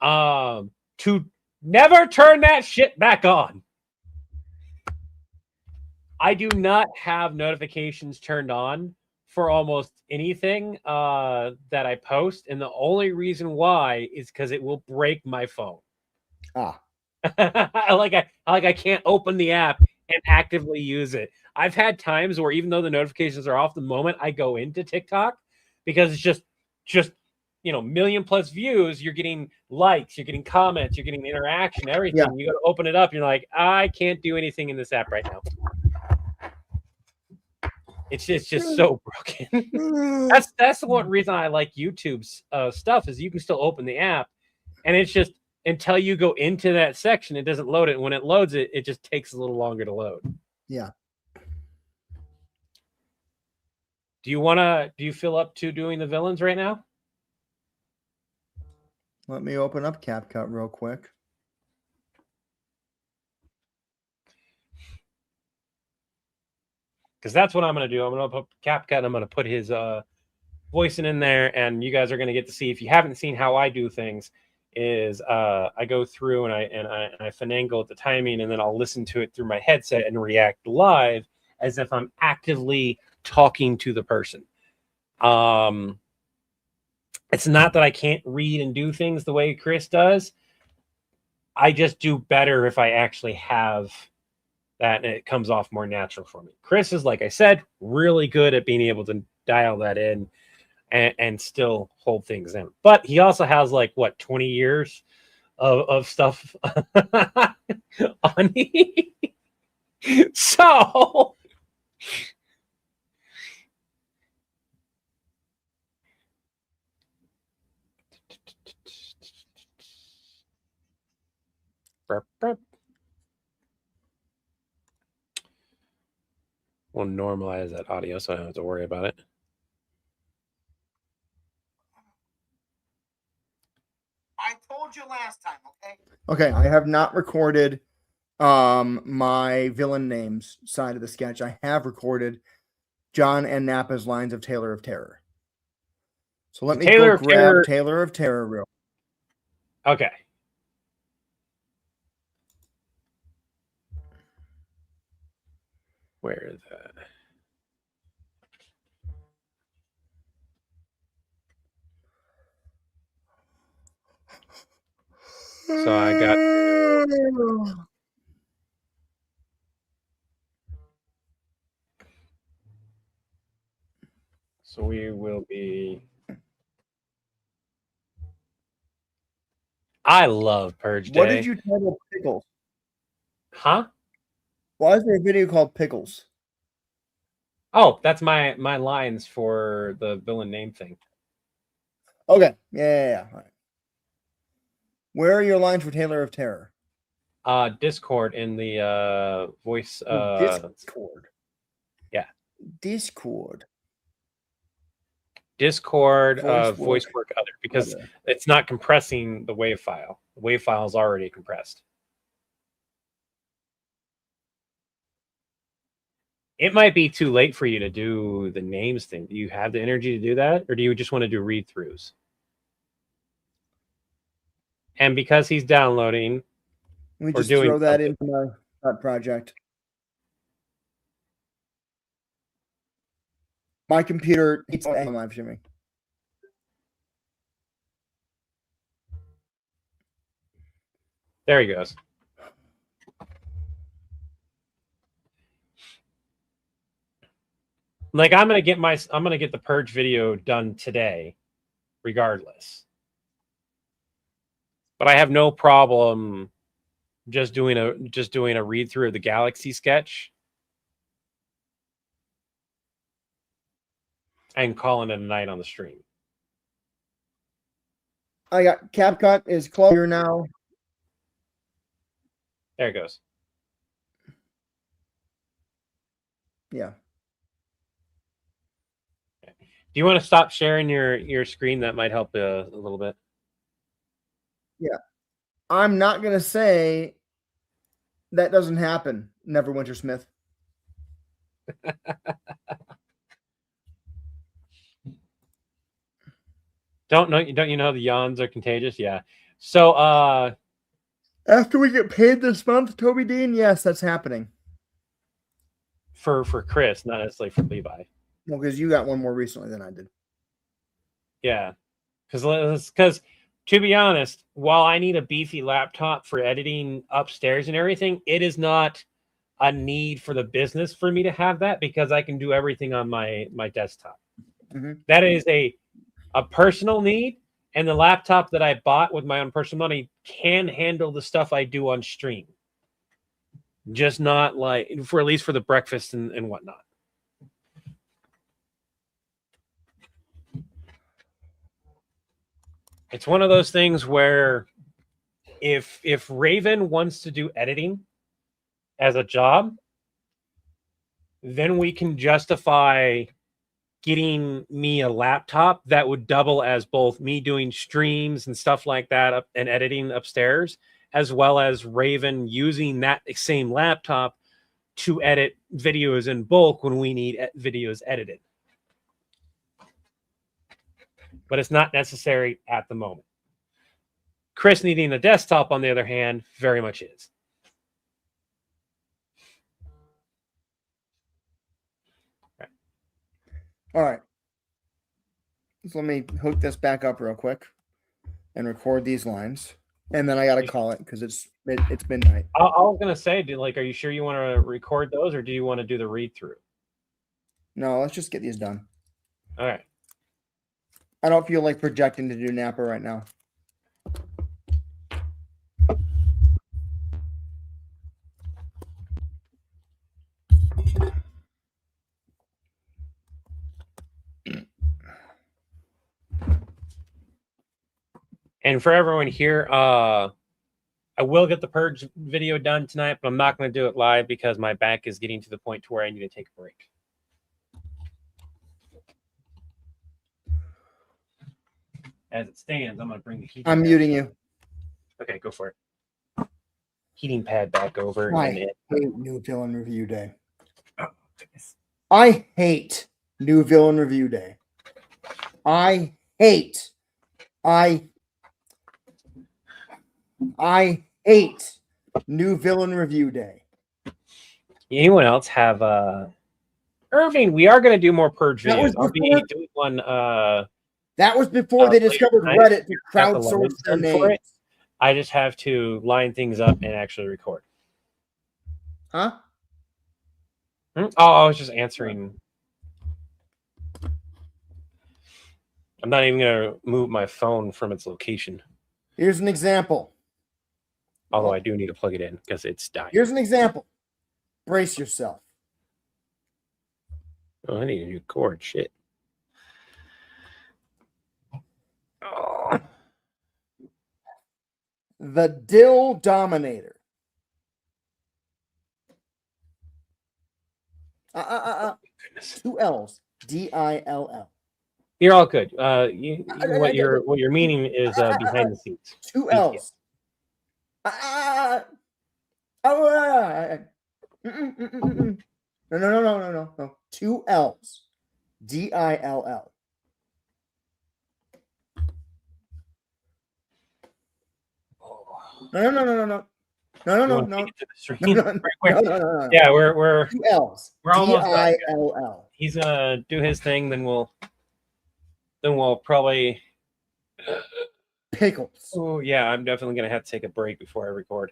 To never turn that shit back on. I do not have notifications turned on for almost anything that I post, and the only reason why is because it will break my phone. Ah. I can't open the app and actively use it. I've had times where even though the notifications are off the moment I go into TikTok, because it's just million plus views, you're getting likes, you're getting comments, you're getting interaction, everything. Yeah. You got to open it up. You're like, I can't do anything in this app right now. It's just so broken. That's the one reason I like YouTube's stuff is you can still open the app, and it's just until you go into that section, it doesn't load it. And when it loads it, it just takes a little longer to load. Yeah. Do you feel up to doing the villains right now? Let me open up CapCut real quick. Because that's what I'm going to do. I'm going to put CapCut and I'm going to put his voicing in there, and you guys are going to get to see, if you haven't seen how I do things, is I go through and I finagle the timing, and then I'll listen to it through my headset and react live as if I'm actively talking to the person. It's not that I can't read and do things the way Chris does. I just do better if I actually have that and it comes off more natural for me. Chris is, like I said, really good at being able to dial that in and still hold things in. But he also has 20 years of stuff on me. So we'll normalize that audio so I don't have to worry about it. I told you last time, okay? Okay, I have not recorded my villain names side of the sketch. I have recorded John and Nappa's lines of Taylor of Terror. So let me go grab Taylor of Terror real. Okay. Where is that? So I got to... So we will be... I love Purge Day. What did you title Pickles? Huh? Why is there a video called Pickles? Oh, that's my lines for the villain name thing. Okay. Yeah. All right. Where are your lines for Taylor of Terror? Discord in the voice. Discord. Yeah. Discord. Discord, Voice voice work work other, because other. it's not compressing the WAV file. The WAV file is already compressed. It might be too late for you to do the names thing. Do you have the energy to do that, or do you just want to do read throughs? And because he's downloading, Let me or just doing throw that something. into my project. My computer it's on live streaming. There he goes. Like I'm gonna get the purge video done today, regardless. But I have no problem just doing a read through of the Galaxy sketch and calling it a night on the stream. I got CapCut is closer now. There it goes. Yeah. Do you want to stop sharing your screen? That might help a little bit. Yeah. I'm not gonna say that doesn't happen, Neverwinter Smith. Don't you know the yawns are contagious? Yeah. So After we get paid this month, Toby Dean, yes, that's happening. for Chris, not necessarily for Levi. Well, because you got one more recently than I did. Yeah. Because to be honest, while I need a beefy laptop for editing upstairs and everything, it is not a need for the business for me to have that, because I can do everything on my desktop. Mhm. That is a personal need, and the laptop that I bought with my own personal money can handle the stuff I do on stream. Just not like for at least for the breakfast and whatnot. It's one of those things where if Raven wants to do editing as a job, then we can justify getting me a laptop that would double as both me doing streams and stuff like that and editing upstairs, as well as Raven using that same laptop to edit videos in bulk when we need videos edited. But it's not necessary at the moment. Chris needing a desktop, on the other hand, very much is. All right. So let me hook this back up real quick and record these lines. And then I got to call it because it's midnight. I was going to say, are you sure you want to record those, or do you want to do the read through? No, let's just get these done. All right. I don't feel like projecting to do Napa right now. And for everyone here, I will get the purge video done tonight, but I'm not going to do it live because my back is getting to the point to where I need to take a break. As it stands, I'm going to bring the heating. I'm muting you. Okay, go for it. Heating pad back over. I and hate New Villain Review Day. Oh, goodness. I hate New Villain Review Day. I hate New Villain Review Day. Anyone else have Irving? We are going to do more purge That was videos. I'll be before- doing one. That was before they later discovered tonight. Reddit to Got the crowdsource lines their done for names. it. I just have to line things up and actually record. Huh? Oh, I was just answering. I'm not even going to move my phone from its location. Here's an example. Although I do need to plug it in because it's dying. Here's an example. Brace yourself. Oh, I need a new cord. Shit. Oh. The Dill Dominator. Goodness. 2 L's. DILL. You're all good. What you're meaning is behind the scenes. 2 L's. No. 2 L's. DILL. No. Yeah, we're 2 L's. almost done. DILL. He's gonna do his thing, then we'll probably. Pickles. Oh yeah, I'm definitely gonna have to take a break before I record.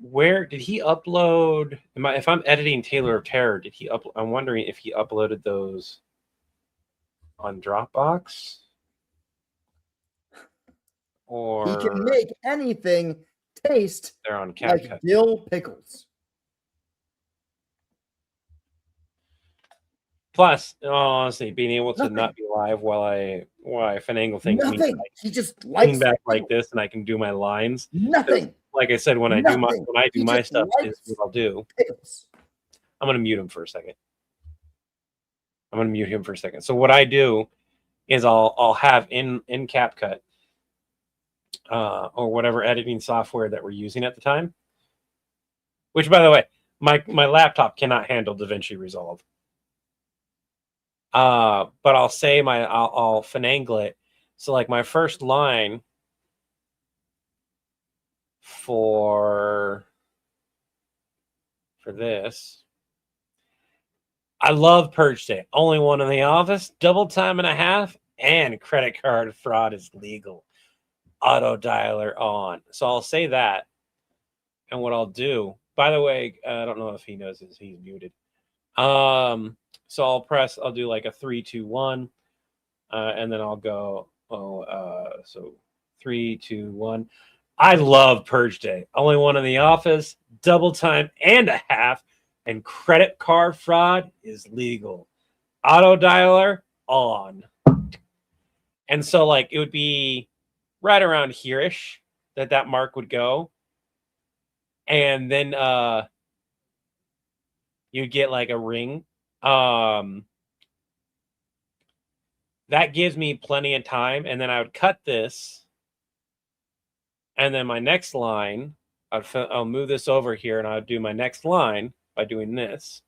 Where did he upload? If I'm editing Taylor of Terror, did he upload? I'm wondering if he uploaded those on Dropbox, or He can make anything taste they're on like CapCut. dill pickles. Plus, honestly, being able to Nothing. not be live while I finagle things means Nothing. I He just lean likes back like this and I can do my lines. nothing. Like I said, when I do Nothing. He my just stuff is likes what I'll do. pickles. I'm gonna mute him for a second. So what I do is I'll have in CapCut or whatever editing software that we're using at the time. Which, by the way, my laptop cannot handle DaVinci Resolve. But I'll say I'll finagle it. So like my first line for this. I love Purge Day. Only one in the office, double time and a half, and credit card fraud is legal. Auto dialer on. So I'll say that. And what I'll do, by the way, I don't know if he knows this, he's muted. So I'll do like a 3, 2, 1, and then I'll go, so 3, 2, 1. I love Purge Day. Only one in the office, double time and a half, and credit card fraud is legal. Auto dialer on. And so like it would be right around here-ish that mark would go. And then you get like a ring. That gives me plenty of time, and then I would cut this, and then my next line, I'll move this over here, and I'll do my next line by doing this.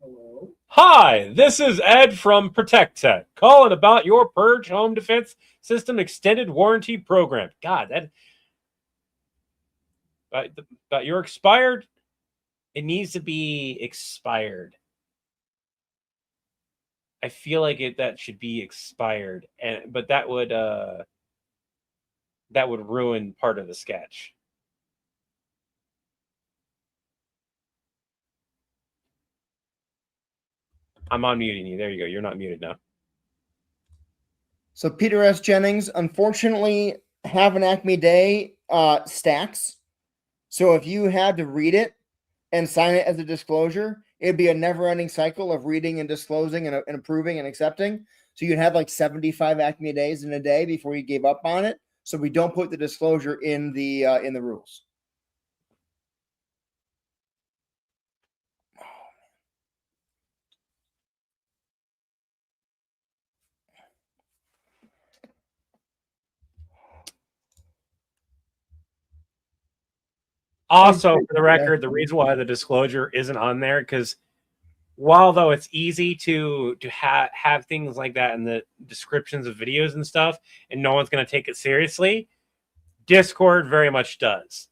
Hello. Hi, this is Ed from Protect Tech, calling about your Purge Home Defense System Extended Warranty Program. God, but you're expired. It needs to be expired. I feel like that should be expired, but that would ruin part of the sketch. I'm unmuting you. There you go. You're not muted now. So Peter S. Jennings, unfortunately, Have an Acme Day stacks. So if you had to read it and sign it as a disclosure, it'd be a never-ending cycle of reading and disclosing and approving and accepting. So you'd have like 75 Acme Days in a day before you gave up on it. So we don't put the disclosure in the rules. Also, for the record, the reason why the disclosure isn't on there, because though it's easy to have things like that in the descriptions of videos and stuff, and no one's going to take it seriously, Discord very much does.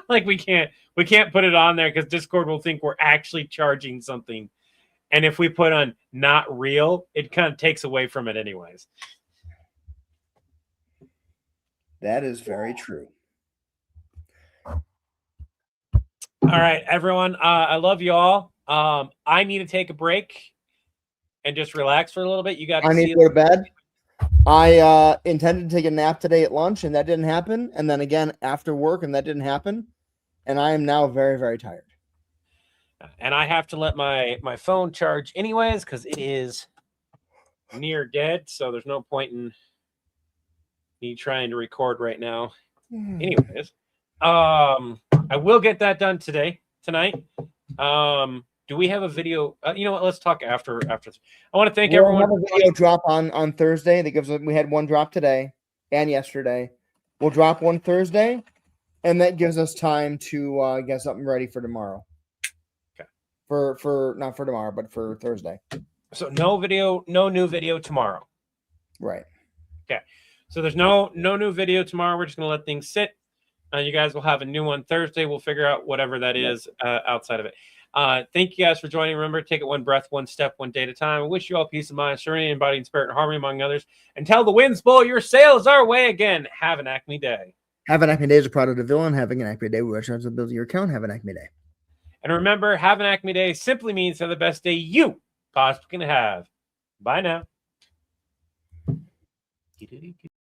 Like we can't put it on there because Discord will think we're actually charging something, and if we put on not real, it kind of takes away from it anyways. That is very true. All right, everyone. I love you all. I need to take a break and just relax for a little bit. You got. I need to go to bed. I intended to take a nap today at lunch, and that didn't happen. And then again after work, and that didn't happen. And I am now very, very tired. And I have to let my phone charge anyways because it is near dead. So there's no point in me trying to record right now. Anyways, I will get that done tonight. Do we have a video? You know what? Let's talk after. I want to thank everyone. We'll have a video drop on Thursday. That gives us. We had one drop today and yesterday. We'll drop one Thursday, and that gives us time to get something ready for tomorrow. Okay. For not for tomorrow, but for Thursday. So no new video tomorrow. Right. Okay. So there's no new video tomorrow. We're just gonna let things sit. You guys will have a new one Thursday. We'll figure out whatever that is outside of it. Thank you guys for joining. Remember, take it one breath, one step, one day at a time. I wish you all peace of mind, serenity, embodying spirit, and harmony among others. Until the winds blow your sails our way again. Have an Acme day. Have an Acme day is a product of Villain. Having an Acme day, we wish to build your account. Have an Acme day. And remember, have an Acme day simply means have the best day you possibly can have. Bye now.